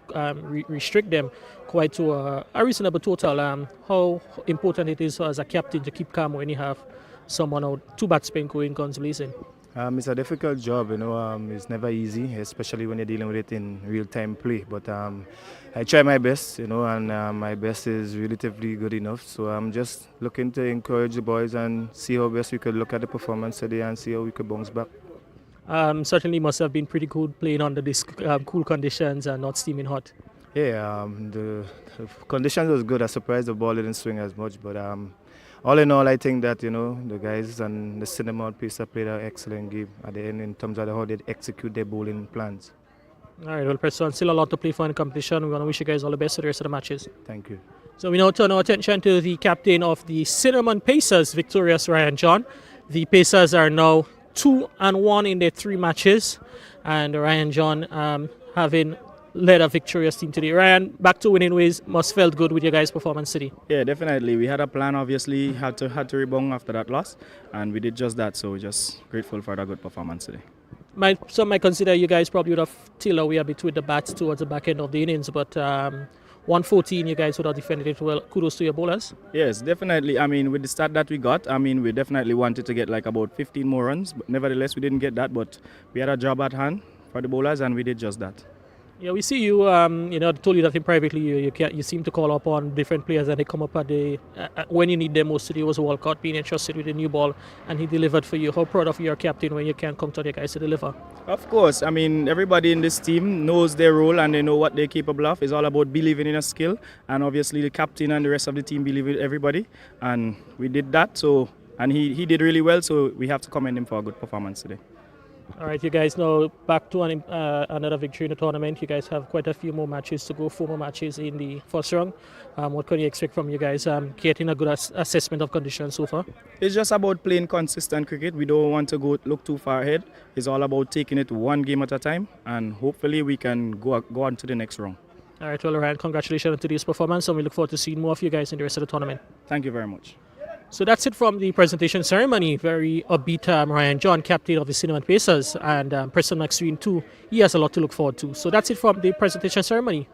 Speaker 5: restrict them quite to a reasonable total. How important it is as a captain to keep calm when you have someone out, 2 batsmen going guns blazing?
Speaker 3: It's a difficult job, it's never easy, especially when you're dealing with it in real-time play. But I try my best, and my best is relatively good enough. So I'm just looking to encourage the boys and see how best we could look at the performance today and see how we could bounce back.
Speaker 5: Certainly must have been pretty good playing under these cool conditions and not steaming hot.
Speaker 3: Yeah, the conditions was good. I was surprised the ball didn't swing as much, but all in all, I think that the guys and the Cinnamon Pacers played an excellent game at the end in terms of how they execute their bowling plans.
Speaker 5: All right, well, Preston, still a lot to play for in the competition. We want to wish you guys all the best for the rest of the matches.
Speaker 3: Thank you.
Speaker 5: So we now turn our attention to the captain of the Cinnamon Pacers, Victorious Ryan John. The Pacers are now 2-1 in their 3 matches. and Ryan John having led a victorious team today. Ryan, back to winning ways, must felt good with your guys' performance today.
Speaker 2: Yeah, definitely. We had a plan, obviously, had to rebound after that loss, and we did just that, so we're just grateful for the good performance today.
Speaker 5: Some might consider you guys probably would have tilled away a bit with the bats towards the back end of the innings, but 114 you guys would have defended it well. Kudos to your bowlers.
Speaker 2: Yes, definitely. I mean, with the start that we got, I mean, we definitely wanted to get like about 15 more runs, but nevertheless, we didn't get that, but we had a job at hand for the bowlers, and we did just that.
Speaker 5: Yeah, we see you. I told you that in privately. You seem to call upon different players, and they come up at the when you need them most. Today was Walcott being entrusted with a new ball, and he delivered for you. How proud of your captain when you can't count on your guys to deliver?
Speaker 2: Of course, I mean, everybody in this team knows their role and they know what they're capable of. It's all about believing in a skill, and obviously the captain and the rest of the team believe in everybody, and we did that. So, and he did really well. So we have to commend him for a good performance today.
Speaker 5: All right, you guys now back to another victory in the tournament. You guys have quite a few more matches to go, 4 more matches in the first round. What can you expect from you guys getting a good assessment of conditions so far?
Speaker 2: It's just about playing consistent cricket. We don't want to look too far ahead. It's all about taking it one game at a time, and hopefully we can go on to the next round.
Speaker 5: All right, well, Ryan, congratulations on today's performance, and we look forward to seeing more of you guys in the rest of the tournament.
Speaker 2: Thank you very much.
Speaker 5: So that's it from the presentation ceremony. Very upbeat Ryan John, captain of the Cinnamon Pacers, and Preston McSween too. He has a lot to look forward to. So that's it from the presentation ceremony.